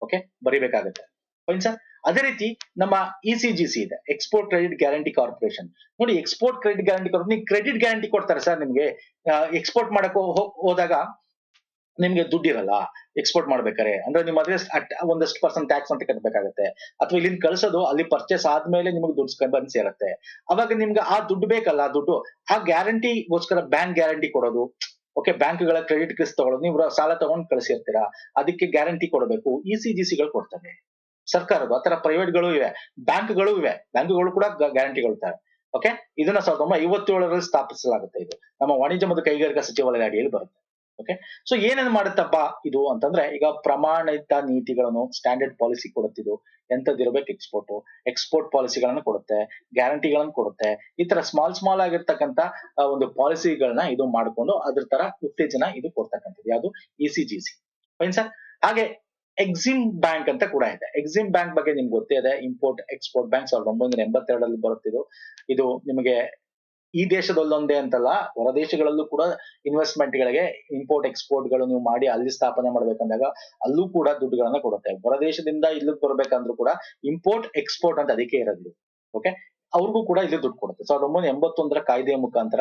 ಓಕೆ, ಬರಿಬೇಕಾಗುತ್ತೆ. Fine sir. ಅದೇ ರೀತಿ ನಮ್ಮ ECGC ಇದೆ, ಎಕ್ಸ್ಪೋರ್ಟ್ ಕ್ರೆಡಿಟ್ ಗ್ಯಾರಂಟಿ ಕಾರ್ಪೊರೇಷನ್. ನೋಡಿ, export credit guarantee corporation credit guarantee ಕೊಡ್ತಾರೆ ಸರ್ ನಿಮ್ಗೆ. ಎಕ್ಸ್ಪೋರ್ಟ್ ಮಾಡಕ್ ಹೋದಾಗ ನಿಮ್ಗೆ ದುಡ್ಡಿರಲ್ಲ ಎಕ್ಸ್ಪೋರ್ಟ್ ಮಾಡ್ಬೇಕಾರೆ, ಅಂದ್ರೆ ನಿಮ್ಮ ಅದೇ ಒಂದಷ್ಟು ಪರ್ಸೆಂಟ್ ಟ್ಯಾಕ್ಸ್ ಅಂತ ಕಟ್ಟಬೇಕಾಗತ್ತೆ. ಅಥವಾ ಇಲ್ಲಿಂದ ಕಳ್ಸೋದು ಅಲ್ಲಿ ಪರ್ಚೇಸ್ ಆದ್ಮೇಲೆ ನಿಮ್ಗೆ ದುಡ್ಡು ಬಂದ್ ಸೇರತ್ತೆ. ಅವಾಗ ನಿಮ್ಗೆ ಆ ದುಡ್ಡು ಬೇಕಲ್ಲ, ಆ ದುಡ್ಡು ಆ ಗ್ಯಾರಂಟಿಗೋಸ್ಕರ ಬ್ಯಾಂಕ್ ಗ್ಯಾರಂಟಿ ಕೊಡೋದು. ಓಕೆ, ಬ್ಯಾಂಕ್ಗಳ ಕ್ರೆಡಿಟ್ ರಿಸ್ಕ್ ತಗೊಳ್ಳೋದು. ನೀವು ಸಾಲ ತಗೊಂಡು ಕಳಿಸಿರ್ತೀರಾ, ಅದಕ್ಕೆ ಗ್ಯಾರಂಟಿ ಕೊಡಬೇಕು, ECGC ಗಳು ಕೊಡ್ತವೆ. ಸರ್ಕಾರದ್ದು ಆತರ ಪ್ರೈವೇಟ್ ಗಳು ಇವೆ, ಬ್ಯಾಂಕ್ಗಳು ಇವೆ, ಬ್ಯಾಂಕ್ಗಳು ಕೂಡ ಗ್ಯಾರಂಟಿಗಳು ಇರ್ತವೆ. ಓಕೆ, ಇದನ್ನ 1957ರಲ್ಲಿ ಸ್ಥಾಪಿಸಲಾಗುತ್ತೆ. ಇದು ನಮ್ಮ ವಾಣಿಜ್ಯ ಮತ್ತು ಕೈಗಾರಿಕಾ ಸಚಿವಾಲಯದ ಅಡಿಯಲ್ಲಿ ಬರುತ್ತೆ. ಓಕೆ, ಸೊ ಏನೇನ್ ಮಾಡುತ್ತಪ್ಪ ಇದು ಅಂತಂದ್ರೆ, ಈಗ ಪ್ರಮಾಣಿತ ನೀತಿಗಳನ್ನು, ಸ್ಟ್ಯಾಂಡರ್ಡ್ ಪಾಲಿಸಿ ಕೊಡುತ್ತಿದ್ದು ಎಂತದಿರ್ಬೇಕು, ಎಕ್ಸ್ಪೋರ್ಟ್ ಪಾಲಿಸಿಗಳನ್ನ ಕೊಡುತ್ತೆ, ಗ್ಯಾರಂಟಿಗಳನ್ನ ಕೊಡುತ್ತೆ. ಈ ತರ ಸ್ಮಾಲ್ ಆಗಿರ್ತಕ್ಕಂತ ಒಂದು ಪಾಲಿಸಿಗಳನ್ನ ಇದು ಮಾಡ್ಕೊಂಡು ಅದ್ರ ತರ ಉತ್ತೇಜನ ಇದು ಕೊಡ್ತಕ್ಕಂಥದ್ದು ಯಾವುದು, ECGC. Fine sir. ಹಾಗೆ ಎಕ್ಸಿಮ್ ಬ್ಯಾಂಕ್ ಅಂತ ಕೂಡ ಇದೆ. ಎಕ್ಸಿಮ್ ಬ್ಯಾಂಕ್ ಬಗ್ಗೆ ನಿಮ್ಗೆ ಗೊತ್ತೇ ಇದೆ, ಇಂಪೋರ್ಟ್ ಎಕ್ಸ್ಪೋರ್ಟ್ ಬ್ಯಾಂಕ್ 1982ರಲ್ಲಿ ಬರುತ್ತಿದ್ದು. ಇದು ನಿಮಗೆ ಈ ದೇಶದಲ್ಲೊಂದೇ ಅಂತಲ್ಲ, ಹೊರ ದೇಶಗಳಲ್ಲೂ ಕೂಡ ಇನ್ವೆಸ್ಟ್ಮೆಂಟ್ ಗಳಿಗೆ, ಇಂಪೋರ್ಟ್ ಎಕ್ಸ್ಪೋರ್ಟ್ ಗಳು ನೀವು ಮಾಡಿ ಅಲ್ಲಿ ಸ್ಥಾಪನೆ ಮಾಡ್ಬೇಕಂದಾಗ ಅಲ್ಲೂ ಕೂಡ ದುಡ್ಡುಗಳನ್ನ ಕೊಡುತ್ತೆ. ಹೊರ ದೇಶದಿಂದ ಇಲ್ಲಿಗೆ ಬರ್ಬೇಕಂದ್ರೂ ಕೂಡ ಇಂಪೋರ್ಟ್ ಎಕ್ಸ್ಪೋರ್ಟ್ ಅಂತ ಅದಕ್ಕೆ ಇರೋದು. ಓಕೆ, ಅವ್ರಿಗೂ ಕೂಡ ಇಲ್ಲಿ ದುಡ್ಡು ಕೊಡುತ್ತೆ. 1981ರ ಕಾಯ್ದೆಯ ಮುಖಾಂತರ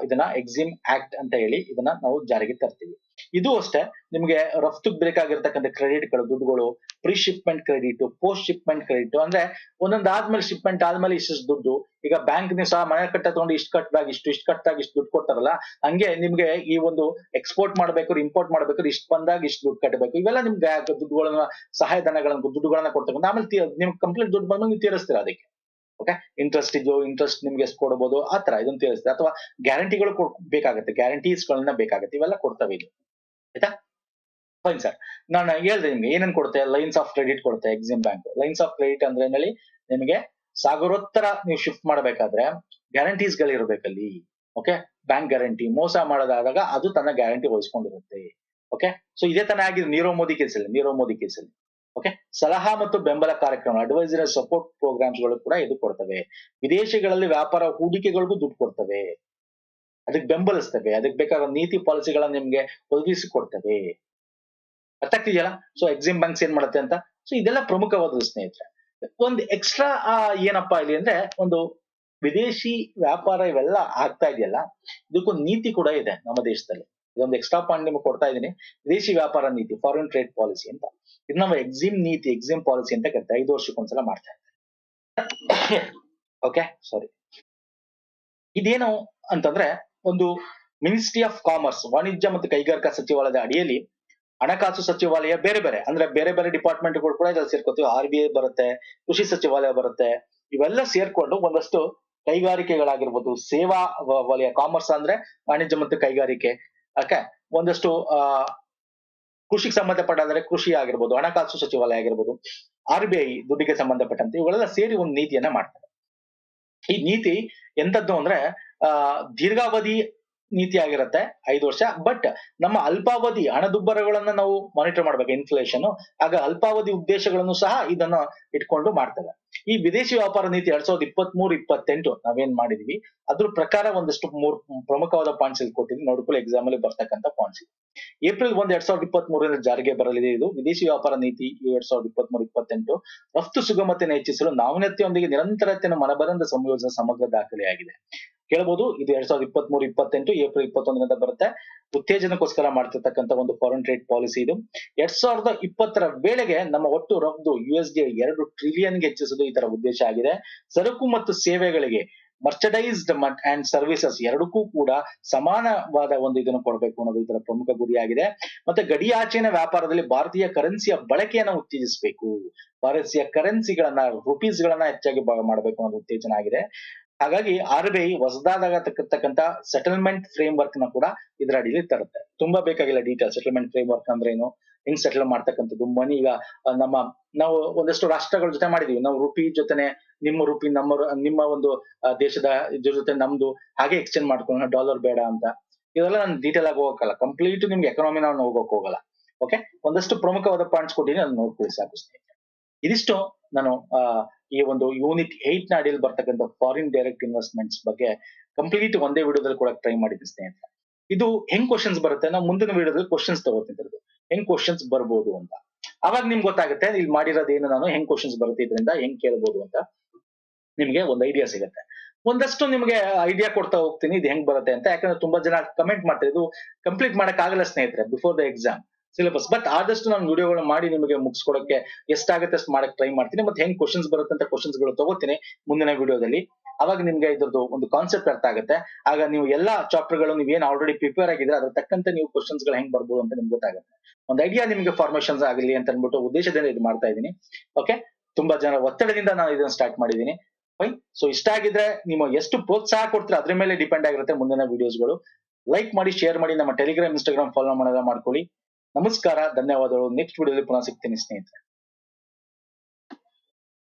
ಇದನ್ನ ಎಕ್ಸಿಮ್ ಆಕ್ಟ್ ಅಂತ ಹೇಳಿ ಇದನ್ನ ನಾವು ಜಾರಿಗೆ ತರ್ತೀವಿ. ಇದು ಅಷ್ಟೇ, ನಿಮ್ಗೆ ರಫ್ತು ಬೇಕಾಗಿರ್ತಕ್ಕಂಥ ಕ್ರೆಡಿಟ್ಗಳು, ದುಡ್ಡುಗಳು, pre shipment credit, post shipment credit, ಅಂದ್ರೆ ಒಂದೊಂದಾದ್ಮೇಲೆ ಶಿಪ್ಮೆಂಟ್ ಆದ್ಮೇಲೆ ಇಷ್ಟು ದುಡ್ಡು. ಈಗ ಬ್ಯಾಂಕ್ ನೀವು ಸಹ ಮನೆ ಕಟ್ಟ ತಗೊಂಡು ಇಷ್ಟು ಕಟ್ಟಿದಾಗ ಇಷ್ಟು ಕಟ್ಟಿದಾಗ ಇಷ್ಟು ದುಡ್ಡು ಕೊಡ್ತಾರಲ್ಲ, ಹಂಗೆ ನಿಮ್ಗೆ ಈ ಒಂದು ಎಕ್ಸ್ಪೋರ್ಟ್ ಮಾಡ್ಬೇಕಾದ್ರೆ, ಇಂಪೋರ್ಟ್ ಮಾಡ್ಬೇಕಾದ್ರೆ ಇಷ್ಟು ಬಂದಾಗ ಇಷ್ಟು ದುಡ್ಡು ಕಟ್ಟಬೇಕು. ಇವೆಲ್ಲ ನಿಮ್ಗೆ ದುಡ್ಡುಗಳನ್ನ, ಸಹಾಯಧನಗಳನ್ನ, ದುಡ್ಡುಗಳನ್ನ ಕೊಡ್ತಕ್ಕಂಥ. ಆಮೇಲೆ ನಿಮ್ಗೆ ಕಂಪ್ಲೀಟ್ ದುಡ್ಡು ಬಂದು ನೀವು ತೀರಿಸ್ತೀರಾ ಅದಕ್ಕೆ. ಓಕೆ, ಇಂಟ್ರೆಸ್ಟ್ ಇದೆಯೋ, ಇಂಟ್ರೆಸ್ಟ್ ನಿಮ್ಗೆ ಎಷ್ಟು ಕೊಡಬಹುದು, ಆತರ ಇದನ್ನ ತೀರಿಸ್ತದೆ. ಅಥವಾ ಗ್ಯಾರಂಟಿಗಳು ಬೇಕಾಗುತ್ತೆ, ಗ್ಯಾರಂಟೀಸ್ ಗಳನ್ನ ಬೇಕಾಗುತ್ತೆ, ಇವೆಲ್ಲ ಕೊಡ್ತವೆ ಇದು. ಆಯ್ತಾ? Fine sir. ನಾನು ಹೇಳ್ದೆ ನಿಮ್ಗೆ ಏನೇನ್ ಕೊಡುತ್ತೆ. ಲೈನ್ಸ್ ಆಫ್ ಕ್ರೆಡಿಟ್ ಕೊಡುತ್ತೆ Exim bank. Lines of credit ಅಂದ್ರೆ ಏನಲ್ಲಿ, ನಿಮಗೆ ಸಾಗರೋತ್ತರ ನೀವು ಶಿಫ್ಟ್ ಮಾಡ್ಬೇಕಾದ್ರೆ ಗ್ಯಾರಂಟೀಸ್ ಗಳು ಇರ್ಬೇಕಲ್ಲಿ. ಓಕೆ, ಬ್ಯಾಂಕ್ ಗ್ಯಾರಂಟಿ ಮೋಸ ಮಾಡೋದಾದಾಗ ಅದು ತನ್ನ ಗ್ಯಾರಂಟಿ ವಹಿಸ್ಕೊಂಡಿರುತ್ತೆ. ಓಕೆ, ಸೊ ಇದೇ ತರ ಆಗಿದೆ ನೀರವ್ ಮೋದಿ ಕೇಸಲ್ಲಿ. ಓಕೆ, ಸಲಹಾ ಮತ್ತು ಬೆಂಬಲ ಕಾರ್ಯಕ್ರಮ, ಅಡ್ವೈಸರಿ ಸಪೋರ್ಟ್ ಪ್ರೋಗ್ರಾಮ್ಸ್ ಗಳು ಕೂಡ ಇದು ಕೊಡ್ತವೆ. ವಿದೇಶಗಳಲ್ಲಿ ವ್ಯಾಪಾರ ಹೂಡಿಕೆಗಳಿಗೂ ದುಡ್ಡು ಕೊಡ್ತವೆ, ಅದಕ್ಕೆ ಬೆಂಬಲಿಸ್ತವೆ, ಅದಕ್ಕೆ ಬೇಕಾದ ನೀತಿ ಪಾಲಿಸಿಗಳನ್ನ ನಿಮ್ಗೆ ಒದಗಿಸಿಕೊಡ್ತವೆ. ಅರ್ಥ ಆಗ್ತಿದೆಯಲ್ಲ? ಸೊ ಎಕ್ಸಿಮ್ ಬ್ಯಾಂಕ್ಸ್ ಏನ್ ಮಾಡುತ್ತೆ ಅಂತ. ಸೊ ಇದೆಲ್ಲ ಪ್ರಮುಖವಾದ ಸ್ನೇಹಿತರೆ. ಒಂದು ಎಕ್ಸ್ಟ್ರಾ ಏನಪ್ಪಾ ಇಲ್ಲಿ ಅಂದ್ರೆ, ಒಂದು ವಿದೇಶಿ ವ್ಯಾಪಾರ ಇವೆಲ್ಲ ಆಗ್ತಾ ಇದೆಯಲ್ಲ, ಇದಕ್ಕೊಂದು ನೀತಿ ಕೂಡ ಇದೆ ನಮ್ಮ ದೇಶದಲ್ಲಿ. ಇದೊಂದು ಎಕ್ಸ್ಟ್ರಾ ಪಾಯಿಂಟ್ ನಿಮ್ಗೆ ಕೊಡ್ತಾ ಇದ್ದೀನಿ. ವಿದೇಶಿ ವ್ಯಾಪಾರ ನೀತಿ, ಫಾರಿನ್ ಟ್ರೇಡ್ ಪಾಲಿಸಿ ಅಂತ. ಇದು ನಮ್ಮ ಎಕ್ಸಿಮ್ ನೀತಿ, ಎಕ್ಸಿಮ್ ಪಾಲಿಸಿ ಅಂತ ಕರಿತಾರೆ. 5 ವರ್ಷಕ್ಕೊಂದ್ಸಲ ಮಾಡ್ತಾ ಇದ್ದಾರೆ. ಓಕೆ, ಸಾರಿ. ಇದೇನು ಅಂತಂದ್ರೆ ಒಂದು ಮಿನಿಸ್ಟ್ರಿ ಆಫ್ ಕಾಮರ್ಸ್, ವಾಣಿಜ್ಯ ಮತ್ತು ಕೈಗಾರಿಕಾ ಸಚಿವಾಲಯದ ಅಡಿಯಲ್ಲಿ ಹಣಕಾಸು ಸಚಿವಾಲಯ ಬೇರೆ ಬೇರೆ ಅಂದ್ರೆ ಬೇರೆ ಬೇರೆ ಡಿಪಾರ್ಟ್ಮೆಂಟ್ಗಳು ಕೂಡ ಇದ್ರಲ್ಲಿ ಸೇರ್ಕೋತೀವಿ. RBI ಬರುತ್ತೆ, ಕೃಷಿ ಸಚಿವಾಲಯ ಬರುತ್ತೆ. ಇವೆಲ್ಲ ಸೇರ್ಕೊಂಡು ಒಂದಷ್ಟು ಕೈಗಾರಿಕೆಗಳಾಗಿರ್ಬೋದು, ಸೇವಾ ವಲಯ, ಕಾಮರ್ಸ್ ಅಂದ್ರೆ ವಾಣಿಜ್ಯ ಮತ್ತು ಕೈಗಾರಿಕೆ, ಓಕೆ, ಒಂದಷ್ಟು ಕೃಷಿಗೆ ಸಂಬಂಧಪಟ್ಟಾದ್ರೆ ಕೃಷಿ ಆಗಿರ್ಬೋದು, ಹಣಕಾಸು ಸಚಿವಾಲಯ ಆಗಿರ್ಬೋದು, RBI ದುಡ್ಡಿಗೆ ಸಂಬಂಧಪಟ್ಟಂತೆ ಇವುಗಳೆಲ್ಲ ಸೇರಿ ಒಂದು ನೀತಿಯನ್ನ ಮಾಡ್ತಾರೆ. ಈ ನೀತಿ ಎಂತದ್ದು ಅಂದ್ರೆ ದೀರ್ಘಾವಧಿ ನೀತಿ ಆಗಿರುತ್ತೆ, 5 ವರ್ಷ. ಬಟ್ ನಮ್ಮ ಅಲ್ಪಾವಧಿ ಹಣದುಬ್ಬರಗಳನ್ನ ನಾವು ಮಾನಿಟರ್ ಮಾಡ್ಬೇಕು, ಇನ್ಫ್ಲೇಷನ್. ಆಗ ಅಲ್ಪಾವಧಿ ಉದ್ದೇಶಗಳನ್ನು ಸಹ ಇದನ್ನ ಇಟ್ಕೊಂಡು ಮಾಡ್ತೇವೆ. ಈ ವಿದೇಶಿ ವ್ಯಾಪಾರ ನೀತಿ 2023-28 ನಾವೇನ್ ಮಾಡಿದೀವಿ ಅದ್ರ ಪ್ರಕಾರ ಒಂದಷ್ಟು ಪ್ರಮುಖವಾದ ಪಾಯಿಂಟ್ಸ್ ಇಲ್ಲಿ ಕೊಟ್ಟಿದ್ವಿ, ನೋಡ್ಕೊಳ್ಳಿ, ಎಕ್ಸಾಮ್ ಅಲ್ಲಿ ಬರ್ತಕ್ಕಂಥ ಪಾಯಿಂಟ್ಸ್. ಏಪ್ರಿಲ್ 1, 2023 ಜಾರಿಗೆ ಬರಲಿದೆ ಇದು ವಿದೇಶಿ ವ್ಯಾಪಾರ ನೀತಿ 2023-28. ರಫ್ತು ಸುಗಮತೆಯನ್ನು ಹೆಚ್ಚಿಸಲು ನಾವೀನ್ಯತೆಯೊಂದಿಗೆ ನಿರಂತರತೆಯನ್ನು ಮನಬಂದ ಸಂಯೋಜನೆ ಸಮಗ್ರ ದಾಖಲೆಯಾಗಿದೆ. ಕೇಳಬಹುದು, ಇದು 2023-28 ಏಪ್ರಿಲ್ 21 ಬರುತ್ತೆ. ಉತ್ತೇಜನಕ್ಕೋಸ್ಕರ ಮಾಡ್ತಿರ್ತಕ್ಕಂಥ ಒಂದು ಫಾರಿನ್ ಟ್ರೇಡ್ ಪಾಲಿಸಿ ಇದು. 2020 ವೇಳೆಗೆ ನಮ್ಮ ಒಟ್ಟು ರಫ್ತು USD 2 ಟ್ರಿಲಿಯನ್ಗೆ ಹೆಚ್ಚಿಸುವುದು ಈ ತರ ಉದ್ದೇಶ ಆಗಿದೆ. ಸರಕು ಮತ್ತು ಸೇವೆಗಳಿಗೆ ಮರ್ಚಡೈಸ್ಡ್ ಅಂಡ್ ಸರ್ವಿಸಸ್ ಎರಡಕ್ಕೂ ಕೂಡ ಸಮಾನವಾದ ಒಂದು ಇದನ್ನು ಕೊಡಬೇಕು ಅನ್ನೋದು ಇದರ ಪ್ರಮುಖ ಗುರಿಯಾಗಿದೆ. ಮತ್ತೆ ಗಡಿಯಾಚೆನ ವ್ಯಾಪಾರದಲ್ಲಿ ಭಾರತೀಯ ಕರೆನ್ಸಿಯ ಬಳಕೆಯನ್ನ ಉತ್ತೇಜಿಸಬೇಕು, ಭಾರತೀಯ ಕರೆನ್ಸಿಗಳನ್ನ, ರುಪೀಸ್ ಗಳನ್ನ ಹೆಚ್ಚಾಗಿ ಮಾಡಬೇಕು ಅನ್ನೋದು ಉತ್ತೇಜನ ಆಗಿದೆ. ಹಾಗಾಗಿ RBI ಹೊಸದಾಗತಕ್ಕಂತ ಸೆಟಲ್ಮೆಂಟ್ ಫ್ರೇಮ್ ವರ್ಕ್ ನ ಕೂಡ ಇದರ ಅಡಿಯಲ್ಲಿ ತರುತ್ತೆ. ತುಂಬಾ ಬೇಕಾಗಿಲ್ಲ ಡೀಟೇಲ್. ಸೆಟಲ್ಮೆಂಟ್ ಫ್ರೇಮ್ ವರ್ಕ್ ಅಂದ್ರೆ ಏನು, ಹೆಂಗ್ ಸೆಟಲ್ ಮಾಡ್ತಕ್ಕಂಥದ್ದು ಮನಿ. ಈಗ ನಾವು ಒಂದಷ್ಟು ರಾಷ್ಟ್ರಗಳ ಜೊತೆ ಮಾಡಿದೀವಿ, ನಾವು ರುಪಿ ಜೊತೆನೆ ನಿಮ್ಮ ರುಪಿ, ನಿಮ್ಮ ಒಂದು ದೇಶದ ಇದ್ರ ಜೊತೆ ನಮ್ದು ಹಾಗೆ ಎಕ್ಸ್ಚೇಂಜ್ ಮಾಡ್ಕೊಳ್ಳೋಣ, ಡಾಲರ್ ಬೇಡ ಅಂತ. ಇದೆಲ್ಲ ನಾನು ಡೀಟೇಲ್ ಆಗಿ ಹೋಗಲ್ಲ, ಕಂಪ್ಲೀಟ್ ನಿಮ್ಗೆ ಎಕನಾಮಿ ನಾವು ಹೋಗಕ್ ಹೋಗಲ್ಲ. ಓಕೆ, ಒಂದಷ್ಟು ಪ್ರಮುಖವಾದ ಪಾಯಿಂಟ್ಸ್ ಕೊಟ್ಟಿದ್ದೀನಿ, ಅದನ್ನ ನೋಡ್ಕೊಳ್ಳಿ ಸಾಕು ಸ್ನೇಹಿತರೆ. ಇದಿಷ್ಟು ನಾನು ಈ ಒಂದು ಯೂನಿಟ್ 8 ನ ಅಡಿಯಲ್ಲಿ ಬರ್ತಕ್ಕಂಥ ಫಾರಿನ್ ಡೈರೆಕ್ಟ್ ಇನ್ವೆಸ್ಟ್ಮೆಂಟ್ಸ್ ಬಗ್ಗೆ ಕಂಪ್ಲೀಟ್ ಒಂದೇ ವಿಡಿಯೋದಲ್ಲಿ ಕೂಡ ಟ್ರೈ ಮಾಡಿದ್ದೀನಿ ಸ್ನೇಹಿತರೆ. ಇದು ಹೆಂಗ್ ಕ್ವಶನ್ಸ್ ಬರುತ್ತೆ, ನಾವು ಮುಂದಿನ ವಿಡಿಯೋದಲ್ಲಿ ಕ್ವಶನ್ಸ್ ತಗೋತಿದ್ದು ಹೆಂಗ್ ಕ್ವಶನ್ಸ್ ಬರ್ಬೋದು ಅಂತ. ಅವಾಗ ನಿಮ್ಗೆ ಗೊತ್ತಾಗುತ್ತೆ ಇಲ್ಲಿ ಮಾಡಿರೋದೇನು, ನಾನು ಹೆಂಗ್ ಕ್ವಶನ್ಸ್ ಬರುತ್ತೆ, ಇದರಿಂದ ಹೆಂಗ್ ಕೇಳ್ಬೋದು ಅಂತ ನಿಮ್ಗೆ ಒಂದು ಐಡಿಯಾ ಸಿಗುತ್ತೆ. ಒಂದಷ್ಟು ನಿಮ್ಗೆ ಐಡಿಯಾ ಕೊಡ್ತಾ ಹೋಗ್ತೀನಿ ಇದು ಹೆಂಗ್ ಬರುತ್ತೆ ಅಂತ. ಯಾಕಂದ್ರೆ ತುಂಬಾ ಜನ ಕಮೆಂಟ್ ಮಾಡ್ತಾರೆ ಇದು ಕಂಪ್ಲೀಟ್ ಮಾಡಕ್ ಆಗಲ್ಲ ಸ್ನೇಹಿತರೆ before the exam syllabus. But ಆದಷ್ಟು ನಾನು ವಿಡಿಯೋಗಳು ಮಾಡಿ ನಿಮಗೆ ಮುಗಿಸ್ಕೊಡಕ್ಕೆ ಎಷ್ಟಾಗುತ್ತೆ ಅಷ್ಟು ಮಾಡಕ್ ಟ್ರೈ ಮಾಡ್ತೀನಿ. ಮತ್ತೆ ಹೆಂಗ್ ಕ್ವಶನ್ಸ್ ಬರುತ್ತೆ ಅಂತ ಕ್ವಶನ್ಸ್ ಗಳು ತಗೋತೀನಿ ಮುಂದಿನ ವಿಡಿಯೋದಲ್ಲಿ. ಅವಾಗ ನಿಮ್ಗೆ ಇದ್ರದ್ದು ಒಂದು ಕಾನ್ಸೆಪ್ಟ್ ಅರ್ಥ ಆಗುತ್ತೆ. ಆಗ ನೀವು ಎಲ್ಲಾ ಚಾಪ್ಟರ್ ಗಳು ನೀವೇನ್ ಆಲ್ರೆಡಿ ಪ್ರಿಪೇರ್ ಆಗಿದ್ರೆ ಅದ್ರ ತಕ್ಕಂತೆ ನೀವು ಕ್ವಶನ್ಸ್ ಗಳು ಹೆಂಗ್ ಬರ್ಬೋದು ಅಂತ ನಿಮ್ಗೆ ಗೊತ್ತಾಗುತ್ತೆ. ಒಂದು ಐಡಿಯಾ ನಿಮ್ಗೆ ಫಾರ್ಮೇಶನ್ಸ್ ಆಗಲಿ ಅಂತ ಅನ್ಬಿಟ್ಟು ಉದ್ದೇಶದಿಂದ ಇದು ಮಾಡ್ತಾ ಇದ್ದೀನಿ. ಓಕೆ, ತುಂಬಾ ಜನ ಒತ್ತಡದಿಂದ ನಾನು ಇದನ್ನ ಸ್ಟಾರ್ಟ್ ಮಾಡಿದ್ದೀನಿ. ಫೈನ್. ಸೊ ಇಷ್ಟ ಆಗಿದ್ರೆ ನೀವು ಎಷ್ಟು ಪ್ರೋತ್ಸಾಹ ಕೊಡ್ತೀರಾ ಅದ್ರ ಮೇಲೆ ಡಿಪೆಂಡ್ ಆಗಿರುತ್ತೆ ಮುಂದಿನ ವಿಡಿಯೋಸ್ಗಳು. ಲೈಕ್ ಮಾಡಿ, ಶೇರ್ ಮಾಡಿ, ನಮ್ಮ ಟೆಲಿಗ್ರಾಮ್, ಇನ್ಸ್ಟಾಗ್ರಾಮ್ ಫಾಲೋ ಮಾಡೋದ ಮಾಡ್ಕೊಳ್ಳಿ. ನಮಸ್ಕಾರ, ಧನ್ಯವಾದಗಳು. ನೆಕ್ಸ್ಟ್ ವಿಡಿಯೋದಲ್ಲಿ ಪುನಃ ಸಿಗ್ತೀನಿ ಸ್ನೇಹಿತರೆ.